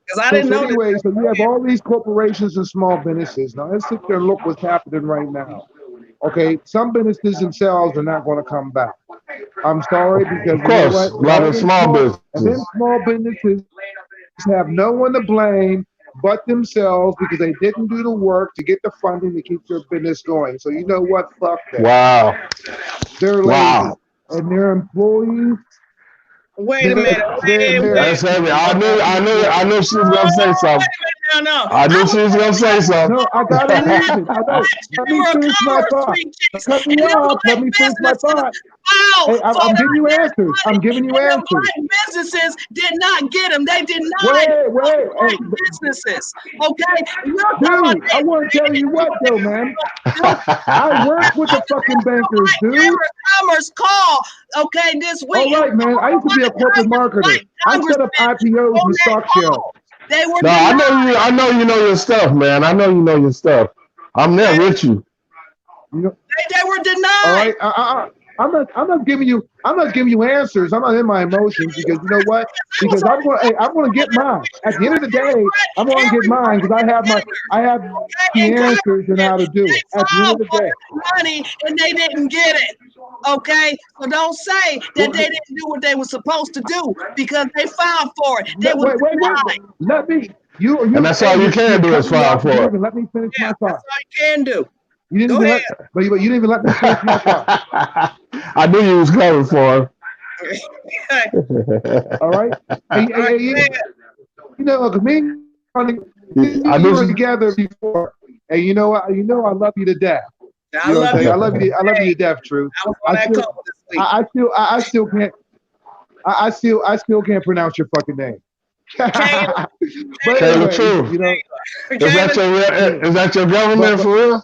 [SPEAKER 6] Because I didn't know.
[SPEAKER 10] So you have all these corporations and small businesses. Now let's sit there and look what's happening right now. Okay, some businesses themselves are not going to come back. I'm sorry, because
[SPEAKER 1] of course, a lot of small businesses.
[SPEAKER 10] And then small businesses have no one to blame but themselves, because they didn't do the work to get the funding to keep their business going. So you know what? Fuck that.
[SPEAKER 1] Wow.
[SPEAKER 10] They're lazy, and their employees.
[SPEAKER 6] Wait a minute.
[SPEAKER 1] That's heavy. I knew she was gonna say something.
[SPEAKER 6] No.
[SPEAKER 1] I knew she was gonna say something.
[SPEAKER 10] No, I got a reason. I know. Let me finish my thought. Cut me off. Let me finish my thought.
[SPEAKER 6] filed
[SPEAKER 10] Hey, I'm giving you answers. I'm giving you answers.
[SPEAKER 6] Black businesses did not get them. They denied
[SPEAKER 10] Wait.
[SPEAKER 6] black businesses. Okay,
[SPEAKER 10] Dude, I want to tell you what, though, man. I work with the fucking bankers, dude.
[SPEAKER 6] Chamber of Commerce call, okay, this week.
[SPEAKER 10] All right, man. I used to be a corporate marketer. I set up IPOs and stock shares.
[SPEAKER 6] They were
[SPEAKER 1] No, I know you know your stuff, man. I know you know your stuff. I'm there with you.
[SPEAKER 6] They were denied.
[SPEAKER 10] All right, I'm not giving you answers. I'm not in my emotions because you know what? Because I want to get mine. At the end of the day, I want to get mine because I have the answers and how to do it. At the end of the day,
[SPEAKER 6] money and they didn't get it. Okay, so don't say that they didn't do what they were supposed to do because they filed for it. They were denied.
[SPEAKER 10] Let me.
[SPEAKER 1] And that's all you can do is file for it.
[SPEAKER 10] Let me finish my thought.
[SPEAKER 6] That's all you can do.
[SPEAKER 10] You didn't even but you didn't even let me finish my thought.
[SPEAKER 1] I knew you was coming for
[SPEAKER 10] it. All right. Hey, you know, because me and you were together before. Hey, you know I love you to death.
[SPEAKER 6] I love you.
[SPEAKER 10] I love you to death, Truth. I still can't pronounce your fucking name.
[SPEAKER 1] But anyway, Truth. You know, is that your government for real?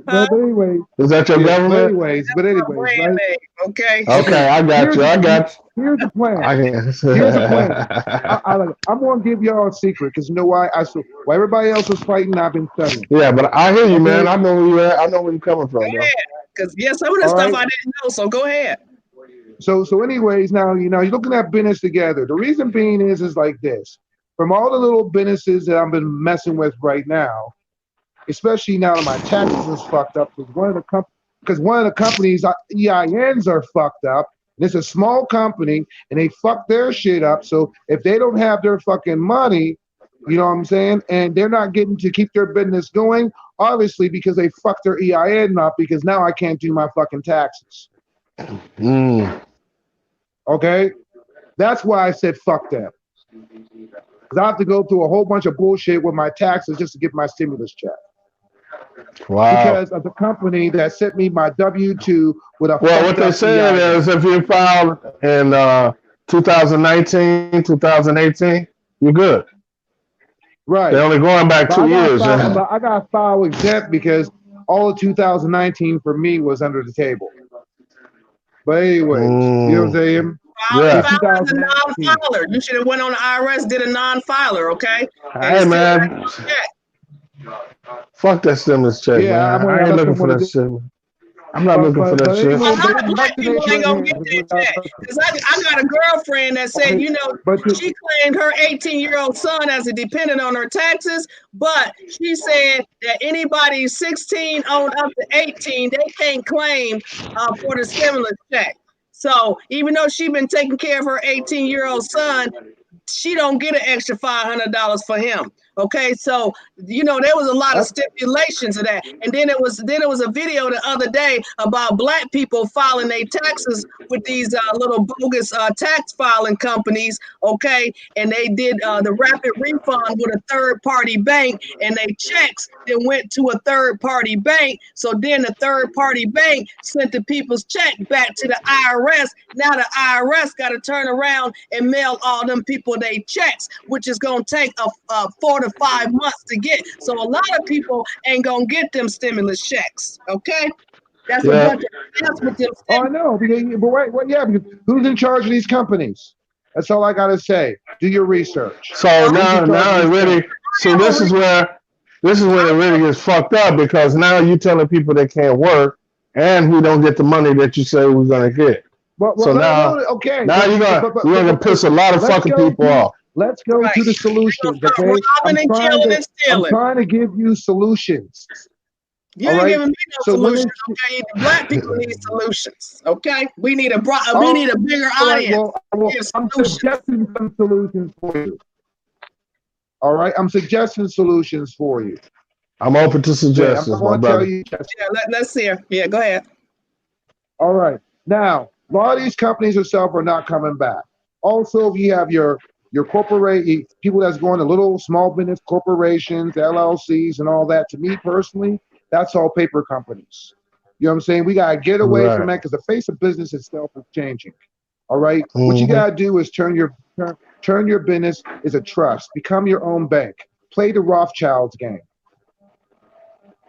[SPEAKER 10] But anyway,
[SPEAKER 1] is that your government?
[SPEAKER 10] But anyways, right?
[SPEAKER 6] Okay.
[SPEAKER 1] Okay, I got you.
[SPEAKER 10] Here's the plan. Here's the plan. I'm gonna give y'all a secret because you know why? While everybody else was fighting, I've been studying.
[SPEAKER 1] Yeah, but I hear you, man. I know where you're at. I know where you're coming from.
[SPEAKER 6] Because some of the stuff I didn't know. So go ahead.
[SPEAKER 10] So anyways, now you're looking at business together. The reason being is like this. From all the little businesses that I've been messing with right now, especially now that my taxes is fucked up, because one of the companies EINs are fucked up. And it's a small company, and they fuck their shit up. So if they don't have their fucking money, you know what I'm saying, and they're not getting to keep their business going, obviously because they fucked their EIN up, because now I can't do my fucking taxes. Okay, that's why I said fuck them. Because I have to go through a whole bunch of bullshit with my taxes just to get my stimulus check.
[SPEAKER 1] Wow.
[SPEAKER 10] Because of the company that sent me my W-2 with a.
[SPEAKER 1] Well, what they're saying is if you filed in 2019, 2018, you're good.
[SPEAKER 10] Right.
[SPEAKER 1] They're only going back 2 years.
[SPEAKER 10] I got file exempt because all of 2019 for me was under the table. But anyway, you know what I'm saying?
[SPEAKER 6] Filer is a non-filer. You should have went on the IRS, did a non-filer, okay?
[SPEAKER 1] Hey, man. Fuck that stimulus check, man. I ain't looking for that shit. I'm not looking for that shit.
[SPEAKER 6] A lot of black people ain't gonna get that check. Because I got a girlfriend that said, she claimed her 18-year-old son as a dependent on her taxes, but she said that anybody 16 on up to 18, they can't claim for the stimulus check. So even though she's been taking care of her 18-year-old son, she don't get an extra $500 for him. Okay, so there was a lot of stipulations of that, and then it was a video the other day about black people filing their taxes with these little bogus tax filing companies. Okay, and they did the rapid refund with a third-party bank, and they checks then went to a third-party bank. So then the third-party bank sent the people's check back to the IRS. Now the IRS got to turn around and mail all them people their checks, which is gonna take a 4 to 5 months to get. So a lot of people ain't gonna get them stimulus checks. Okay, that's what them.
[SPEAKER 10] Oh, I know, but wait, because who's in charge of these companies? That's all I gotta say. Do your research.
[SPEAKER 1] So now it really. So this is where it really gets fucked up, because now you're telling people they can't work, and we don't get the money that you say we're gonna get. Now you're gonna piss a lot of fucking people off.
[SPEAKER 10] Let's go to the solutions, okay? I'm trying to give you solutions.
[SPEAKER 6] You ain't giving me no solutions, okay? The black people need solutions, okay? We need a bigger audience.
[SPEAKER 10] I'm suggesting some solutions for you. All right, I'm suggesting solutions for you.
[SPEAKER 1] I'm open to suggestions, my brother.
[SPEAKER 6] Let's hear. Yeah, go ahead.
[SPEAKER 10] All right. Now, a lot of these companies itself are not coming back. Also, if you have your corporate people that's going to little small business corporations, LLCs, and all that. To me personally, that's all paper companies. You know what I'm saying? We gotta get away from
[SPEAKER 1] Right.
[SPEAKER 10] that because the face of business itself is changing. All right. What you gotta do is turn your business is a trust. Become your own bank. Play the Rothschilds game.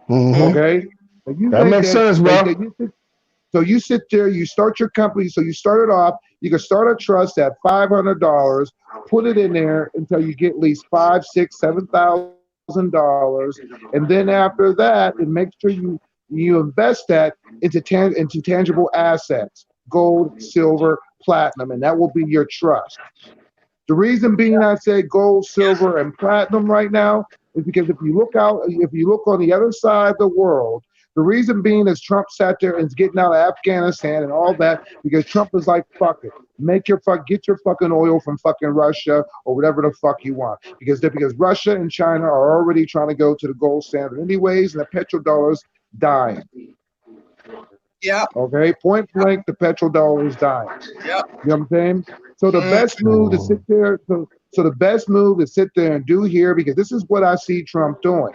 [SPEAKER 10] Okay. If you
[SPEAKER 1] That
[SPEAKER 10] think
[SPEAKER 1] makes sense, bro.
[SPEAKER 10] So you sit there, you start your company. So you start it off. You can start a trust at $500, put it in there until you get at least $5,000, $6,000, $7,000, and then after that, and make sure you invest that into tangible assets, gold, silver, platinum, and that will be your trust. The reason being I say gold, silver, and platinum right now is because if you look on the other side of the world, the reason being is Trump sat there and is getting out of Afghanistan and all that because Trump is like, fuck it. Get your fucking oil from fucking Russia or whatever the fuck you want. Because Russia and China are already trying to go to the gold standard anyways, and the petrodollar's dying.
[SPEAKER 6] Yeah.
[SPEAKER 10] Okay, point blank, the petrodollar is dying.
[SPEAKER 6] Yeah.
[SPEAKER 10] You know what I'm saying? So the best move to sit there, so the best move to sit there and do here, because this is what I see Trump doing,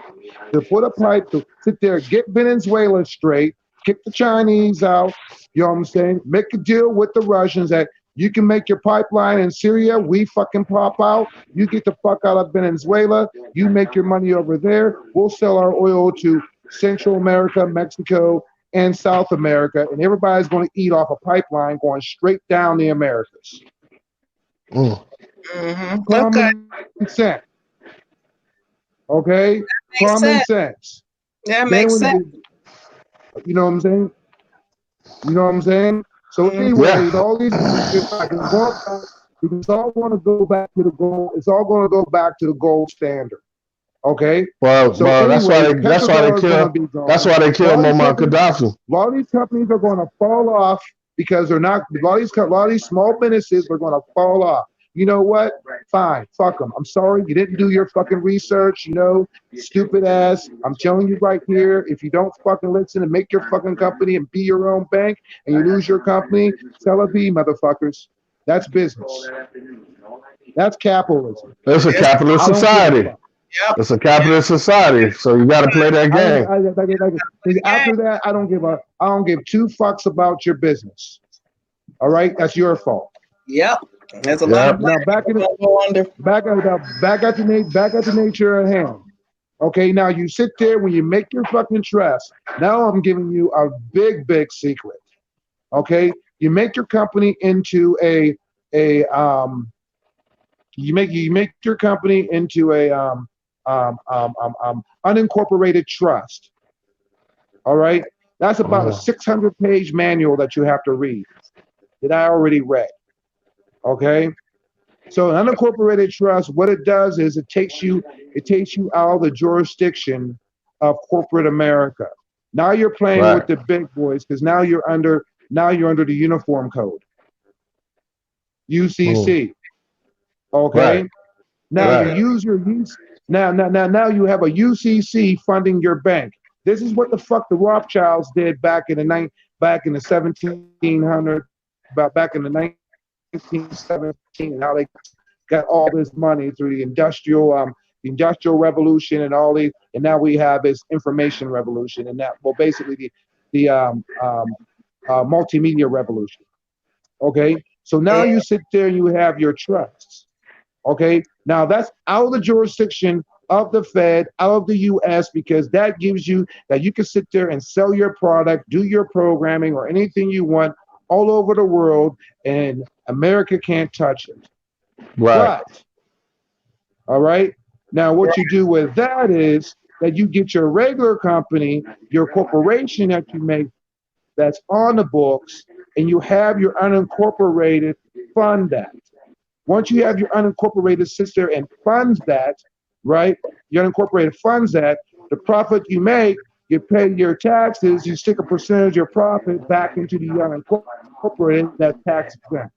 [SPEAKER 10] to put a pipe, to sit there, get Venezuela straight, kick the Chinese out, you know what I'm saying? Make a deal with the Russians that you can make your pipeline in Syria, we fucking pop out, you get the fuck out of Venezuela, you make your money over there, we'll sell our oil to Central America, Mexico, and South America, and everybody's going to eat off a pipeline going straight down the Americas. Common sense. Okay? Common sense.
[SPEAKER 6] That makes sense.
[SPEAKER 10] You know what I'm saying? You know what I'm saying? So anyways, all these it's all going to go back to the gold. It's all going to go back to the gold standard. Okay.
[SPEAKER 1] Well,
[SPEAKER 10] so
[SPEAKER 1] that's why they killed Muammar Gaddafi.
[SPEAKER 10] A lot of these companies are going to fall off because they're not. A lot of these small businesses are going to fall off. You know what? Fine, fuck them. I'm sorry, you didn't do your fucking research. You know, stupid ass. I'm telling you right here, if you don't fucking listen and make your fucking company and be your own bank, and you lose your company, Tel Aviv, motherfuckers. That's business. That's capitalism.
[SPEAKER 1] It's a capitalist society.
[SPEAKER 6] Yep.
[SPEAKER 1] It's a capitalist society, so you got to play that game.
[SPEAKER 10] After that, I don't give two fucks about your business. All right, that's your fault.
[SPEAKER 6] Yep, that's a lot of
[SPEAKER 10] now back at the nature at hand. Okay, now you sit there when you make your fucking trust. Now I'm giving you a big secret. Okay, you make your company into you make your company into a unincorporated trust. All right, that's about a 600-page manual that you have to read that I already read. Okay, so an unincorporated trust, what it does is it takes you out of the jurisdiction of corporate America. Now you're playing with the big boys because now you're under the Uniform Code, UCC. Okay. Now you use your now you have a UCC funding your bank. This is what the fuck the Rothschilds did back in the 1700s, back in the 1917, and how they got all this money through the industrial revolution and all these, and now we have this information revolution, and that basically the multimedia revolution. Okay, so now you sit there and you have your trusts. Okay, now that's out of the jurisdiction of the Fed, out of the U.S., because that gives you that you can sit there and sell your product, do your programming or anything you want all over the world, and America can't touch it.
[SPEAKER 1] Right.
[SPEAKER 10] But, all right, now what you do with that is that you get your regular company, your corporation that you make that's on the books, and you have your unincorporated fund that. Once you have your unincorporated sister and funds that, right? Your unincorporated funds that, the profit you make, you pay your taxes, you stick a percentage of your profit back into the unincorporated, that's tax exempt.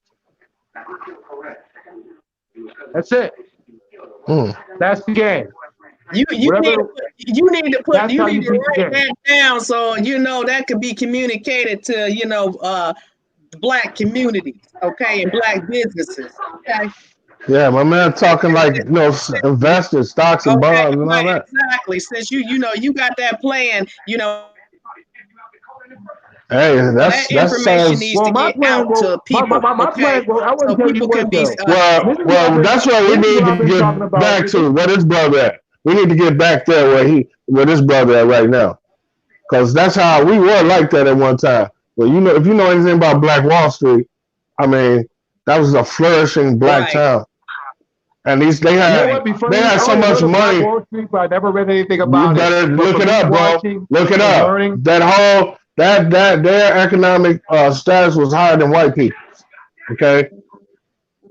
[SPEAKER 10] That's it. That's the game.
[SPEAKER 6] You need to write that down so you know that could be communicated to Black communities, okay, and Black businesses, okay.
[SPEAKER 1] Yeah, my man talking like investors, stocks and bonds and all that.
[SPEAKER 6] Exactly. Since you got that plan,
[SPEAKER 1] Hey,
[SPEAKER 6] That information needs to get out to people.
[SPEAKER 10] My plan, well, I want to tell you what, though.
[SPEAKER 1] Well, that's what we need to get back to. Where this brother at? We need to get back there where this brother at right now. Because that's how we were like that at one time. Well, you know, if you know anything about Black Wall Street, I mean, that was a flourishing black town. And they had so much money.
[SPEAKER 10] Wall Street, but I never read anything about
[SPEAKER 1] you better look it up, bro. Look it up. Their economic status was higher than white people. Okay,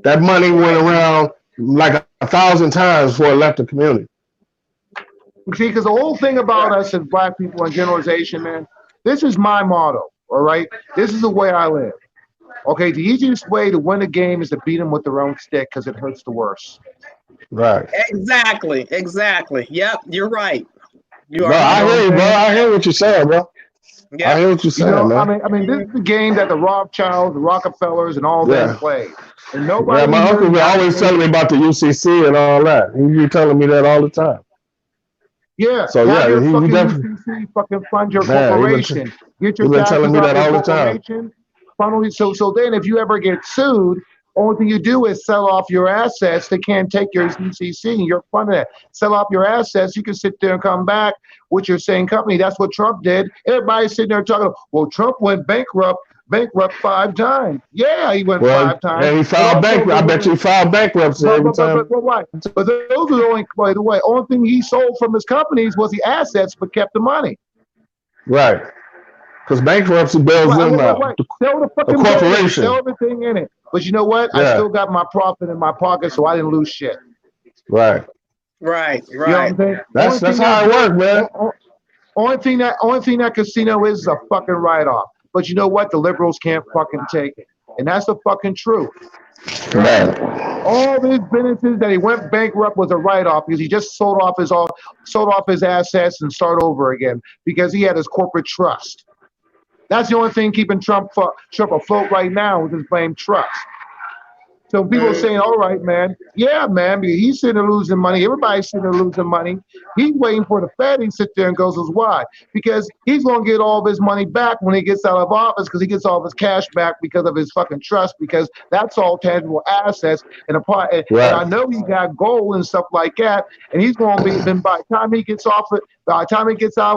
[SPEAKER 1] that money went around like 1,000 times before it left the community.
[SPEAKER 10] See, because the whole thing about us as black people and generalization, man, this is my motto. All right, this is the way I live. Okay, the easiest way to win a game is to beat them with their own stick because it hurts the worst.
[SPEAKER 1] Right.
[SPEAKER 6] Exactly. Yep, you're right.
[SPEAKER 1] Bro, I hear you, bro. I hear what you're saying, bro. Yeah. I hear what you're saying, man.
[SPEAKER 10] I mean, this is the game that the Rothschilds, the Rockefellers, and all them play. And nobody.
[SPEAKER 1] Yeah, my uncle was always telling me about the UCC and all that. He be telling me that all the time.
[SPEAKER 10] Yeah.
[SPEAKER 1] So yeah, he definitely
[SPEAKER 10] UCC, fucking fund your corporation. Get your
[SPEAKER 1] taxes telling me that all the time.
[SPEAKER 10] Finally, so then if you ever get sued, only thing you do is sell off your assets. They can't take your UCC and you're funding it. Sell off your assets. You can sit there and come back with your same company. That's what Trump did. Everybody's sitting there talking, well, Trump went bankrupt 5 times. Yeah, he went 5 times.
[SPEAKER 1] And he filed bankrupt. I bet you he filed bankruptcy every time.
[SPEAKER 10] But those are the only, by the way, only thing he sold from his companies was the assets, but kept the money.
[SPEAKER 1] Right. Because bankruptcy bails them out.
[SPEAKER 10] Sell the fucking
[SPEAKER 1] corporation.
[SPEAKER 10] Sell everything in it. But you know what? Yeah. I still got my profit in my pocket, so I didn't lose shit.
[SPEAKER 1] Right.
[SPEAKER 6] Right.
[SPEAKER 10] You know what I'm saying?
[SPEAKER 1] That's how it works, man.
[SPEAKER 10] Only thing that casino is a fucking write-off. But you know what? The liberals can't fucking take it. And that's the fucking truth.
[SPEAKER 1] Right.
[SPEAKER 10] All these businesses that he went bankrupt was a write-off because he just sold off his assets and start over again because he had his corporate trust. That's the only thing keeping Trump afloat right now is his blame trust. So people are saying, all right, man. Yeah, man, because he's sitting there losing money. Everybody's sitting there losing money. He's waiting for the Fed. He sits there and goes, why? Because he's going to get all of his money back when he gets out of office because he gets all of his cash back because of his fucking trust because that's all tangible assets. And I know he got gold and stuff like that. And he's going to be, then by the time he gets out of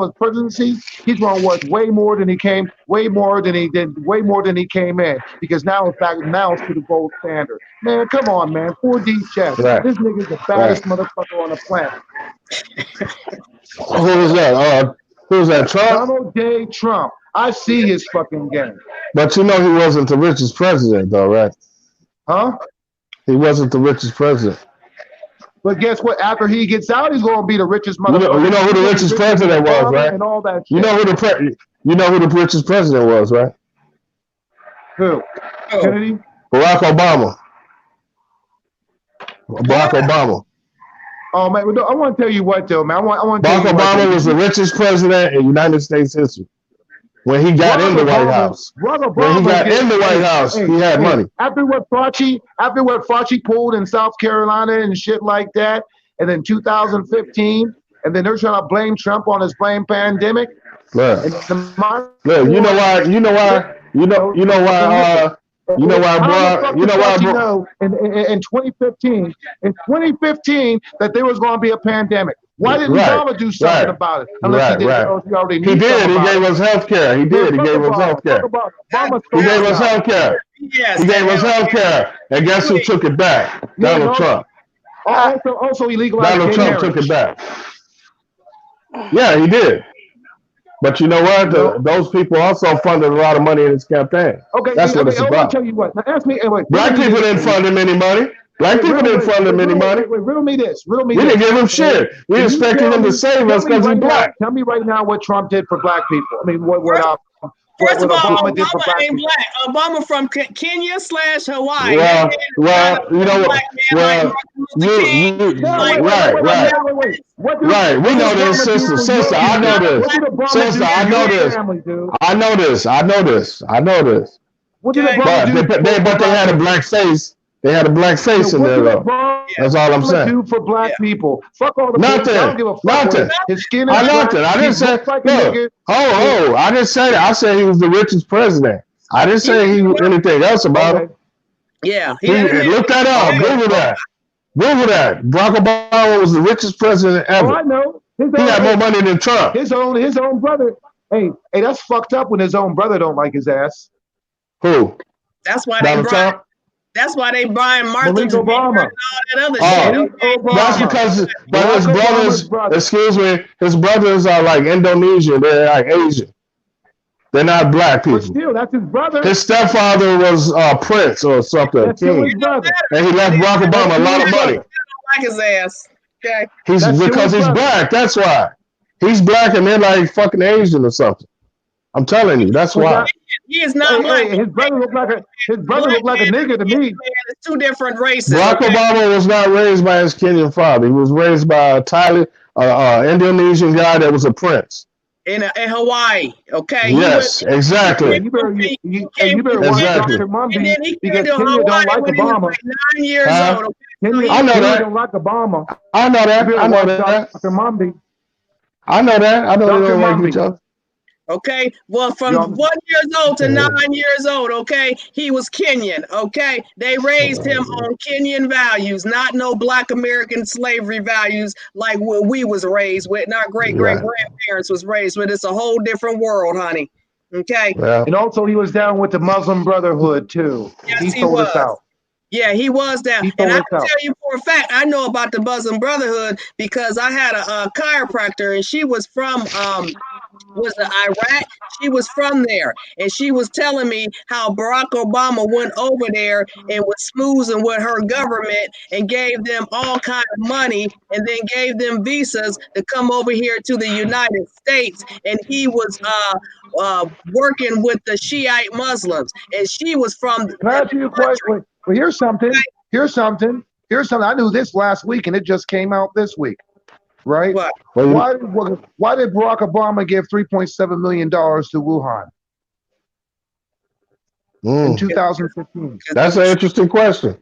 [SPEAKER 10] his presidency, he's going to work way more than he came in because now it's to the gold standard. Man, come on, man. 4D chess.
[SPEAKER 1] Right.
[SPEAKER 10] This nigga's the baddest motherfucker on the planet.
[SPEAKER 1] Who was that? Who's that? Trump?
[SPEAKER 10] Donald J. Trump. I see his fucking game.
[SPEAKER 1] But you know he wasn't the richest president, though, right?
[SPEAKER 10] Huh?
[SPEAKER 1] He wasn't the richest president.
[SPEAKER 10] But guess what? After he gets out, he's going to be the richest motherfucker.
[SPEAKER 1] You know who the richest president was, right?
[SPEAKER 10] And all that shit.
[SPEAKER 1] You know who the richest president was, right?
[SPEAKER 10] Who? Kennedy?
[SPEAKER 1] Barack Obama.
[SPEAKER 10] Oh man, I want to tell you what though, man.
[SPEAKER 1] Barack Obama was the richest president in United States history. When he got in the White House. When he got in the White House, he had money.
[SPEAKER 10] After what Fauci pulled in South Carolina and shit like that, and then 2015, and then they're trying to blame Trump on his blame pandemic.
[SPEAKER 1] Look, you know why, bro?
[SPEAKER 10] In 2015, that there was going to be a pandemic. Why didn't Obama do something about it? Unless he already knew.
[SPEAKER 1] He did. He gave us health care. He gave us health care.
[SPEAKER 6] Yes.
[SPEAKER 1] He gave us health care. And guess who took it back? Donald Trump.
[SPEAKER 10] Also, he legalized
[SPEAKER 1] Donald Trump took it back. Yeah, he did. But you know what? Those people also funded a lot of money in his campaign.
[SPEAKER 10] Okay,
[SPEAKER 1] that's what it's about.
[SPEAKER 10] I'll tell you what. Now ask me.
[SPEAKER 1] Black people didn't fund him any money. Black people didn't fund him any money.
[SPEAKER 10] Riddle me this.
[SPEAKER 1] We didn't give him shit. We expected him to save us because he's black.
[SPEAKER 10] Tell me right now what Trump did for black people. I mean,
[SPEAKER 6] First of all, Obama ain't black. Obama from Kenya/Hawaii.
[SPEAKER 1] Well, you know what? Right. We know this, sister. I know this. Sister, I know this.
[SPEAKER 10] What did Obama do?
[SPEAKER 1] But they had a black face. They had a black face in there though. That's all I'm saying.
[SPEAKER 10] Do for black people. Fuck all the
[SPEAKER 1] Nothing.
[SPEAKER 10] I don't give a fuck
[SPEAKER 1] Nothing.
[SPEAKER 10] His skin is
[SPEAKER 1] Nothing. I didn't say. Look, I didn't say that. I said he was the richest president. I didn't say anything else about him.
[SPEAKER 6] Yeah.
[SPEAKER 1] Look that up. Google that. Google that. Barack Obama was the richest president ever.
[SPEAKER 10] Oh, I know.
[SPEAKER 1] He had more money than Trump.
[SPEAKER 10] His own brother. Hey, that's fucked up when his own brother don't like his ass.
[SPEAKER 1] Who?
[SPEAKER 6] That's why
[SPEAKER 1] Donald Trump?
[SPEAKER 6] That's why they buying Martha
[SPEAKER 10] Obama.
[SPEAKER 6] and all that other shit.
[SPEAKER 1] That's because his brothers, excuse me, his brothers are like Indonesian. They're like Asian. They're not black people.
[SPEAKER 10] But still, that's his brother.
[SPEAKER 1] His stepfather was Prince or something. King. And he left Barack Obama a lot of money.
[SPEAKER 6] Like his ass. Okay.
[SPEAKER 1] Because he's black. That's why. He's black and they're like fucking Asian or something. I'm telling you, that's why.
[SPEAKER 6] He is not black.
[SPEAKER 10] His brother looked like a nigga to me.
[SPEAKER 6] It's two different races.
[SPEAKER 1] Barack Obama was not raised by his Kenyan father. He was raised by a Indonesian guy that was a prince.
[SPEAKER 6] In Hawaii, okay?
[SPEAKER 1] Yes, exactly.
[SPEAKER 10] You better watch Dr. Mumby because Kenya don't like Obama.
[SPEAKER 6] Like 9 years old. Okay?
[SPEAKER 1] I know that.
[SPEAKER 10] Don't like Obama.
[SPEAKER 1] I know that. I know that.
[SPEAKER 10] Dr. Mumby.
[SPEAKER 1] I know that. I know they don't like each other.
[SPEAKER 6] Okay, well, from 1 year old to 9 years old, okay, he was Kenyan, okay? They raised him on Kenyan values, not no black American slavery values like what we was raised with, and our great-great-grandparents was raised with. It's a whole different world, honey, okay?
[SPEAKER 1] Yeah.
[SPEAKER 10] And also he was down with the Muslim Brotherhood, too.
[SPEAKER 6] Yes,
[SPEAKER 10] he sold us out.
[SPEAKER 6] Yeah, he was down. And I can tell you for a fact, I know about the Muslim Brotherhood because I had a chiropractor, and she was from Iraq. She was from there, and she was telling me how Barack Obama went over there and was smoozing with her government and gave them all kind of money and then gave them visas to come over here to the United States. And he was working with the Shiite Muslims, and she was from.
[SPEAKER 10] Can I ask you a question? Well, here's something. I knew this last week, and it just came out this week. Right?
[SPEAKER 6] What?
[SPEAKER 10] Why did Barack Obama give $3.7 million to Wuhan in 2015?
[SPEAKER 1] That's an interesting question.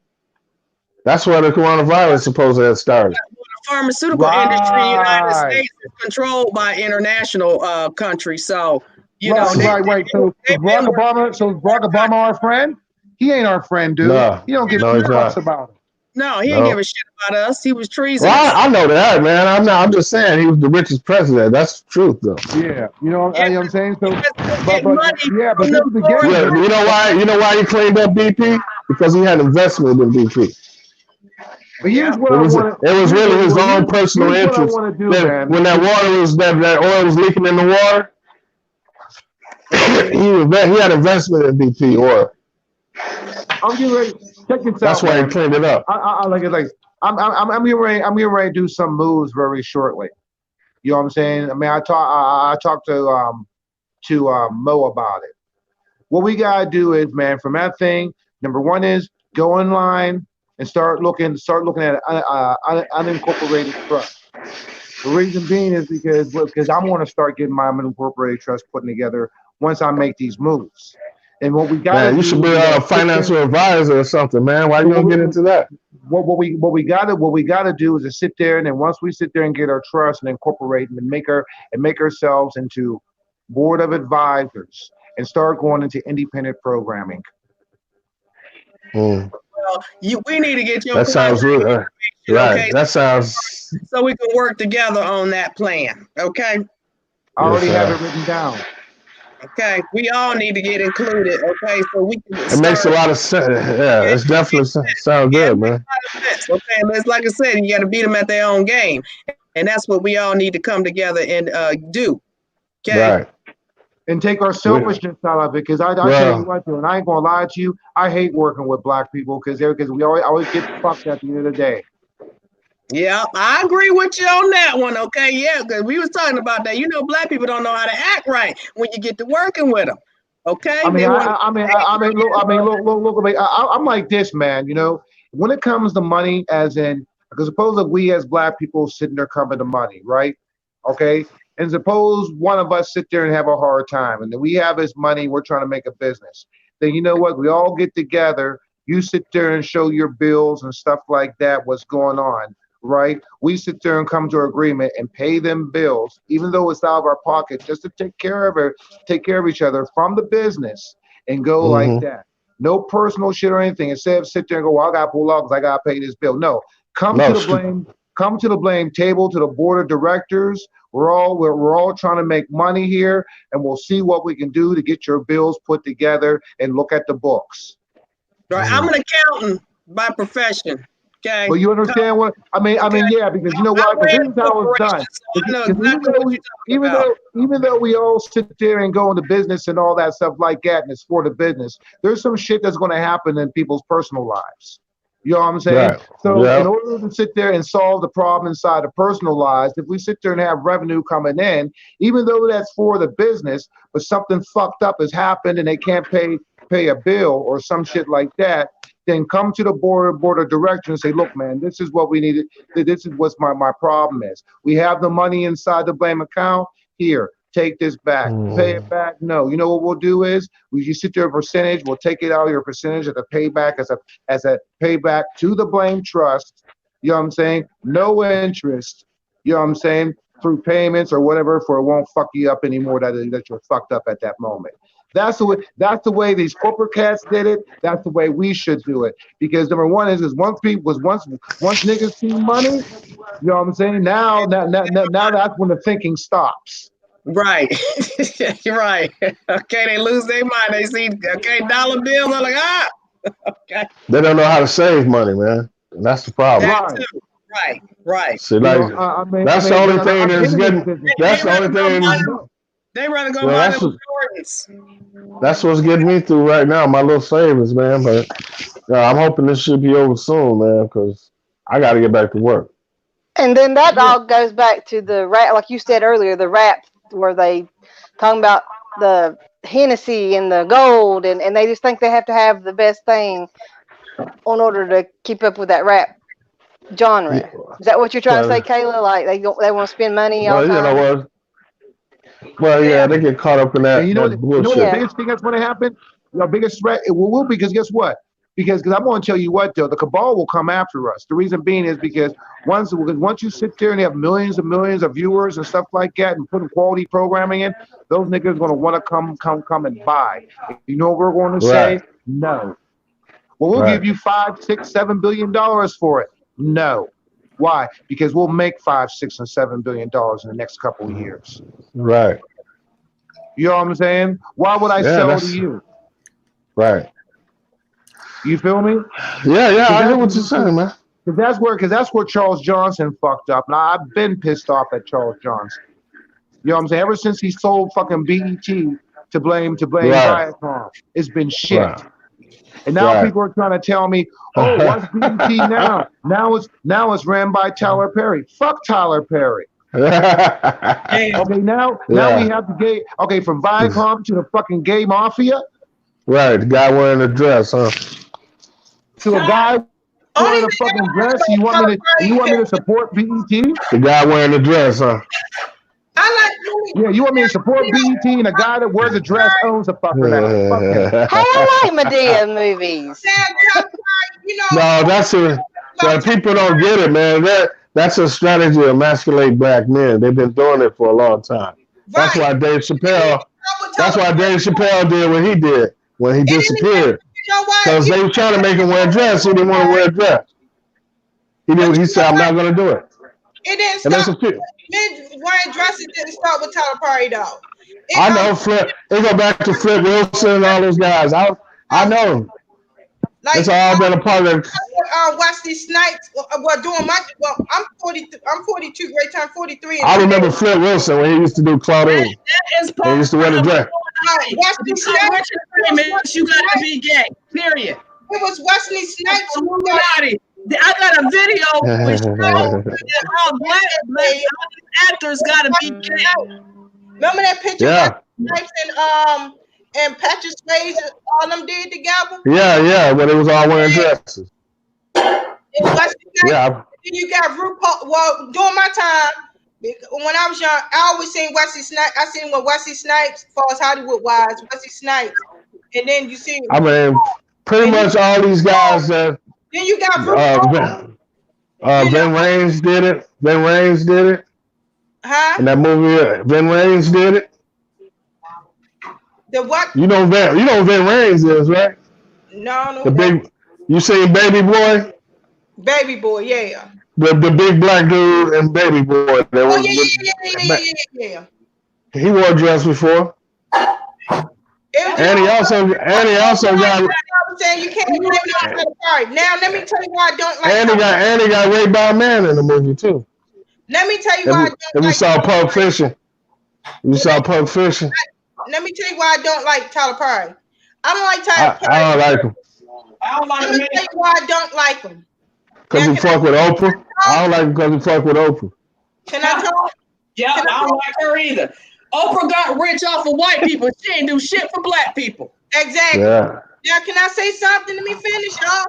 [SPEAKER 1] That's where the coronavirus is supposed to have started.
[SPEAKER 6] The pharmaceutical industry in the United States is controlled by international countries. So,
[SPEAKER 10] right. So is Barack Obama our friend? He ain't our friend, dude. He don't give a fuck about him.
[SPEAKER 6] No, he didn't give a shit about us. He was treason.
[SPEAKER 1] Well, I know that, man. I'm just saying he was the richest president. That's the truth, though.
[SPEAKER 10] Yeah, you know what I'm saying. So,
[SPEAKER 1] but you know why he cleaned up BP? Because he had investment in BP.
[SPEAKER 10] But here's what
[SPEAKER 1] it was really his own personal interest. When that water was that oil was leaking in the water, he had investment in BP oil.
[SPEAKER 10] I'm getting ready. Check this out.
[SPEAKER 1] That's why he cleaned it up.
[SPEAKER 10] I like it. Like I'm getting ready. I'm getting ready to do some moves very shortly. You know what I'm saying? I mean, I talked to Mo about it. What we gotta do is, man, from that thing. Number one is go online and start looking at unincorporated trust. The reason being is because I'm going to start getting my unincorporated trust put together once I make these moves. And what we got,
[SPEAKER 1] you should be a financial advisor or something, man. Why you don't get into that?
[SPEAKER 10] What we got to do is to sit there, and then once we sit there and get our trust and incorporate and make ourselves into board of advisors and start going into independent programming.
[SPEAKER 6] Well, we need to get your.
[SPEAKER 1] That sounds really right. Okay? That sounds.
[SPEAKER 6] So we can work together on that plan. Okay.
[SPEAKER 10] I already have it written down.
[SPEAKER 6] Okay, we all need to get included. Okay, so we can.
[SPEAKER 1] It makes a lot of sense. Yeah, it's definitely sound good, man.
[SPEAKER 6] Okay, it's like I said, you got to beat them at their own game, and that's what we all need to come together and do. Okay.
[SPEAKER 1] Right.
[SPEAKER 10] And take our selfishness out of it, because I tell you what, and I ain't gonna lie to you, I hate working with black people because we always get fucked at the end of the day.
[SPEAKER 6] Yeah, I agree with you on that one. Okay, yeah, because we was talking about that. You know, black people don't know how to act right when you get to working with them. Okay.
[SPEAKER 10] I'm like this, man. You know, when it comes to money, as in, because suppose that we as black people sitting there coming to money, right? Okay. And suppose one of us sit there and have a hard time, and then we have this money, we're trying to make a business. Then you know what? We all get together
[SPEAKER 11] You sit there and show your bills and stuff like that, what's going on, right? We sit there and come to an agreement and pay them bills, even though it's out of our pocket, just to take care of each other from the business and go like that. No personal shit or anything. Instead of sit there and go, well, I got to pull off because I got to pay this bill. No, come to the blame table, to the board of directors. We're all trying to make money here, and we'll see what we can do to get your bills put together and look at the books.
[SPEAKER 6] Right. I'm an accountant by profession. Okay.
[SPEAKER 11] Well, you understand what I mean? I mean, yeah, because you know what? This is how it's done. Even though we all sit there and go into business and all that stuff like that, and it's for the business, there's some shit that's going to happen in people's personal lives. You know what I'm saying? Right. So in order to sit there and solve the problem inside the personal lives, if we sit there and have revenue coming in, even though that's for the business, but something fucked up has happened and they can't pay a bill or some shit like that, then come to the board of directors and say, look, man, this is what we needed. This is what my problem is. We have the money inside the blame account. Here, take this back. Pay it back. No, you know what we'll do is you sit there a percentage. We'll take it out of your percentage as a payback, as a payback to the blame trust. You know what I'm saying? No interest. You know what I'm saying? Through payments or whatever, for it won't fuck you up anymore that you're fucked up at that moment. That's the way these corporate cats did it. That's the way we should do it. Because number one is once niggas see money, you know what I'm saying? Now that's when the thinking stops.
[SPEAKER 6] Right. You're right. Okay, they lose their mind. They see dollar bills. They're like, okay.
[SPEAKER 1] They don't know how to save money, man. And that's the problem.
[SPEAKER 6] Right.
[SPEAKER 1] See, like, that's the only thing that's getting. That's the only thing.
[SPEAKER 6] They rather go buy them Jordans.
[SPEAKER 1] That's what's getting me through right now, my little savings, man. But I'm hoping this should be over soon, man, because I got to get back to work.
[SPEAKER 9] And then that all goes back to the rap, like you said earlier, the rap where they talking about the Hennessy and the gold, and they just think they have to have the best thing in order to keep up with that rap genre. Is that what you're trying to say, Kayla? Like they want to spend money all the time?
[SPEAKER 1] Well, yeah, they get caught up in that.
[SPEAKER 11] And you know
[SPEAKER 1] bullshit.
[SPEAKER 11] what the biggest thing that's going to happen? The biggest threat it will be, because guess what? Because I'm going to tell you what, though, the cabal will come after us. The reason being is because once you sit there and you have millions and millions of viewers and stuff like that and putting quality programming in, those niggas are going to want to come and buy. You know what we're going to say? No. Well, we'll give you $5, $6, $7 billion for it. No. Why? Because we'll make $5, $6, and $7 billion in the next couple of years.
[SPEAKER 1] Right.
[SPEAKER 11] You know what I'm saying? Why would I sell to you?
[SPEAKER 1] Right.
[SPEAKER 11] You feel me?
[SPEAKER 1] Yeah, I hear what you're saying, man.
[SPEAKER 11] Because that's where Charles Johnson fucked up. Now I've been pissed off at Charles Johnson. You know what I'm saying? Ever since he sold fucking BET to blame Viacom, it's been shit. Right. And now people are trying to tell me, oh, what's BET now? Now it's ran by Tyler Perry. Fuck Tyler Perry. Okay, now we have the gay. Okay, from Viacom to the fucking gay mafia.
[SPEAKER 1] Right, the guy wearing a dress, huh?
[SPEAKER 11] To a guy wearing a fucking dress. You want me to support BET?
[SPEAKER 1] The guy wearing a dress, huh?
[SPEAKER 11] Yeah, you want me to support BET and a guy that wears a dress owns a fucking house.
[SPEAKER 9] Hey, I like Madea movies.
[SPEAKER 1] No, that's people don't get it, man. That's a strategy to emasculate black men. They've been doing it for a long time. That's why Dave Chappelle did what he did when he disappeared. Because they were trying to make him wear a dress. He didn't want to wear a dress. He said, I'm not going to do it.
[SPEAKER 7] It didn't stop. Men wearing dresses didn't start with Tyler Perry, though.
[SPEAKER 1] I know Flip. They go back to Flip Wilson and all those guys. I know. Like, it's all been a part of.
[SPEAKER 7] Wesley Snipes. I'm 42. Great time 43.
[SPEAKER 1] I remember Flip Wilson when he used to do Claudine. He used to wear the dress.
[SPEAKER 6] Wesley Snipes. You gotta be gay. Period.
[SPEAKER 7] It was Wesley Snipes.
[SPEAKER 6] I got a video which shows all black actors gotta be gay.
[SPEAKER 7] Remember that picture? Yeah. Snipes and Patrick Swayze, all them did together.
[SPEAKER 1] Yeah, but it was all wearing dresses.
[SPEAKER 7] Yeah. You got RuPaul. Well, during my time, when I was young, I always seen Wesley Snipes. I seen when Wesley Snipes, as far as Hollywood wise, Wesley Snipes, and then you see.
[SPEAKER 1] I mean, pretty much all these guys that.
[SPEAKER 7] Then you got
[SPEAKER 1] Ving Rhames did it. Ving Rhames did it.
[SPEAKER 7] Huh?
[SPEAKER 1] In that movie, Ving Rhames did it.
[SPEAKER 7] The what?
[SPEAKER 1] You know Ving Rhames is, right?
[SPEAKER 7] No.
[SPEAKER 1] The big. You seen Baby Boy?
[SPEAKER 7] Baby Boy, yeah.
[SPEAKER 1] The big black dude and Baby Boy.
[SPEAKER 7] Yeah.
[SPEAKER 1] He wore a dress before. And he also got.
[SPEAKER 7] I'm saying you can't blame it on Tyler Perry. Now let me tell you why I don't like.
[SPEAKER 1] And he got raped by a man in the movie too.
[SPEAKER 7] Let me tell you why I don't like.
[SPEAKER 1] We saw Pulp Fiction. We saw Pulp Fiction.
[SPEAKER 7] Let me tell you why I don't like Tyler Perry. I don't like Tyler Perry.
[SPEAKER 1] I don't like him.
[SPEAKER 7] Let me tell you why I don't like him.
[SPEAKER 1] Because he fuck with Oprah. I don't like him because he fuck with Oprah.
[SPEAKER 7] Can I talk?
[SPEAKER 6] Yeah, I don't like her either. Oprah got rich off of white people. She ain't do shit for black people.
[SPEAKER 7] Exactly.
[SPEAKER 1] Yeah.
[SPEAKER 7] Now, can I say something? Let me finish, y'all.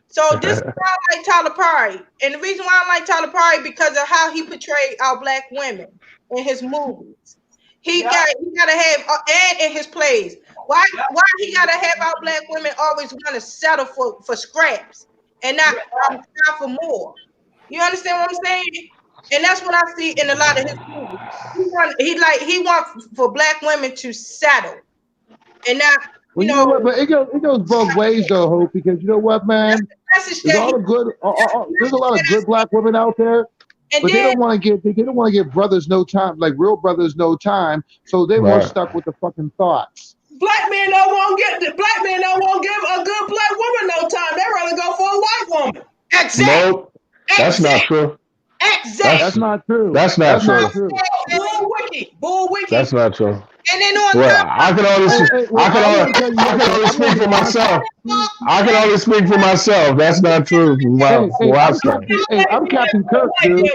[SPEAKER 7] So this is why I like Tyler Perry. And the reason why I like Tyler Perry because of how he portrayed our black women in his movies. He gotta have and in his plays. Why he gotta have our black women always want to settle for scraps and not for more? You understand what I'm saying? And that's what I see in a lot of his movies. He wants for black women to settle and not.
[SPEAKER 11] Well, you know what? But it goes both ways though, Hope. Because you know what, man, there's there's a lot of good black women out there. But they don't want to give brothers no time, like real brothers no time. So they more stuck with the fucking thoughts.
[SPEAKER 6] Black men don't want to give a good black woman no time. They rather go for a white woman.
[SPEAKER 7] Exactly.
[SPEAKER 1] Nope. That's not true.
[SPEAKER 7] Exactly.
[SPEAKER 11] That's not true.
[SPEAKER 1] That's not true.
[SPEAKER 6] Bull wiki.
[SPEAKER 1] That's not true.
[SPEAKER 7] And then on
[SPEAKER 1] I can only speak for myself. I can only speak for myself. That's not true.
[SPEAKER 11] I'm Captain Kirk, dude.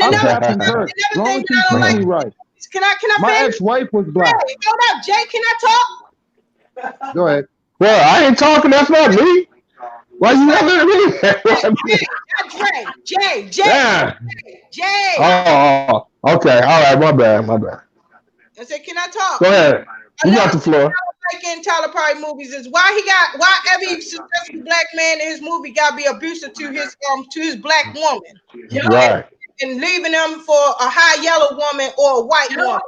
[SPEAKER 11] I'm Captain Kirk. As long as you treat me right.
[SPEAKER 7] Can I
[SPEAKER 11] My ex-wife was black.
[SPEAKER 7] Hey, hold up, Jay. Can I talk?
[SPEAKER 11] Go ahead.
[SPEAKER 1] Well, I ain't talking. That's not me. Why you yelling at me?
[SPEAKER 7] Jay.
[SPEAKER 1] Yeah.
[SPEAKER 7] Jay.
[SPEAKER 1] Oh, okay. All right. My bad.
[SPEAKER 7] I said, can I talk?
[SPEAKER 1] Go ahead. You got the floor.
[SPEAKER 7] Like in Tyler Perry movies is why every successful black man in his movie got to be abusive to his black woman.
[SPEAKER 1] Right.
[SPEAKER 7] And leaving them for a high yellow woman or a white woman.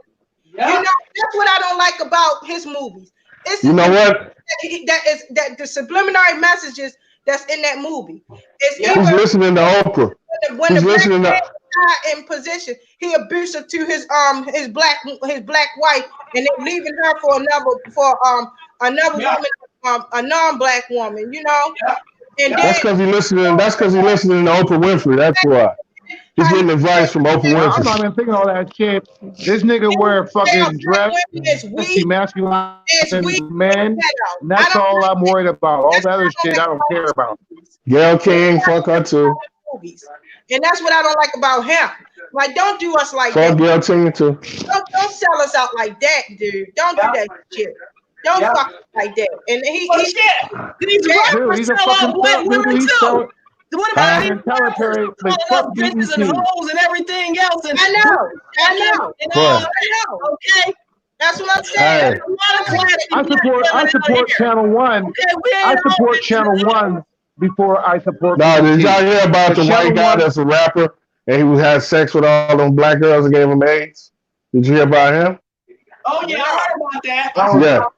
[SPEAKER 7] You know, that's what I don't like about his movies. It's
[SPEAKER 1] you know what?
[SPEAKER 7] That the subliminary messages that's in that movie.
[SPEAKER 1] He's listening to Oprah.
[SPEAKER 7] When the black man in position, he abusive to his black wife, and they're leaving her for another woman, a non-black woman. You know. And
[SPEAKER 1] that's because he's listening. That's because he's listening to Oprah Winfrey. That's why. He's getting advice from Oprah Winfrey.
[SPEAKER 11] I'm not even thinking all that shit. This nigga wear fucking dress. He masculine man. And that's all I'm worried about. All that other shit I don't care about.
[SPEAKER 1] Gayle King, fuck her too.
[SPEAKER 7] And that's what I don't like about him. Like, don't do us like
[SPEAKER 1] that.
[SPEAKER 7] Fuck
[SPEAKER 1] Gayle King too.
[SPEAKER 7] Don't sell us out like that, dude. Don't do that shit. Don't fuck like that. And he's
[SPEAKER 11] a fucking
[SPEAKER 6] black women too. What about
[SPEAKER 11] Tyler Perry?
[SPEAKER 6] Bitches and hoes and everything else? And
[SPEAKER 7] I know. Okay, that's what I'm saying.
[SPEAKER 11] I support Channel One. I support Channel One before I support.
[SPEAKER 1] No, did y'all hear about the white guy that's a rapper and he had sex with all them black girls and gave them AIDS? Did you hear about him?
[SPEAKER 6] Oh yeah, I heard about that.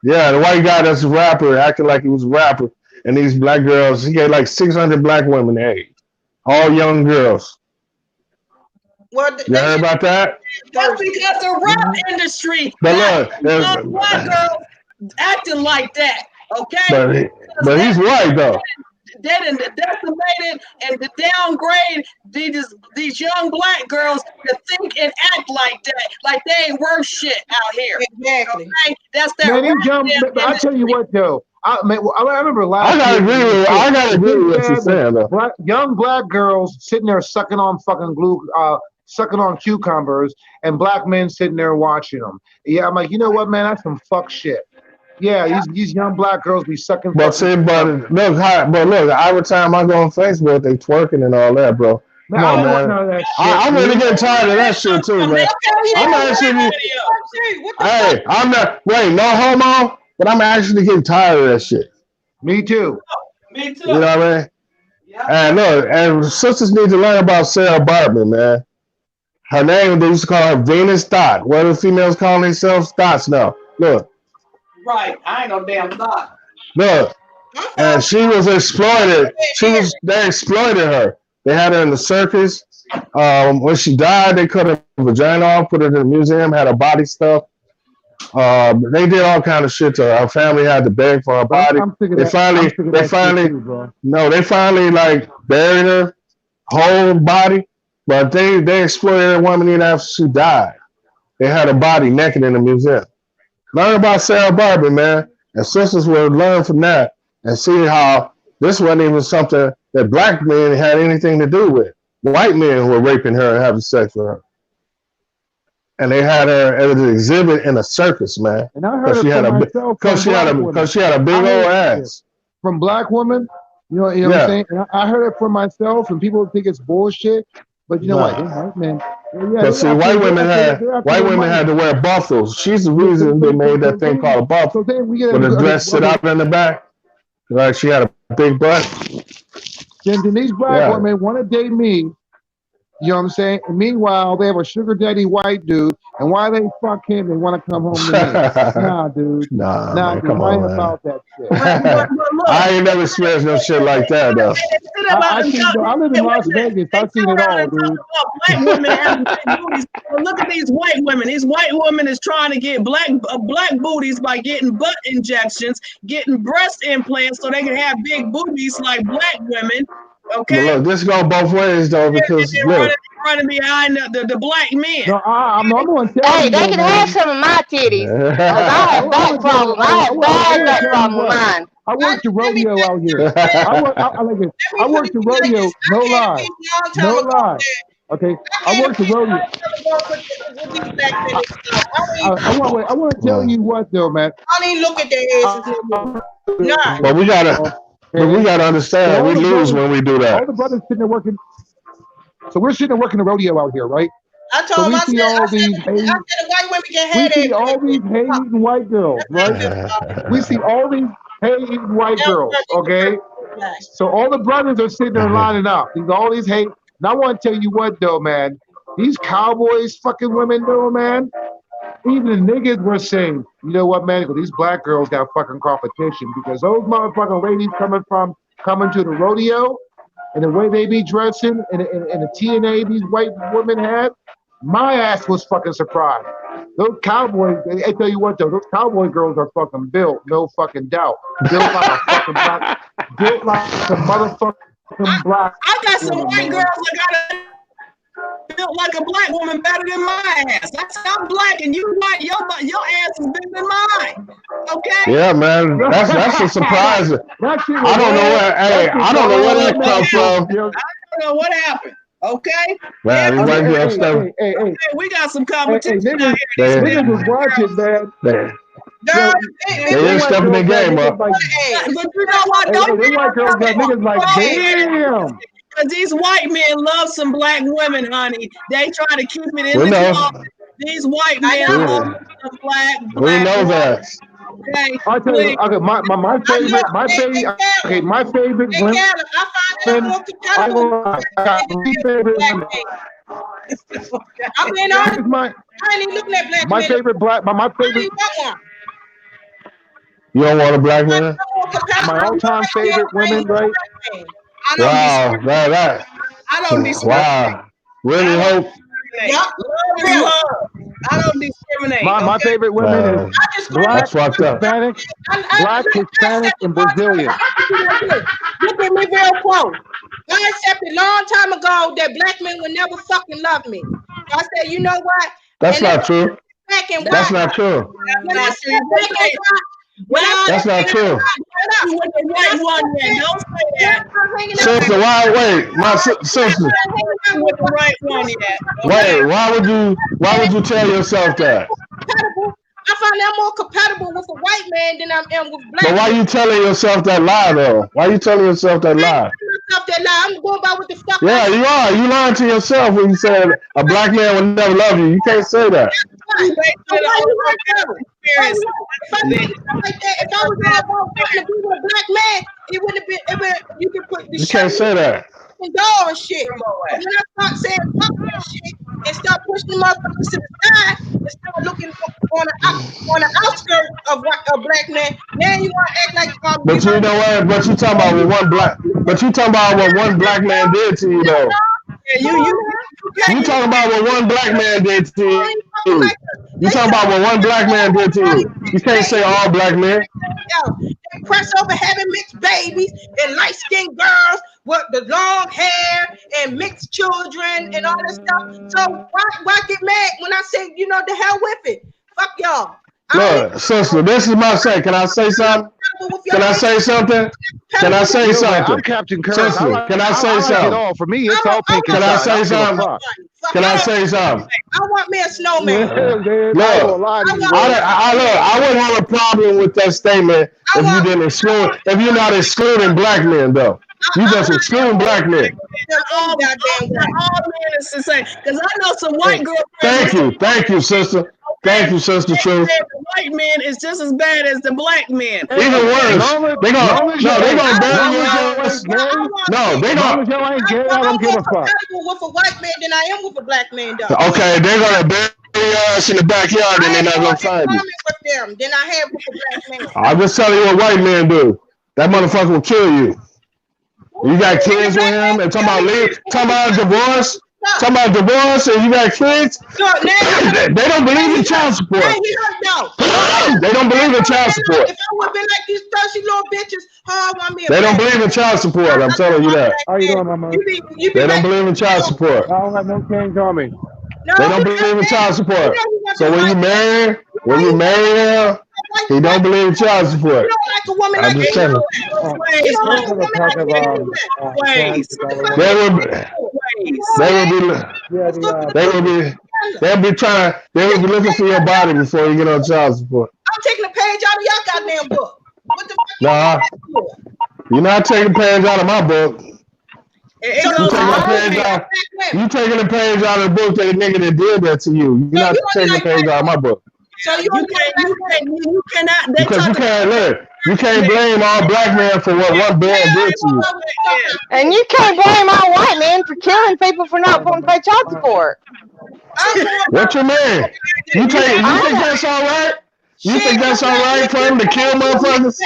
[SPEAKER 1] Yeah, the white guy that's a rapper acting like he was a rapper. And these black girls, he gave like 600 black women AIDS, all young girls.
[SPEAKER 7] Well,
[SPEAKER 1] you heard about that?
[SPEAKER 6] That's because the rap industry,
[SPEAKER 1] black
[SPEAKER 6] girls acting like that. Okay,
[SPEAKER 1] but he's white though.
[SPEAKER 6] They done decimated and to downgrade these young black girls to think and act like that, like they ain't worth shit out here.
[SPEAKER 7] Exactly.
[SPEAKER 6] Okay? That's that.
[SPEAKER 11] I tell you what though. I remember last
[SPEAKER 1] year. I gotta agree with what you're saying though.
[SPEAKER 11] Young black girls sitting there sucking on fucking sucking on cucumbers, and black men sitting there watching them. Yeah, I'm like, you know what, man? That's some fuck shit. Yeah, these young black girls be sucking.
[SPEAKER 1] But look, every time I go on Facebook, they twerking and all that, bro. Come on, man. I'm really getting tired of that shit too, man. I'm actually. Hey, I'm not. Wait, no homo. But I'm actually getting tired of that shit.
[SPEAKER 11] Me too.
[SPEAKER 6] Me too.
[SPEAKER 1] You know what I mean? And look, and sisters need to learn about Sarah Bartman, man. Her name, they used to call her Venus Dot. What do females call themselves? Dots now. Look.
[SPEAKER 6] Right. I ain't no damn thought.
[SPEAKER 1] Look. And she was exploited. They exploited her. They had her in the circus. When she died, they cut her vagina off, put her in the museum, had her body stuff. They did all kind of shit to her. Her family had to beg for her body. They finally like buried her whole body, but they exploited a woman even after she died. They had her body naked in the museum. Learn about Sarah Bartman, man, and sisters will learn from that and see how this wasn't even something that black men had anything to do with. White men were raping her and having sex with her. And they had her at an exhibit in a circus, man.
[SPEAKER 10] And I heard
[SPEAKER 1] because she had a big old ass.
[SPEAKER 10] From black women, you know what I'm saying? And I heard it from myself, and people think it's bullshit. But you know what? White men.
[SPEAKER 1] But see, white women had to wear buffles. She's the reason they made that thing called a buffle. With the dress sit out in the back. Like she had a big butt.
[SPEAKER 10] Then these black women want to date me. You know what I'm saying? And meanwhile, they have a sugar daddy white dude, and why they fuck him, they want to come home to me. Nah, dude. Nah, dude.
[SPEAKER 1] Come
[SPEAKER 10] I ain't
[SPEAKER 1] on,
[SPEAKER 10] about that shit.
[SPEAKER 1] I ain't never experienced no shit like that, though.
[SPEAKER 10] I live in Las Vegas. I've seen it all, dude.
[SPEAKER 6] Black women have big booties. Well, look at these white women. These white women is trying to get black booties by getting butt injections, getting breast implants so they can have big booties like black women. Okay.
[SPEAKER 1] But look, this go both ways though, because look,
[SPEAKER 6] running behind the black men.
[SPEAKER 10] No, I'm going to tell
[SPEAKER 9] Hey,
[SPEAKER 10] you.
[SPEAKER 9] they can have some of my titties. 'Cause I have back problems. I have bad back problems with mine.
[SPEAKER 10] I worked the rodeo out here. I worked the rodeo. No lie. No lie. Okay, I worked the rodeo. I want to tell you what though, man.
[SPEAKER 7] I didn't look at their asses anymore. Nah.
[SPEAKER 1] But we gotta understand we lose when we do that.
[SPEAKER 10] All the brothers sitting there working. So we're sitting there working the rodeo out here, right?
[SPEAKER 7] I told
[SPEAKER 10] I said white women
[SPEAKER 7] can have
[SPEAKER 10] we see all these hate-eating white girls, right? We see all these hate-eating white girls, okay? So all the brothers are sitting there lining up. All these hate. And I want to tell you what, though, man. These cowboys fucking women, though, man. Even the niggas were saying, you know what, man? These black girls got fucking competition because those motherfucking ladies coming to the rodeo and the way they be dressing and the TNA these white women had, my ass was fucking surprised. Those cowboys, I tell you what though, those cowboy girls are fucking built, no fucking doubt. Built like a fucking black, built like a motherfucking black.
[SPEAKER 6] I got some white girls that got built like a black woman better than my ass. I'm black and you white. Your ass is bigger than mine. Okay.
[SPEAKER 1] Yeah, man. That's a surprise. I don't know where that comes from.
[SPEAKER 6] I don't know what happened. Okay.
[SPEAKER 1] Man,
[SPEAKER 6] we got some competition out
[SPEAKER 10] here. Niggas was watching, man.
[SPEAKER 1] They ain't stepping the game up.
[SPEAKER 6] But you know what? Don't
[SPEAKER 10] they white girls got niggas like, damn.
[SPEAKER 6] Because these white men love some black women, honey. They try to keep it in the closet. These white men love some black
[SPEAKER 1] we know that.
[SPEAKER 6] Okay,
[SPEAKER 10] I tell you, okay, my favorite women.
[SPEAKER 7] I'm being honest. I ain't looking at black.
[SPEAKER 10] My favorite black. My favorite.
[SPEAKER 1] You don't want a black man?
[SPEAKER 10] My all-time favorite women, right?
[SPEAKER 1] Wow, that.
[SPEAKER 6] I don't discriminate.
[SPEAKER 1] Wow, really hope.
[SPEAKER 6] I don't discriminate.
[SPEAKER 10] My favorite women is black, Hispanic, and Brazilian.
[SPEAKER 7] Look at me real close. I accepted a long time ago that black men would never fucking love me. So I said, you know what?
[SPEAKER 1] That's not true. That's not true. That's not true. Sister, wait, my sister. Wait, why would you tell yourself that?
[SPEAKER 7] I find I'm more compatible with a white man than I am with black.
[SPEAKER 1] But why you telling yourself that lie though? Why you telling yourself that lie?
[SPEAKER 7] I'm going by what the fuck.
[SPEAKER 1] Yeah, you are. You lying to yourself when you said a black man would never love you. You can't say that.
[SPEAKER 6] you based it on experience.
[SPEAKER 7] If I did something like that, if I was out wanting to be with a black man, it wouldn't have been. You could put the
[SPEAKER 1] You can't say that.
[SPEAKER 7] and dog and shit. But when I start saying fuck that shit and start pushing the motherfuckers to the side and start looking on the outskirts of a black man, now you want to act like
[SPEAKER 1] But you know what? But you talking about what one black. But you talking about what one black man did to you though. You talking about what one black man did to you. You talking about what one black man did to you. You can't say all black men.
[SPEAKER 7] They press over having mixed babies and light-skinned girls with the long hair and mixed children and all that stuff. So why get mad when I say, the hell with it? Fuck y'all.
[SPEAKER 1] Look, sister, this is my say. Can I say something? Can I say something? Can I say something?
[SPEAKER 11] I'm Captain Kirk.
[SPEAKER 1] Sister, can I say something?
[SPEAKER 11] For me, it's all pink.
[SPEAKER 1] Can I say something? Can I say something?
[SPEAKER 7] I want me a snowman.
[SPEAKER 1] Look, I wouldn't have a problem with that statement if you didn't exclude, if you're not excluding black men though. You just excluding black men.
[SPEAKER 6] All men is the same. Because I know some white girls.
[SPEAKER 1] Thank you, sister. Thank you, Sister Truth.
[SPEAKER 6] The white man is just as bad as the black man.
[SPEAKER 1] Even worse. They gonna bury your ass. No, they gonna.
[SPEAKER 7] I'm more compatible with a white man than I am with a black man, though.
[SPEAKER 1] Okay, they're gonna bury your ass in the backyard and they're not gonna find you.
[SPEAKER 7] With them than I have with a black man.
[SPEAKER 1] I'm just telling you what white men do. That motherfucker will kill you. You got kids with him and talking about divorce. Talking about divorce and you got kids. They don't believe in child support. They don't believe in child support.
[SPEAKER 7] If I would have been like these thirsty little bitches,
[SPEAKER 1] they don't believe in child support. I'm telling you that.
[SPEAKER 10] How you doing, mama?
[SPEAKER 1] They don't believe in child support.
[SPEAKER 10] I don't have no change on me.
[SPEAKER 1] They don't believe in child support. So when you marry him, he don't believe in child support.
[SPEAKER 7] You don't like a woman
[SPEAKER 1] I'm just telling They'll be looking for your body before you get on child support.
[SPEAKER 7] I'm taking a page out of y'all goddamn book. What the fuck?
[SPEAKER 1] Nah, you're not taking a page out of my book. You taking a page out of the book that the nigga that did that to you. You're not taking a page out of my book.
[SPEAKER 7] So you
[SPEAKER 6] cannot.
[SPEAKER 1] Because you can't blame all black men for what one man did to you.
[SPEAKER 9] And you can't blame all white men for killing people for not wanting to pay child support.
[SPEAKER 1] What you mean? You think that's all right? You think that's all right for him to kill motherfuckers?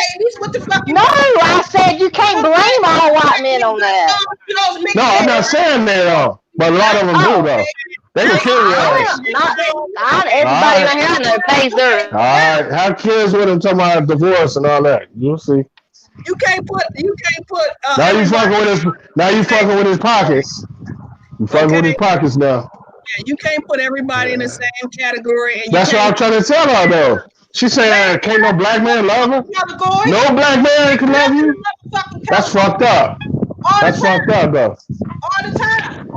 [SPEAKER 9] No, I said you can't blame all white men on that.
[SPEAKER 1] No, I'm not saying that all, but a lot of them do though. They can kill your ass.
[SPEAKER 9] Not everybody in here knows pays their.
[SPEAKER 1] All right, have kids with them talking about divorce and all that. You'll see.
[SPEAKER 6] You can't put.
[SPEAKER 1] Now you fucking with his pockets. You fucking with his pockets now.
[SPEAKER 6] Yeah, you can't put everybody in the same category. And
[SPEAKER 1] that's what I'm trying to tell her though. She's saying, can't no black man love her? No black man can love you? That's fucked up. That's fucked up though.
[SPEAKER 7] All the time.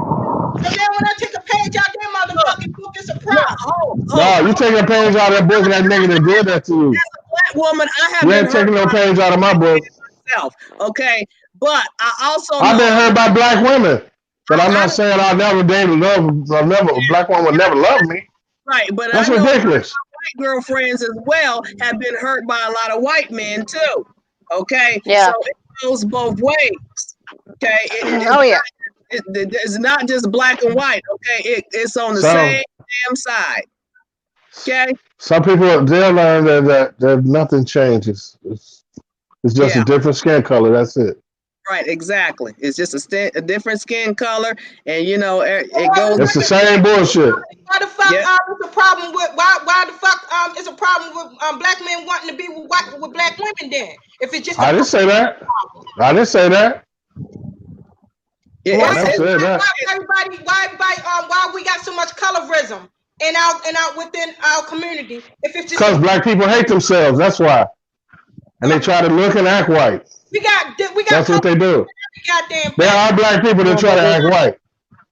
[SPEAKER 7] So then when I take a page out that motherfucking book, it's a problem.
[SPEAKER 1] No, you taking a page out of that book and that nigga that did that to you.
[SPEAKER 6] As a black woman, I have
[SPEAKER 1] You ain't taking no page out of my book.
[SPEAKER 6] Okay, but I also
[SPEAKER 1] I've been hurt by black women. But I'm not saying I'll never date a black woman would never love me.
[SPEAKER 6] Right, but
[SPEAKER 1] that's ridiculous.
[SPEAKER 6] White girlfriends as well have been hurt by a lot of white men too. Okay,
[SPEAKER 9] yeah.
[SPEAKER 6] So it goes both ways. Okay, it's not just black and white. Okay, it's on the same damn side. Okay.
[SPEAKER 1] Some people they'll learn that nothing changes. It's just a different skin color. That's it.
[SPEAKER 6] Right, exactly. It's just a different skin color, and it goes.
[SPEAKER 1] It's the same bullshit.
[SPEAKER 7] Why the fuck is a problem with why the fuck is a problem with black men wanting to be with black women? Then, if it's just
[SPEAKER 1] I didn't say that. I didn't say that.
[SPEAKER 6] Yeah,
[SPEAKER 7] why we got so much colorism within our community? If it's just
[SPEAKER 1] because black people hate themselves, that's why, and they try to look and act white.
[SPEAKER 7] We got.
[SPEAKER 1] That's what they do. There are black people that try to act white,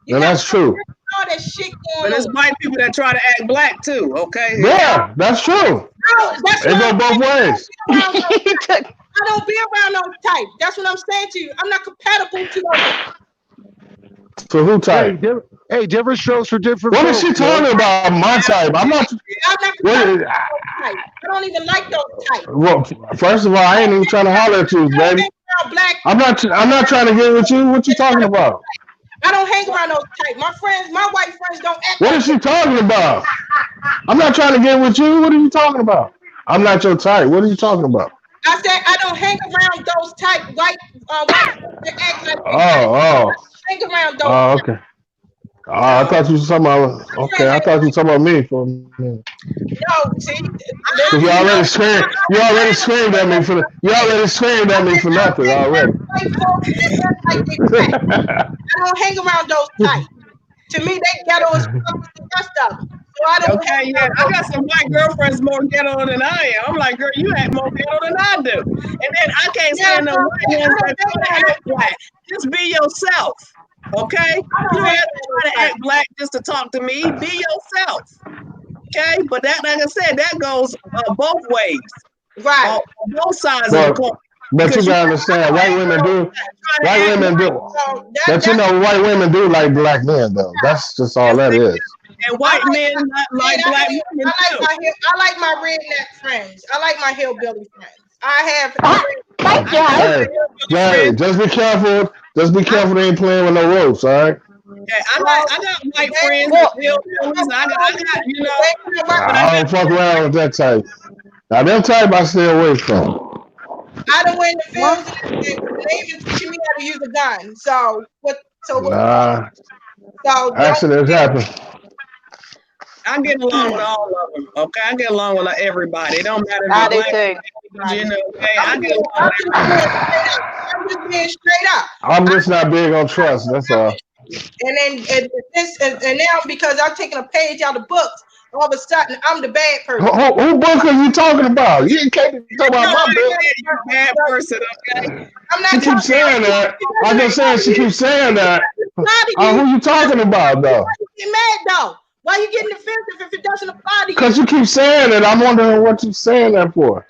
[SPEAKER 1] and that's true.
[SPEAKER 7] All that shit going
[SPEAKER 6] but there's white people that try to act black too. Okay.
[SPEAKER 1] Yeah, that's true.
[SPEAKER 7] No,
[SPEAKER 1] it go both ways.
[SPEAKER 7] I don't be around those type. That's what I'm saying to you. I'm not compatible to those.
[SPEAKER 1] For who type?
[SPEAKER 11] Hey, different strokes for different.
[SPEAKER 1] What is she talking about? My type. I'm not.
[SPEAKER 7] I don't even like those types.
[SPEAKER 1] Well, first of all, I ain't even trying to holler at you, baby. I'm not trying to get with you. What you talking about?
[SPEAKER 7] I don't hang around those types. My white friends don't act.
[SPEAKER 1] What is she talking about? I'm not trying to get with you. What are you talking about? I'm not your type. What are you talking about?
[SPEAKER 7] I said I don't hang around those type white that act like. Hang around those.
[SPEAKER 1] Oh, okay. I thought you were talking about. Okay, I thought you were talking about me for.
[SPEAKER 7] No, see,
[SPEAKER 1] you already screamed. You already screamed at me for. You already screamed at me for nothing already.
[SPEAKER 7] I don't hang around those types. To me, they ghetto as fuck the rest of them. So I don't.
[SPEAKER 6] Okay, yeah, I got some white girlfriends more ghetto than I am. I'm like, girl, you act more ghetto than I do. And then I can't stand the white ones that don't act black. Just be yourself. Okay, you don't have to try to act black just to talk to me. Be yourself. Okay, but that, like I said, that goes both ways.
[SPEAKER 7] Right.
[SPEAKER 6] On both sides of the coin.
[SPEAKER 1] But you gotta understand, white women do. But you know, white women do like black men, though. That's just all that is.
[SPEAKER 6] And white men like black women too.
[SPEAKER 7] I like my redneck friends. I like my hillbilly friends. I have.
[SPEAKER 9] Thank you.
[SPEAKER 1] Hey, just be careful. Just be careful. They ain't playing with no ropes, all right?
[SPEAKER 6] Yeah, I got white friends. I got, you know.
[SPEAKER 1] I don't fuck around with that type. Now, them type I stay away from.
[SPEAKER 7] I done went in the fields and they even teaching me how to use a gun. So what?
[SPEAKER 1] Nah.
[SPEAKER 7] So
[SPEAKER 1] accidents happen.
[SPEAKER 6] I get along with all of them. Okay, I get along with everybody. It don't matter.
[SPEAKER 9] I do too.
[SPEAKER 6] You know, okay, I get along with everybody.
[SPEAKER 7] I'm just being straight up.
[SPEAKER 1] I'm just not big on trust. That's all.
[SPEAKER 7] And then and now because I'm taking a page out of books, all of a sudden I'm the bad person.
[SPEAKER 1] Who book are you talking about? You can't talk about my book.
[SPEAKER 6] You're a bad person, okay?
[SPEAKER 7] I'm not.
[SPEAKER 1] She keeps saying that. I'm just saying she keeps saying that. Who you talking about though?
[SPEAKER 7] Why you get mad though? Why you getting offensive if it doesn't apply to you?
[SPEAKER 1] Because you keep saying it. I'm wondering what you saying that for.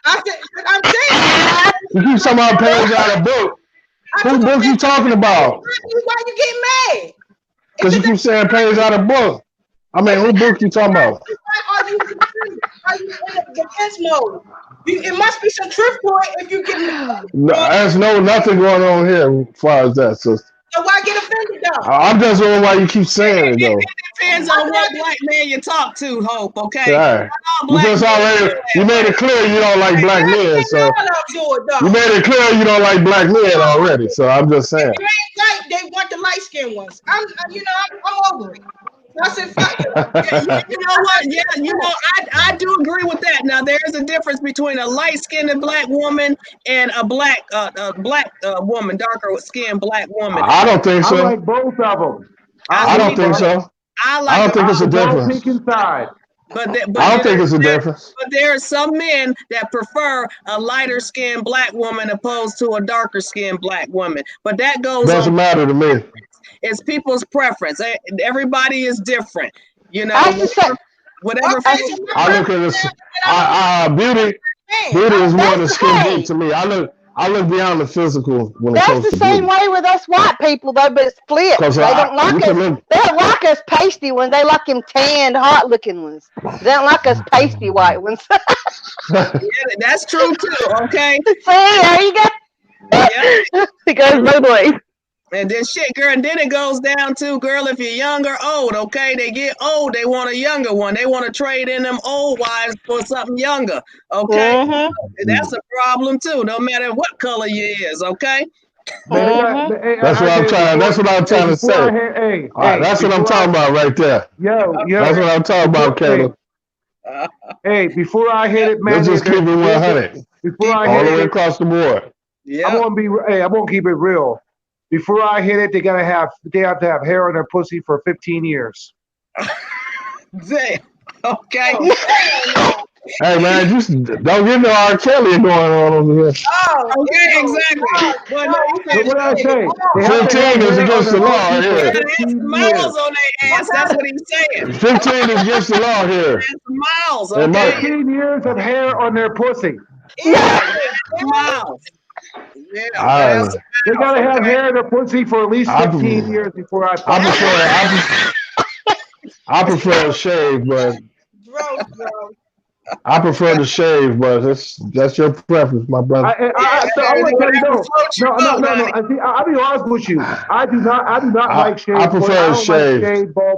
[SPEAKER 7] I'm saying.
[SPEAKER 1] You keep talking about page out of book. Who book you talking about?
[SPEAKER 7] Why you getting mad?
[SPEAKER 1] Because you keep saying page out of book. I mean, who book you talking about?
[SPEAKER 7] Are you in the defense mode? It must be some truth to it if you get
[SPEAKER 1] no, there's nothing going on here as far as that, sister.
[SPEAKER 7] So why get offended though?
[SPEAKER 1] I'm just wondering why you keep saying it though.
[SPEAKER 6] It depends on what black man you talk to, Hope, okay?
[SPEAKER 1] Right. You made it clear you don't like black men, so you made it clear you don't like black men already. So I'm just saying.
[SPEAKER 7] It ain't like they want the light skinned ones. I'm over it. I said, fuck it.
[SPEAKER 6] You know what? Yeah, you know, I do agree with that. Now there's a difference between a light-skinned black woman and a black woman, darker skinned black woman.
[SPEAKER 1] I don't think so.
[SPEAKER 11] I like both of them.
[SPEAKER 1] I don't think so. I don't think it's a difference.
[SPEAKER 6] But
[SPEAKER 1] I don't think it's a difference.
[SPEAKER 6] But there are some men that prefer a lighter skinned black woman opposed to a darker skinned black woman. But that goes
[SPEAKER 1] doesn't matter to me.
[SPEAKER 6] It's people's preference. Everybody is different. You know, whatever.
[SPEAKER 1] I look at this. Beauty is more than skin deep to me. I look beyond the physical when it comes to
[SPEAKER 9] That's the same way with us white people though, but it's flipped. They don't like us. They don't like us pasty ones. They like them tanned, hot looking ones. They don't like us pasty white ones.
[SPEAKER 6] Yeah, that's true too. Okay.
[SPEAKER 9] See, there you go.
[SPEAKER 6] Yeah.
[SPEAKER 9] It goes both ways.
[SPEAKER 6] And then shit, girl, and then it goes down to, girl, if you're young or old, okay? They get old, they want a younger one. They want to trade in them old wives for something younger, okay? Mm-hmm. That's a problem too, no matter what color you is, okay?
[SPEAKER 1] That's what I'm trying to say. That's what I'm talking about right there.
[SPEAKER 11] Yo.
[SPEAKER 1] That's what I'm talking about, Kevin.
[SPEAKER 11] Hey, before I hit it, man.
[SPEAKER 1] Let's just keep it 100.
[SPEAKER 11] Before I
[SPEAKER 1] all
[SPEAKER 11] hit
[SPEAKER 1] the way
[SPEAKER 11] it,
[SPEAKER 1] across the board.
[SPEAKER 6] Yeah.
[SPEAKER 11] I'm gonna keep it real. Before I hit it, they have to have hair on their pussy for 15 years.
[SPEAKER 6] Damn. Okay.
[SPEAKER 1] Hey man, just don't get no R. Kelly going on over here.
[SPEAKER 6] Oh, okay, exactly.
[SPEAKER 11] Well, what I say?
[SPEAKER 1] 15 is against the law here.
[SPEAKER 6] Miles on their ass. That's what he's saying.
[SPEAKER 1] 15 is against the law here.
[SPEAKER 6] Miles. Okay.
[SPEAKER 11] 15 years of hair on their pussy.
[SPEAKER 6] Yeah. Miles.
[SPEAKER 4] Yeah,
[SPEAKER 11] they gotta have hair in their pussy for at least 15 years before I
[SPEAKER 1] prefer a shave, but I prefer to shave, but that's your preference, my brother.
[SPEAKER 11] I want to tell you no. I'll be honest with you. I do not like shave.
[SPEAKER 1] I prefer a shave.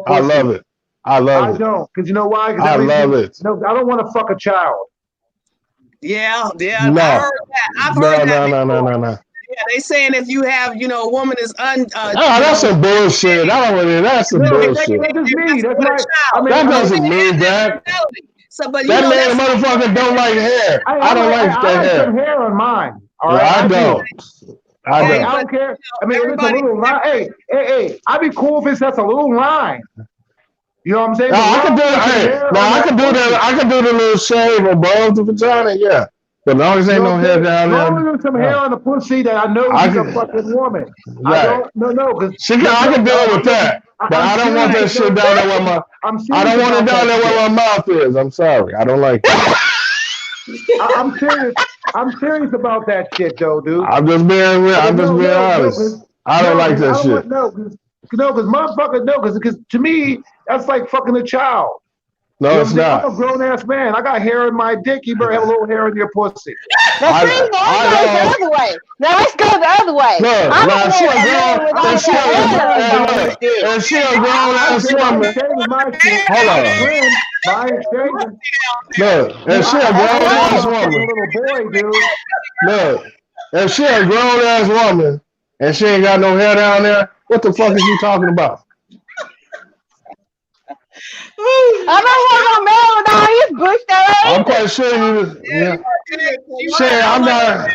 [SPEAKER 1] I love it. I
[SPEAKER 11] don't, because you know why?
[SPEAKER 1] I love it.
[SPEAKER 11] No, I don't want to fuck a child.
[SPEAKER 4] Yeah.
[SPEAKER 1] No.
[SPEAKER 4] I heard that. I've heard that.
[SPEAKER 1] No.
[SPEAKER 4] Yeah, they saying if you have, a woman is
[SPEAKER 1] that's some bullshit. That's some bullshit. That doesn't mean that.
[SPEAKER 4] So, but
[SPEAKER 1] that man, motherfucker, don't like hair. I don't like that hair.
[SPEAKER 11] I have some hair on mine. All right,
[SPEAKER 1] I don't.
[SPEAKER 11] I don't care. I mean, if it's a little line. Hey, I'd be cool if that's a little line. You know what I'm saying?
[SPEAKER 1] I can do the little shave above the vagina, yeah. But as long as ain't no hair down there.
[SPEAKER 11] As long as there's some hair on the pussy that I know she's a fucking woman.
[SPEAKER 1] Right. I can deal with that. But I don't want that shit down there where I don't want it down there where my mouth is. I'm sorry. I don't like that.
[SPEAKER 11] I'm serious. I'm serious about that shit, though, dude.
[SPEAKER 1] I'm just being honest. I don't like that shit.
[SPEAKER 11] Because motherfucker, because to me, that's like fucking a child.
[SPEAKER 1] No, it's not.
[SPEAKER 11] I'm a grown ass man. I got hair in my dick. You better have a little hair in your pussy.
[SPEAKER 9] Now, let's go the other way. Now, let's go the other way.
[SPEAKER 1] Look, she a grown ass woman. Hold on. Look, if she a grown ass woman.
[SPEAKER 11] Little boy, dude.
[SPEAKER 1] Look, if she a grown ass woman and she ain't got no hair down there, what the fuck is you talking about?
[SPEAKER 9] I don't want no man with all his bush there.
[SPEAKER 1] I'm quite sure I'm not.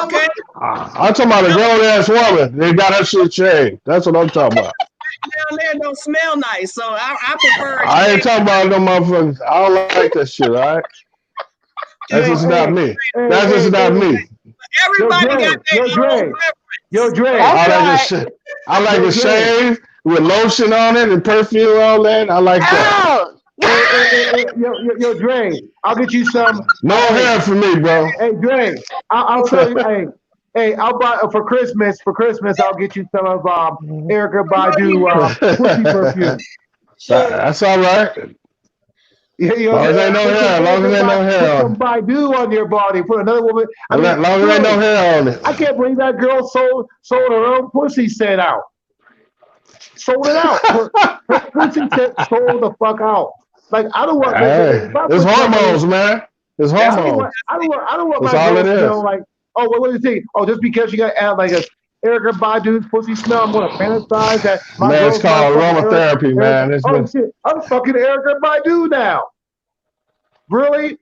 [SPEAKER 4] Okay.
[SPEAKER 1] I'm talking about a grown ass woman. They got her shit shaved. That's what I'm talking about.
[SPEAKER 4] Down there don't smell nice, so I prefer.
[SPEAKER 1] I ain't talking about no motherfuckers. I don't like that shit. All right. That's just not me. That's just not me.
[SPEAKER 4] Everybody got their own preference.
[SPEAKER 11] Yo, Dre.
[SPEAKER 1] I like a shave with lotion on it and perfume and all that. I like that.
[SPEAKER 11] Yo, Dre, I'll get you some.
[SPEAKER 1] No hair for me, bro.
[SPEAKER 11] Hey, Dre, I'll tell you. Hey, I'll buy for Christmas. For Christmas, I'll get you some of Erykah Badu pussy perfume.
[SPEAKER 1] That's all right.
[SPEAKER 11] Yeah,
[SPEAKER 1] long as ain't no hair. Long as ain't no hair on.
[SPEAKER 11] Put some Badu on your body. Put another woman.
[SPEAKER 1] Long as ain't no hair on it.
[SPEAKER 11] I can't believe that girl sold her own pussy set out. Sold it out. Her pussy set sold the fuck out. Like I don't want.
[SPEAKER 1] It's hormones, man. It's hormones.
[SPEAKER 11] I don't want
[SPEAKER 1] That's
[SPEAKER 11] my
[SPEAKER 1] all
[SPEAKER 11] girl
[SPEAKER 1] it is.
[SPEAKER 11] smell like. Oh, what do you think? Oh, just because you got to add like a Erykah Badu's pussy smell, I'm gonna fantasize that.
[SPEAKER 1] Man, it's called aromatherapy, man.
[SPEAKER 11] Shit, I'm fucking Erykah Badu now. Really?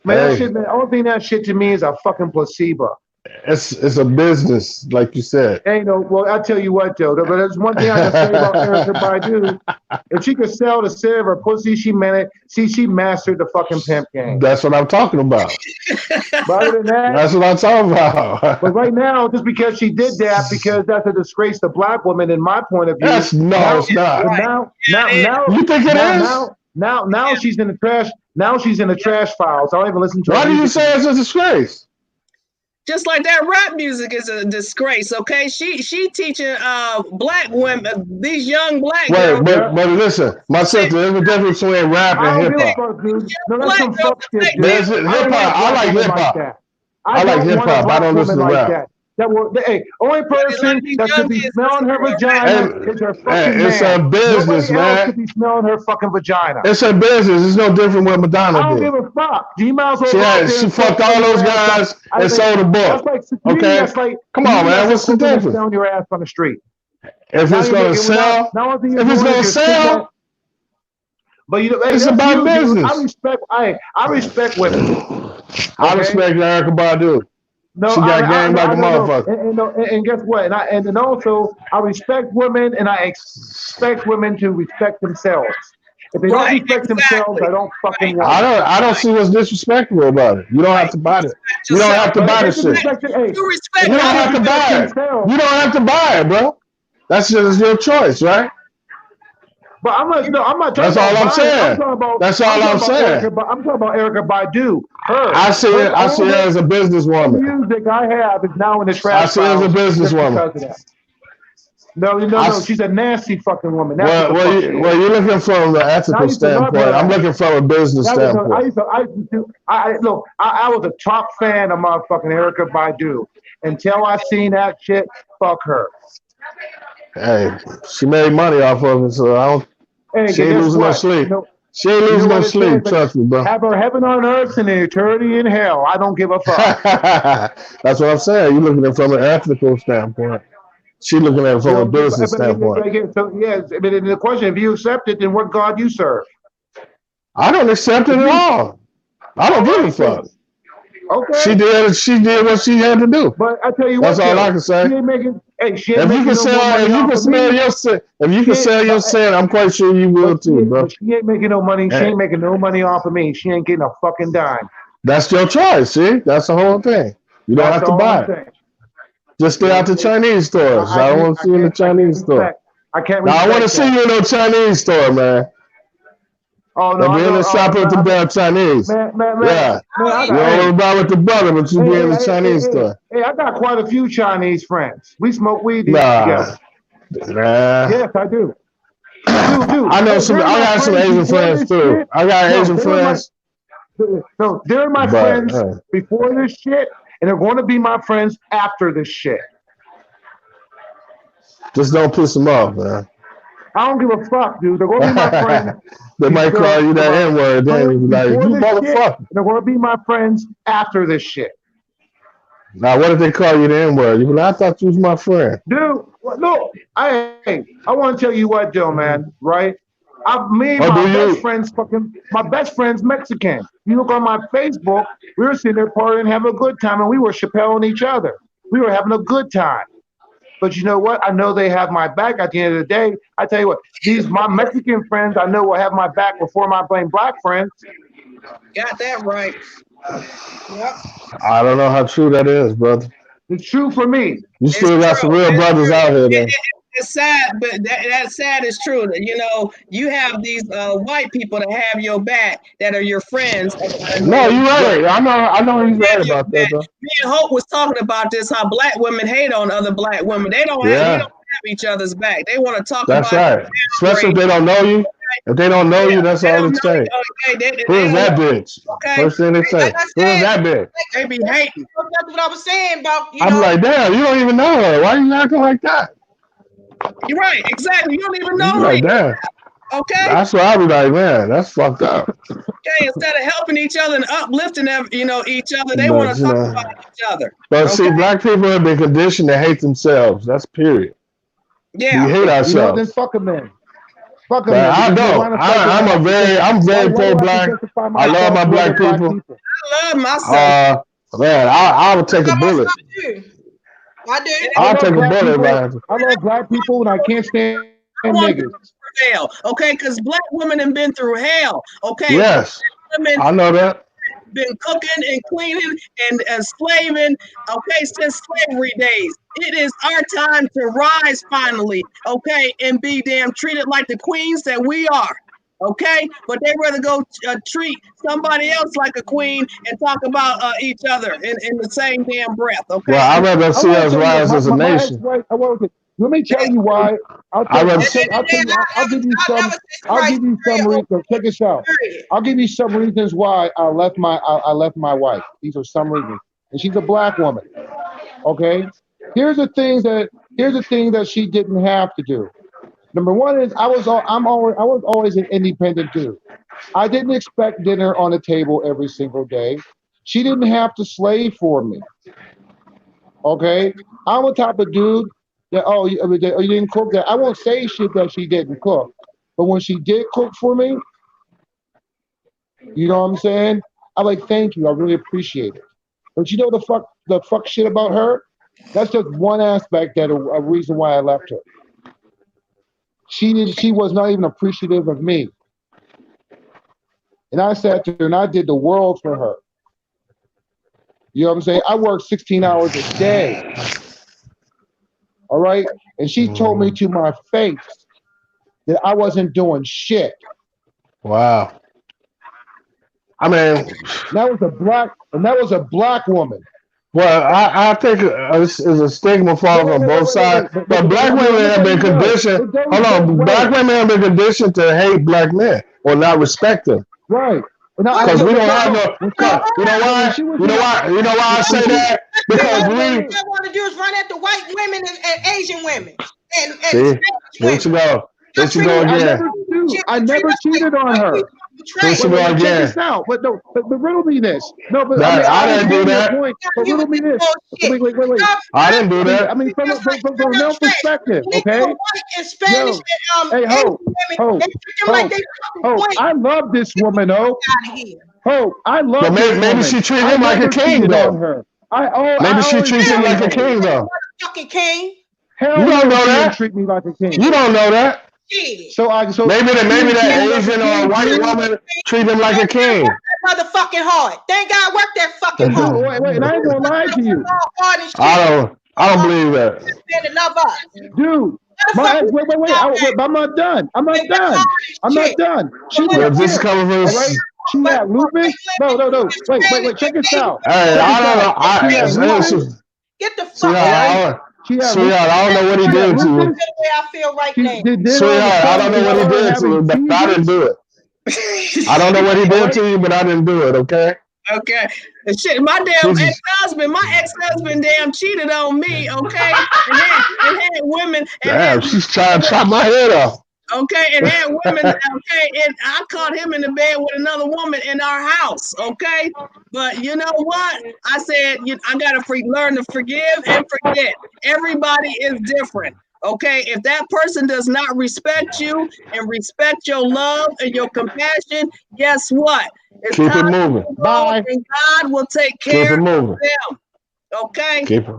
[SPEAKER 11] Man, that shit, man. The only thing that shit to me is a fucking placebo.
[SPEAKER 1] It's a business, like you said.
[SPEAKER 11] Ain't no. Well, I tell you what, though. But there's one thing I can say about Erykah Badu. If she could sell the set of her pussy, she mastered the fucking pimp game.
[SPEAKER 1] That's what I'm talking about.
[SPEAKER 11] But other than that,
[SPEAKER 1] that's what I'm talking about.
[SPEAKER 11] But right now, just because she did that, because that's a disgrace to black women, in my point of view.
[SPEAKER 1] It's not.
[SPEAKER 11] Now,
[SPEAKER 1] you think it is?
[SPEAKER 11] Now she's in the trash. Now she's in the trash files. I don't even listen to her.
[SPEAKER 1] Why do you say it's a disgrace?
[SPEAKER 4] Just like that rap music is a disgrace, okay? She teaching black women, these young black girls.
[SPEAKER 1] But listen, my sister, there's a difference between rap and hip hop.
[SPEAKER 11] No, that's some fuck shit, dude.
[SPEAKER 1] I like hip hop. I like hip hop. I don't listen to rap.
[SPEAKER 11] Only person that should be smelling her vagina is her fucking man.
[SPEAKER 1] It's a business,
[SPEAKER 11] Nobody
[SPEAKER 1] man.
[SPEAKER 11] else should be smelling her fucking vagina.
[SPEAKER 1] It's a business. It's no different what Madonna did.
[SPEAKER 11] I don't give a fuck. You might as well.
[SPEAKER 1] She fucked all those guys and sold a book. Okay, come on, man. What's the difference?
[SPEAKER 11] Selling your ass on the street.
[SPEAKER 1] If it's gonna sell,
[SPEAKER 11] but you know,
[SPEAKER 1] it's about business.
[SPEAKER 11] I respect women.
[SPEAKER 1] I respect Erykah Badu.
[SPEAKER 11] No,
[SPEAKER 1] she got game like a motherfucker.
[SPEAKER 11] And guess what? And also, I respect women, and I expect women to respect themselves. If they don't respect themselves, I don't fucking want it.
[SPEAKER 1] I don't see what's disrespectful about it. You don't have to buy it. You don't have to buy the shit. You don't have to buy it. You don't have to buy it, bro. That's just your choice, right?
[SPEAKER 11] But I'm not.
[SPEAKER 1] That's all I'm saying. That's all I'm saying.
[SPEAKER 11] I'm talking about Erykah Badu.
[SPEAKER 1] I see her as a businesswoman.
[SPEAKER 11] dick I have is now in the
[SPEAKER 1] I
[SPEAKER 11] trash
[SPEAKER 1] see her as a
[SPEAKER 11] pile just
[SPEAKER 1] businesswoman.
[SPEAKER 11] because of that. No. She's a nasty fucking woman. That's what the fuck she is.
[SPEAKER 1] Well, you're looking from the
[SPEAKER 11] Now, I
[SPEAKER 1] ethical
[SPEAKER 11] used to love
[SPEAKER 1] standpoint.
[SPEAKER 11] her.
[SPEAKER 1] I'm looking from a business
[SPEAKER 11] I
[SPEAKER 1] standpoint.
[SPEAKER 11] was a top fan of motherfucking Erykah Badu until I seen that shit. Fuck her.
[SPEAKER 1] Hey, she made money off of it, so I don't.
[SPEAKER 11] Hey,
[SPEAKER 1] She ain't
[SPEAKER 11] guess
[SPEAKER 1] losing no
[SPEAKER 11] what?
[SPEAKER 1] sleep.
[SPEAKER 11] You know,
[SPEAKER 1] She ain't
[SPEAKER 11] you know
[SPEAKER 1] losing no
[SPEAKER 11] what it
[SPEAKER 1] sleep.
[SPEAKER 11] says?
[SPEAKER 1] Trust me, bro.
[SPEAKER 11] Have her heaven on earth and an eternity in hell. I don't give a fuck.
[SPEAKER 1] That's what I'm saying. You're looking at it from an ethical standpoint. She looking at it from a business standpoint.
[SPEAKER 11] So yes, but in the question, if you accept it, then what God you serve?
[SPEAKER 1] I don't accept it at all. I don't give a fuck.
[SPEAKER 11] Okay.
[SPEAKER 1] She did what she had to do.
[SPEAKER 11] But I tell you
[SPEAKER 1] That's
[SPEAKER 11] what,
[SPEAKER 1] all I can say.
[SPEAKER 11] She ain't making. Hey, she ain't
[SPEAKER 1] If you
[SPEAKER 11] making
[SPEAKER 1] can
[SPEAKER 11] no more money off of me.
[SPEAKER 1] if you can sell your sin, I'm quite sure you will too, bro.
[SPEAKER 11] But she ain't making no money. She ain't making no money off of me. She ain't getting a fucking dime.
[SPEAKER 1] That's your choice. See, that's the whole thing. You don't have to buy it. Just stay out the Chinese stores. I don't want to see you in the Chinese store.
[SPEAKER 11] I can't.
[SPEAKER 1] Now I want to see you in no Chinese store, man.
[SPEAKER 11] Oh no!
[SPEAKER 1] Be in the shop with the damn Chinese.
[SPEAKER 11] Man,
[SPEAKER 1] yeah. You don't about with the brother, but you be in the Chinese store.
[SPEAKER 11] Hey, I got quite a few Chinese friends. We smoke weed together.
[SPEAKER 1] Nah.
[SPEAKER 11] Yes, I do. Dude.
[SPEAKER 1] I know some. I got some Asian friends too. I got Asian friends.
[SPEAKER 11] No, they're my friends before this shit, and they're going to be my friends after this shit.
[SPEAKER 1] Just don't piss them off, man.
[SPEAKER 11] I don't give a fuck, dude. They're going to be my friends.
[SPEAKER 1] They might call you that N-word, then you be like, you motherfucker.
[SPEAKER 11] They're going to be my friends after this shit.
[SPEAKER 1] Now, what if they call you the N-word? You be like, I thought you was my friend.
[SPEAKER 11] Dude, look, I want to tell you what, though, man, right? My best friend's Mexican. You look on my Facebook, we were sitting there partying, having a good time, and we were Chappelleing each other. We were having a good time. But you know what? I know they have my back at the end of the day. I tell you what, my Mexican friends I know will have my back before my black friends.
[SPEAKER 6] Got that right. Yep.
[SPEAKER 1] I don't know how true that is, brother.
[SPEAKER 11] It's true for me.
[SPEAKER 1] You still got some real brothers out here, though.
[SPEAKER 6] It's sad, but that sad is true. You know, you have these white people that have your back that are your friends.
[SPEAKER 1] No, you're right. I know he's right about that, though.
[SPEAKER 6] Me and Hope was talking about this, how black women hate on other black women. They don't have each other's back. They want to talk
[SPEAKER 1] that's
[SPEAKER 6] about
[SPEAKER 1] right. Especially if they don't know you. If they don't know you, that's all they say. Who is that bitch? First thing they say. Who is that bitch?
[SPEAKER 6] They be hating.
[SPEAKER 7] That's what I was saying about,
[SPEAKER 1] I'm like, damn, you don't even know her. Why are you acting like that?
[SPEAKER 6] You're right, exactly. You don't even know
[SPEAKER 1] like, damn.
[SPEAKER 6] Okay.
[SPEAKER 1] That's what I be like, man. That's fucked up.
[SPEAKER 6] Okay, instead of helping each other and uplifting them, each other, they want to talk about each other.
[SPEAKER 1] But see, black people have been conditioned to hate themselves. That's period.
[SPEAKER 6] Yeah,
[SPEAKER 1] we hate ourselves.
[SPEAKER 11] Then fuck them, man. Fuck them.
[SPEAKER 1] I know. I'm very pro-black. I love my black people.
[SPEAKER 6] I love myself.
[SPEAKER 1] Man, I would take a bullet.
[SPEAKER 7] I do.
[SPEAKER 1] I'll take a bullet, man.
[SPEAKER 11] I love black people, and I can't stand niggas.
[SPEAKER 6] Hell, okay, because black women have been through hell. Okay.
[SPEAKER 1] Yes. I know that.
[SPEAKER 6] Been cooking and cleaning and slaving, okay, since slavery days. It is our time to rise finally, okay, and be damn treated like the queens that we are. Okay, but they rather go treat somebody else like a queen and talk about each other in the same damn breath. Okay.
[SPEAKER 1] Well, I'd rather see us rise as a nation.
[SPEAKER 11] Let me tell you why. I'll give you some reasons. Check this out. I'll give you some reasons why I left my wife. These are some reasons, and she's a black woman. Okay. Here's the thing that she didn't have to do. Number one is I was always an independent dude. I didn't expect dinner on the table every single day. She didn't have to slave for me. Okay, I'm the type of dude that you didn't cook that. I won't say shit that she didn't cook, but when she did cook for me, you know what I'm saying? I'm like, thank you, I really appreciate it. But you know the fuck shit about her? That's just one aspect that a reason why I left her. She was not even appreciative of me. And I sat there and I did the world for her. You know what I'm saying? I worked 16 hours a day. All right? And she told me to my face that I wasn't doing shit.
[SPEAKER 1] Wow. I mean,
[SPEAKER 11] that was a black woman.
[SPEAKER 1] Well, I think it's a stigma falling on both sides. But black women have been conditioned. Hold on, black women have been conditioned to hate black men or not respect them.
[SPEAKER 10] Right.
[SPEAKER 1] Because we don't have no. You know why? You know why? You know why I say that? Because
[SPEAKER 7] what I want to do is run after white women and Asian women.
[SPEAKER 1] See, there you go. There you go again.
[SPEAKER 10] I never cheated on her.
[SPEAKER 1] There you go again.
[SPEAKER 10] Check this out. But no, but riddle me this. No, but
[SPEAKER 1] I didn't do that.
[SPEAKER 10] But riddle me this. Wait.
[SPEAKER 1] I didn't do that.
[SPEAKER 10] I mean, from no perspective, okay?
[SPEAKER 7] Spanish,
[SPEAKER 10] hey, I love this woman, I love
[SPEAKER 1] but maybe she treated him like a king, though. Maybe she treats him like a king, though.
[SPEAKER 7] Fucking king.
[SPEAKER 10] Hell,
[SPEAKER 1] you don't know that.
[SPEAKER 10] Treat me like a king.
[SPEAKER 1] You don't know that.
[SPEAKER 10] So
[SPEAKER 1] maybe that Asian or white woman treat him like a king.
[SPEAKER 7] Motherfucking hard. Thank God work that fucking hard.
[SPEAKER 10] Wait, I ain't gonna lie to you.
[SPEAKER 1] I don't believe that.
[SPEAKER 10] Dude. Wait, I'm not done.
[SPEAKER 1] This is coming from
[SPEAKER 10] she had lupus? No. Wait, check this out.
[SPEAKER 1] Hey, I don't know.
[SPEAKER 7] Get the fuck out.
[SPEAKER 1] Sweetheart, I don't know what he did to you.
[SPEAKER 7] I feel right now.
[SPEAKER 1] Sweetheart, I don't know what he did to you, but I didn't do it. I don't know what he did to you, but I didn't do it, okay?
[SPEAKER 6] Okay. Shit, my ex-husband damn cheated on me, okay? And had women.
[SPEAKER 1] Damn, she's trying to chop my head off.
[SPEAKER 6] Okay, and had women, okay, and I caught him in the bed with another woman in our house, okay? But you know what? I said, I gotta learn to forgive and forget. Everybody is different, okay? If that person does not respect you and respect your love and your compassion, guess what? It's
[SPEAKER 1] keep it moving.
[SPEAKER 10] Bye.
[SPEAKER 6] And God will take care of them, okay?
[SPEAKER 1] Keep it.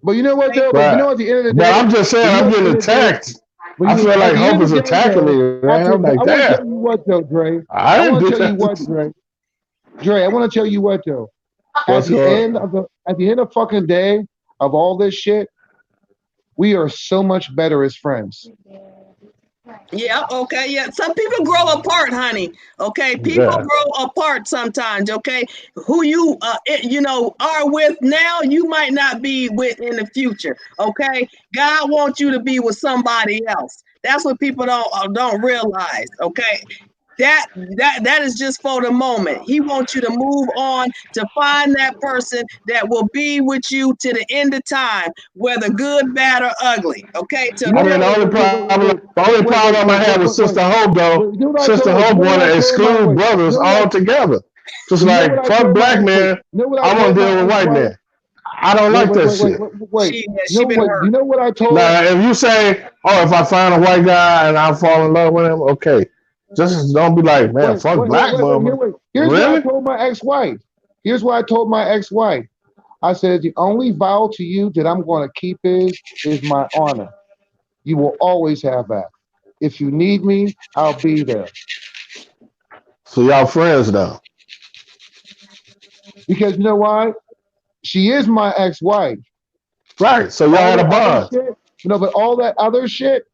[SPEAKER 10] But you know what, though?
[SPEAKER 1] Right.
[SPEAKER 10] You know, at the end of the day,
[SPEAKER 1] but I'm just saying, I'm getting attacked. I feel like Hope is attacking me, man. I'm like, damn.
[SPEAKER 10] I want to tell you what, though, Dre.
[SPEAKER 1] I
[SPEAKER 10] want to tell you what, Dre. I want to tell you what, though. At the end of fucking day of all this shit, we are so much better as friends.
[SPEAKER 6] Yeah, okay, yeah. Some people grow apart, honey. Okay, people grow apart sometimes. Okay, who you are with now, you might not be with in the future. Okay, God wants you to be with somebody else. That's what people don't realize. Okay. That is just for the moment. He wants you to move on to find that person that will be with you to the end of time, whether good, bad, or ugly. Okay.
[SPEAKER 1] The only problem I had with Sister Hope, though, Sister Hope wanted to exclude brothers altogether. Just like fuck black men, I want to deal with white men. I don't like that shit.
[SPEAKER 10] You know what I told her?
[SPEAKER 1] Now, if you say, oh, if I find a white guy and I fall in love with him, okay. Just don't be like, man, fuck black woman.
[SPEAKER 10] Here's what I told my ex-wife. I said, the only vow to you that I'm going to keep is my honor. You will always have that. If you need me, I'll be there.
[SPEAKER 1] So y'all friends now?
[SPEAKER 10] Because you know why? She is my ex-wife.
[SPEAKER 1] Right. So y'all had a bond.
[SPEAKER 10] But all that other shit.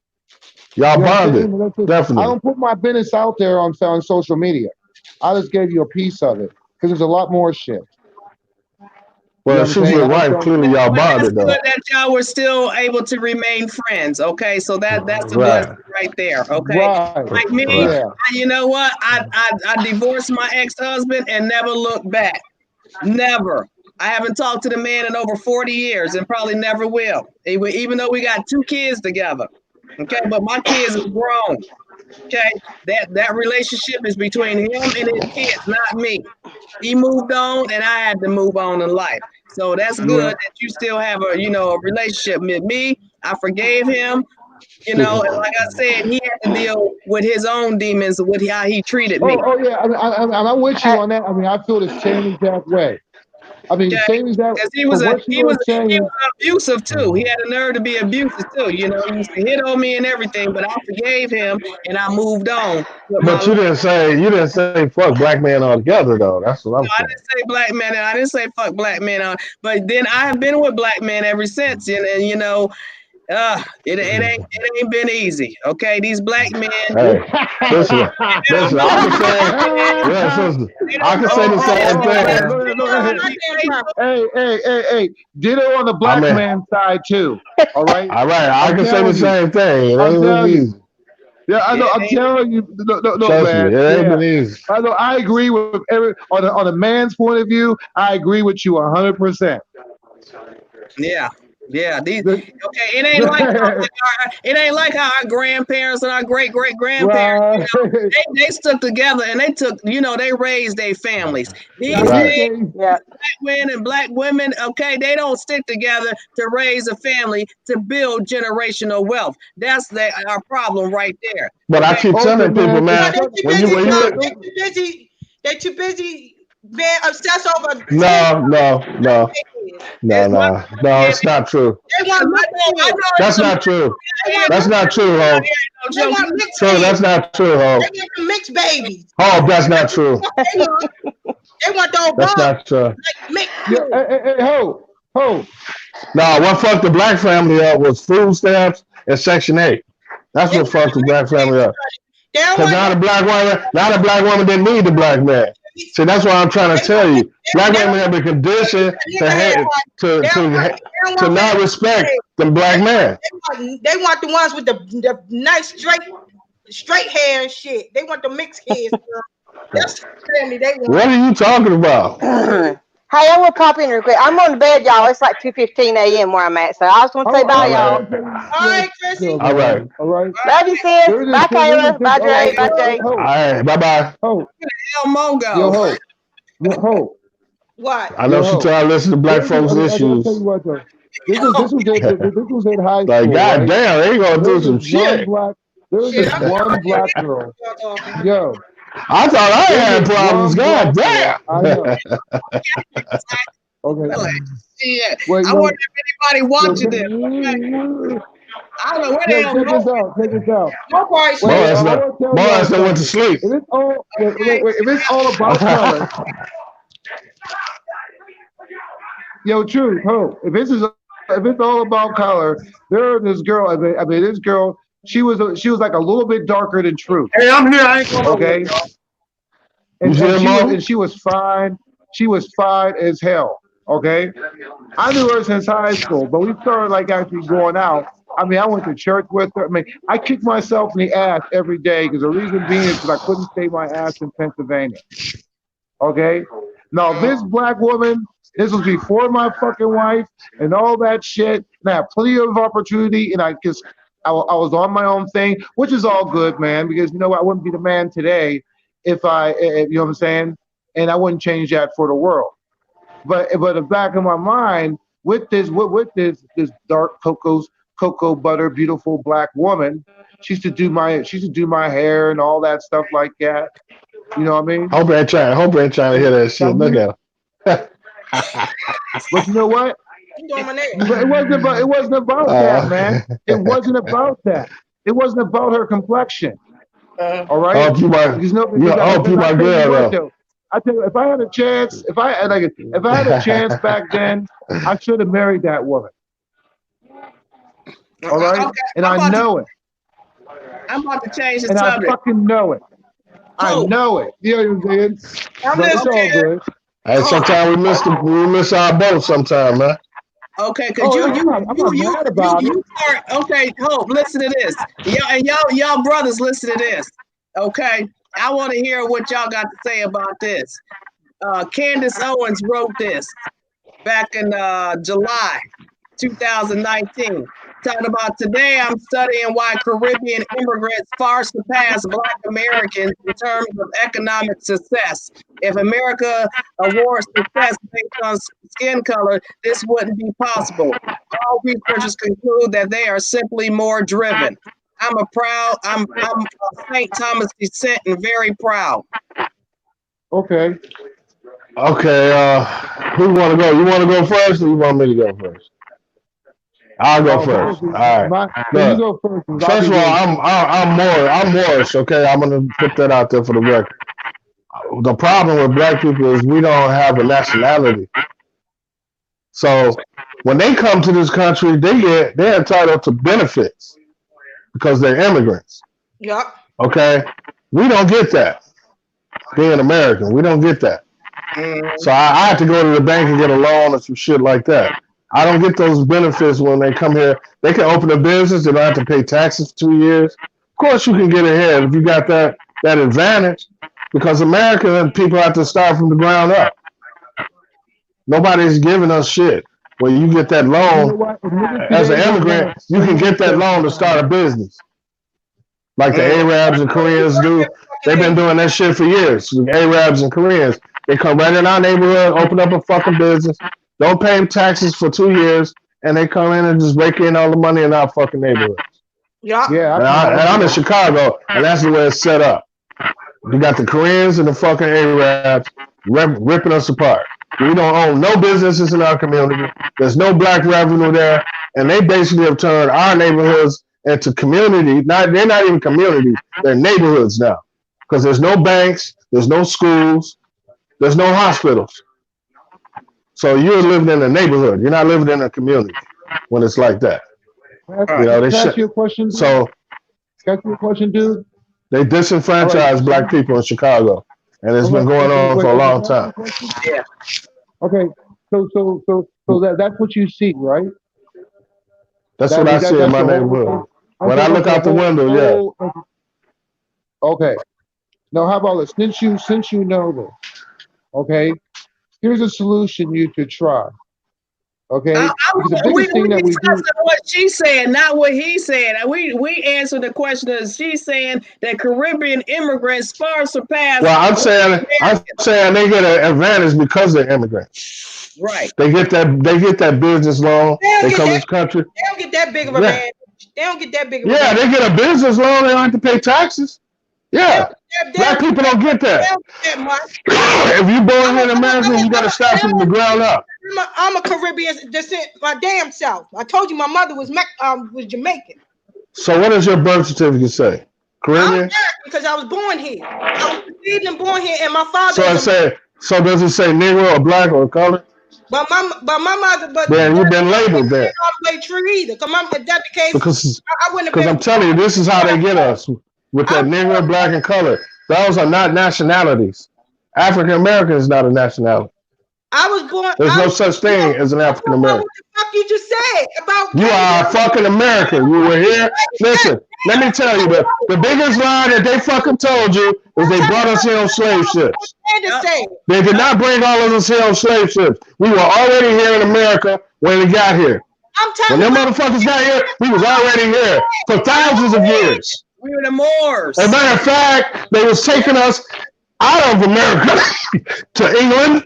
[SPEAKER 1] Y'all bonded. Definitely.
[SPEAKER 10] I don't put my business out there on social media. I just gave you a piece of it because there's a lot more shit.
[SPEAKER 1] Well, if she's your wife, clearly y'all bonded though.
[SPEAKER 6] Good that y'all were still able to remain friends. Okay, so that's a blessing right there. Okay, like me, you know what? I divorced my ex-husband and never looked back. Never. I haven't talked to the man in over 40 years and probably never will. Even though we got 2 kids together. Okay, but my kids are grown. Okay, that relationship is between him and his kids, not me. He moved on, and I had to move on in life. So that's good that you still have a relationship with me. I forgave him, and like I said, he had to deal with his own demons with how he treated me.
[SPEAKER 10] Oh yeah, I'm with you on that. I mean, I feel the same exact way. I mean, same as that.
[SPEAKER 6] He was abusive too. He had a nerve to be abusive too. He used to hit on me and everything, but I forgave him and I moved on.
[SPEAKER 1] But you didn't say fuck black man altogether though. That's what I'm saying.
[SPEAKER 6] I didn't say black man. I didn't say fuck black men on. But then I have been with black men ever since, and It ain't been easy. Okay, these black men.
[SPEAKER 1] Hey, listen, I can say the same thing.
[SPEAKER 11] Hey. Ditto on the black man side too. All right.
[SPEAKER 1] All right, I can say the same thing. It ain't been easy.
[SPEAKER 11] Yeah, I know. I'm telling you, no, man.
[SPEAKER 1] It ain't been easy.
[SPEAKER 11] I know. I agree with on a man's point of view. I agree with you 100%.
[SPEAKER 6] Yeah. It ain't like how our grandparents and our great grandparents, they stuck together and they raised their families. These days, black men and black women, okay, they don't stick together to raise a family to build generational wealth. That's our problem right there.
[SPEAKER 1] But I keep telling people, man,
[SPEAKER 7] they're too busy being obsessed over.
[SPEAKER 1] No, it's not true. That's not true. That's not true, Ho. So that's not true, Ho.
[SPEAKER 7] They want mixed babies.
[SPEAKER 1] Oh, that's not true.
[SPEAKER 7] They want the old
[SPEAKER 1] That's not true.
[SPEAKER 11] Hey, Ho.
[SPEAKER 1] No, what fucked the black family up was food stamps and Section 8. That's what fucked the black family up. Because now the black woman didn't need the black man. See, that's what I'm trying to tell you. Black women have been conditioned to not respect the black man.
[SPEAKER 7] They want the ones with the nice straight hair and shit. They want the mixed hairs. That's the family they want.
[SPEAKER 1] What are you talking about?
[SPEAKER 9] Hey, I will pop in real quick. I'm on the bed, y'all. It's like 2:15 a.m. where I'm at, so I just want to say bye, y'all.
[SPEAKER 7] All right, Chrissy.
[SPEAKER 1] All right.
[SPEAKER 9] Love you, sis. Bye, Kayla. Bye, Jay. Bye, Jay.
[SPEAKER 1] All right. Bye-bye.
[SPEAKER 6] El
[SPEAKER 11] Mongo.
[SPEAKER 7] What?
[SPEAKER 1] I know she trying to listen to black folks' issues.
[SPEAKER 10] This was in high school.
[SPEAKER 1] Like, God damn, they gonna do some shit.
[SPEAKER 10] There was this one black girl. Yo.
[SPEAKER 1] I thought I had problems. God damn.
[SPEAKER 10] I know. Okay.
[SPEAKER 6] Yeah. I wonder if anybody watching this. Okay. I don't know where they are.
[SPEAKER 10] Check this out.
[SPEAKER 1] Boys that went to sleep.
[SPEAKER 11] If it's all about color. Yo, true, Ho. If it's all about color, this girl. She was like a little bit darker than Truth.
[SPEAKER 2] Hey, I'm here. I ain't going
[SPEAKER 11] okay. And she was fine. She was fine as hell. Okay. I knew her since high school, but we started like actually going out. I mean, I went to church with her. I mean, I kicked myself in the ass every day because the reason being is because I couldn't save my ass in Pennsylvania. Okay. Now this black woman, this was before my fucking wife and all that shit. And I had plenty of opportunity, and I was on my own thing, which is all good, man, because you know what? I wouldn't be the man today if you know what I'm saying? And I wouldn't change that for the world. But in the back of my mind, with this dark cocoa butter, beautiful black woman, she used to do my hair and all that stuff like that. You know what I mean?
[SPEAKER 1] Hope ain't trying to hear that shit. Look at her.
[SPEAKER 11] But you know what? But it wasn't about that, man. It wasn't about that. It wasn't about her complexion. All right.
[SPEAKER 1] I hope you my girl though.
[SPEAKER 11] I tell you, if I had a chance, if I had a chance back then, I should have married that woman. All right,
[SPEAKER 6] okay,
[SPEAKER 11] and I know it.
[SPEAKER 6] I'm about to change the
[SPEAKER 11] and
[SPEAKER 6] subject.
[SPEAKER 11] I fucking know it. I know it. You know what I'm saying? But it's all good.
[SPEAKER 1] Hey, sometimes we miss our boat sometime, man.
[SPEAKER 6] Okay, because you start. Okay, Hope, listen to this. Y'all brothers, listen to this. Okay, I want to hear what y'all got to say about this. Candace Owens wrote this back in July 2019. Talking about today, I'm studying why Caribbean immigrants far surpass Black Americans in terms of economic success. If America awards success based on skin color, this wouldn't be possible. All researchers conclude that they are simply more driven. I'm of St. Thomas descent and very proud.
[SPEAKER 11] Okay.
[SPEAKER 1] Okay. Who want to go? You want to go first, or you want me to go first? I'll go first. All right.
[SPEAKER 11] You go first.
[SPEAKER 1] First of all, I'm Moorish. Okay, I'm gonna put that out there for the record. The problem with black people is we don't have a nationality. So When they come to this country, they're entitled to benefits because they're immigrants.
[SPEAKER 7] Yep.
[SPEAKER 1] Okay, we don't get that. Being American, we don't get that. So I have to go to the bank and get a loan or some shit like that. I don't get those benefits when they come here. They can open a business. They don't have to pay taxes for 2 years. Of course, you can get ahead if you got that advantage. Because American people have to start from the ground up. Nobody's giving us shit. When you get that loan, as an immigrant, you can get that loan to start a business. Like the Arabs and Koreans do. They've been doing that shit for years. The Arabs and Koreans. They come right in our neighborhood, open up a fucking business, don't pay them taxes for 2 years, and they come in and just rake in all the money in our fucking neighborhood.
[SPEAKER 7] Yeah.
[SPEAKER 1] And I'm in Chicago, and that's the way it's set up. You got the Koreans and the fucking Arabs ripping us apart. We don't own no businesses in our community. There's no black revenue there, and they basically have turned our neighborhoods into community. They're not even communities. They're neighborhoods now, because there's no banks, there's no schools, there's no hospitals. So you're living in a neighborhood. You're not living in a community when it's like that.
[SPEAKER 10] Can I ask you a question?
[SPEAKER 1] So,
[SPEAKER 10] can I ask you a question, dude?
[SPEAKER 1] They disenfranchise black people in Chicago, and it's been going on for a long time.
[SPEAKER 6] Yeah.
[SPEAKER 10] Okay, so that's what you see, right?
[SPEAKER 1] That's what I see in my neighborhood. When I look out the window, yeah.
[SPEAKER 10] Okay. Now, how about this? Since you know this, okay, here's a solution you could try. Okay, the biggest thing that we do.
[SPEAKER 6] What she's saying, not what he's saying. We answer the question as she's saying that Caribbean immigrants far surpass.
[SPEAKER 1] Well, I'm saying they get an advantage because they're immigrants.
[SPEAKER 6] Right.
[SPEAKER 1] They get that business loan. They come to this country.
[SPEAKER 7] They don't get that big of a advantage. They don't get that big of a
[SPEAKER 1] advantage. They get a business loan. They don't have to pay taxes. Yeah. Black people don't get that. If you're born here in America, you got to start from the ground up.
[SPEAKER 7] I'm a Caribbean descent, my damn self. I told you my mother was Jamaican.
[SPEAKER 1] So what does your birth certificate say? Caribbean?
[SPEAKER 7] Because I was born here. I was conceived and born here, and my father.
[SPEAKER 1] So does it say Negro or black or color?
[SPEAKER 7] But my mother.
[SPEAKER 1] Then you've been labeled there.
[SPEAKER 7] All the way true either.
[SPEAKER 1] Because I'm telling you, this is how they get us with that Negro, black, and color. Those are not nationalities. African American is not a nationality.
[SPEAKER 7] I was born.
[SPEAKER 1] There's no such thing as an African American.
[SPEAKER 7] What the fuck you just said about?
[SPEAKER 1] You are a fucking American. You were here. Listen, let me tell you, the biggest lie that they fucking told you is they brought us here on slave ships. They did not bring all of us here on slave ships. We were already here in America when we got here. When them motherfuckers got here, we was already here for thousands of years.
[SPEAKER 6] We were the Moors.
[SPEAKER 1] As a matter of fact, they was taking us out of America to England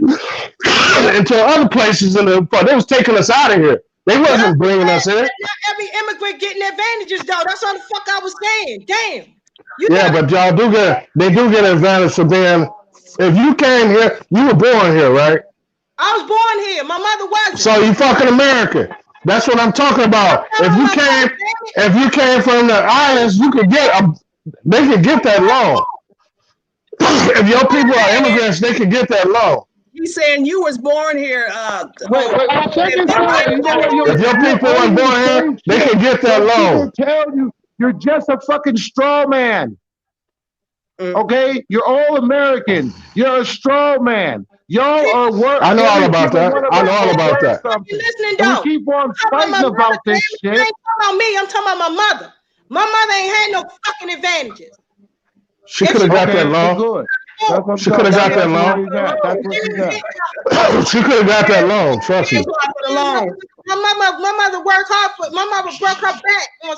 [SPEAKER 1] and to other places they was taking us out of here. They wasn't bringing us in.
[SPEAKER 7] Not every immigrant getting advantages though. That's all the fuck I was saying. Damn.
[SPEAKER 1] But y'all do get advantage for being. If you came here, you were born here, right?
[SPEAKER 7] I was born here. My mother wasn't.
[SPEAKER 1] So you fucking American. That's what I'm talking about. If you came from the islands, you could get they could get that loan. If your people are immigrants, they can get that loan.
[SPEAKER 6] He's saying you was born here.
[SPEAKER 1] If your people weren't born here, they can get that loan.
[SPEAKER 11] Tell you, you're just a fucking straw man. Okay, you're all American. You're a straw man. Y'all are work.
[SPEAKER 1] I know all about that. I know all about that.
[SPEAKER 7] Listening though.
[SPEAKER 11] We keep on fighting about this shit.
[SPEAKER 7] I ain't talking about me. I'm talking about my mother. My mother ain't had no fucking advantages.
[SPEAKER 1] She could have got that loan. She could have got that loan. She could have got that loan. Trust me.
[SPEAKER 7] My mother worked hard for. My mother broke her back on